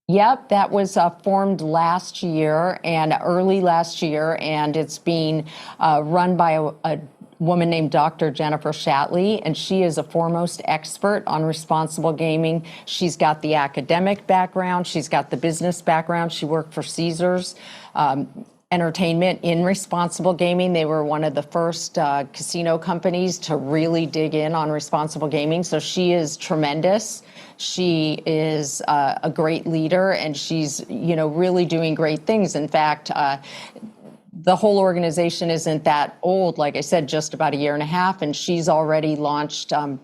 Yep, that was formed last year and early last year, and it's being run by a woman named Dr. Jennifer Shatley, and she is a foremost expert on responsible gaming. She's got the academic background, she's got the business background. She worked for Caesars Entertainment in responsible gaming. They were one of the first casino companies to really dig in on responsible gaming. So she is tremendous. She is a great leader, and she's, really doing great things. In fact, the whole organization isn't that old. Like I said, just about a year and a half, and she's already launched a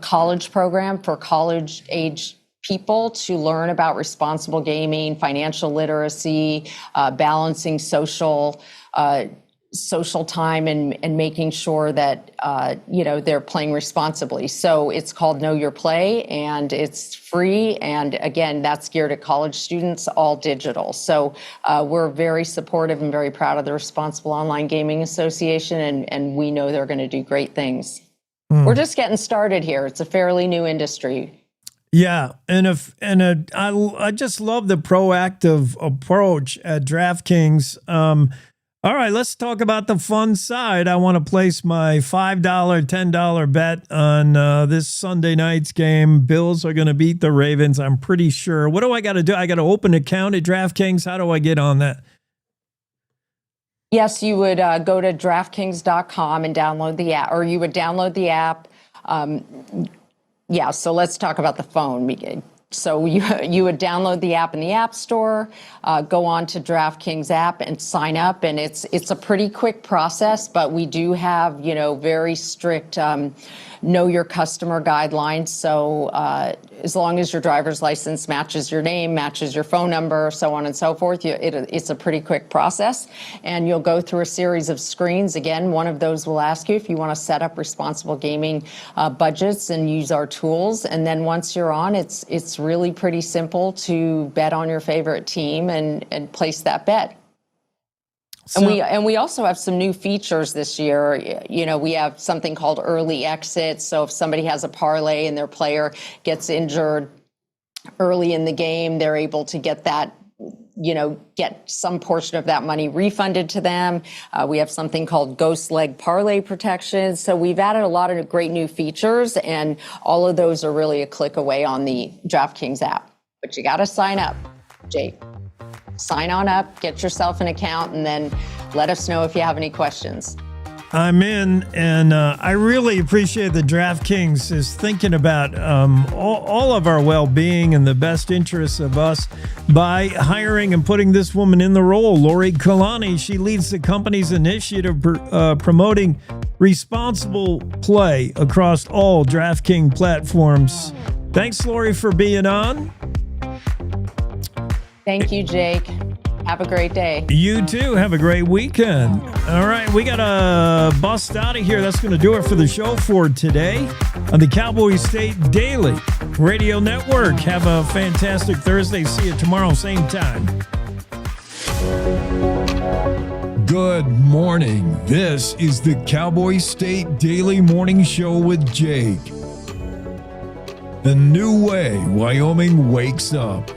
college program for college-age people to learn about responsible gaming, financial literacy, balancing social time and making sure that, they're playing responsibly. So it's called Know Your Play, and it's free. And again, that's geared at college students, all digital. So we're very supportive and very proud of the Responsible Online Gaming Association, and we know they're going to do great things. We're just getting started here. It's a fairly new industry. Yeah, I just love the proactive approach at DraftKings. All right, let's talk about the fun side. I want to place my $5, $10 bet on this Sunday night's game. Bills are going to beat the Ravens, I'm pretty sure. What do I got to do? I got to open an account at DraftKings. How do I get on that? Yes, you would go to DraftKings.com and download the app, or you would download the app. So let's talk about the phone. So you would download the app in the App Store, go on to DraftKings app and sign up, and it's a pretty quick process, but we do have, very strict know your customer guidelines. So as long as your driver's license matches your name, matches your phone number, so on and so forth, it's a pretty quick process. And you'll go through a series of screens. Again, one of those will ask you if you want to set up responsible gaming budgets and use our tools. And then once you're on, it's really pretty simple to bet on your favorite team and place that bet. And we also have some new features this year. We have something called early exit. So if somebody has a parlay and their player gets injured early in the game, they're able to get that, get some portion of that money refunded to them. We have something called ghost leg parlay protection. So we've added a lot of great new features, and all of those are really a click away on the DraftKings app. But you got to sign up, Jake. Sign on up, get yourself an account, and then let us know if you have any questions. I'm in, and I really appreciate that DraftKings is thinking about all of our well-being and the best interests of us by hiring and putting this woman in the role, Lori Kalani. She leads the company's initiative promoting responsible play across all DraftKings platforms. Thanks, Lori, for being on. Thank you, Jake. Have a great day. You too. Have a great weekend. All right, we got to bust out of here. That's going to do it for the show for today on the Cowboy State Daily Radio Network. Have a fantastic Thursday. See you tomorrow, same time. Good morning. This is the Cowboy State Daily Morning Show with Jake. The new way Wyoming wakes up.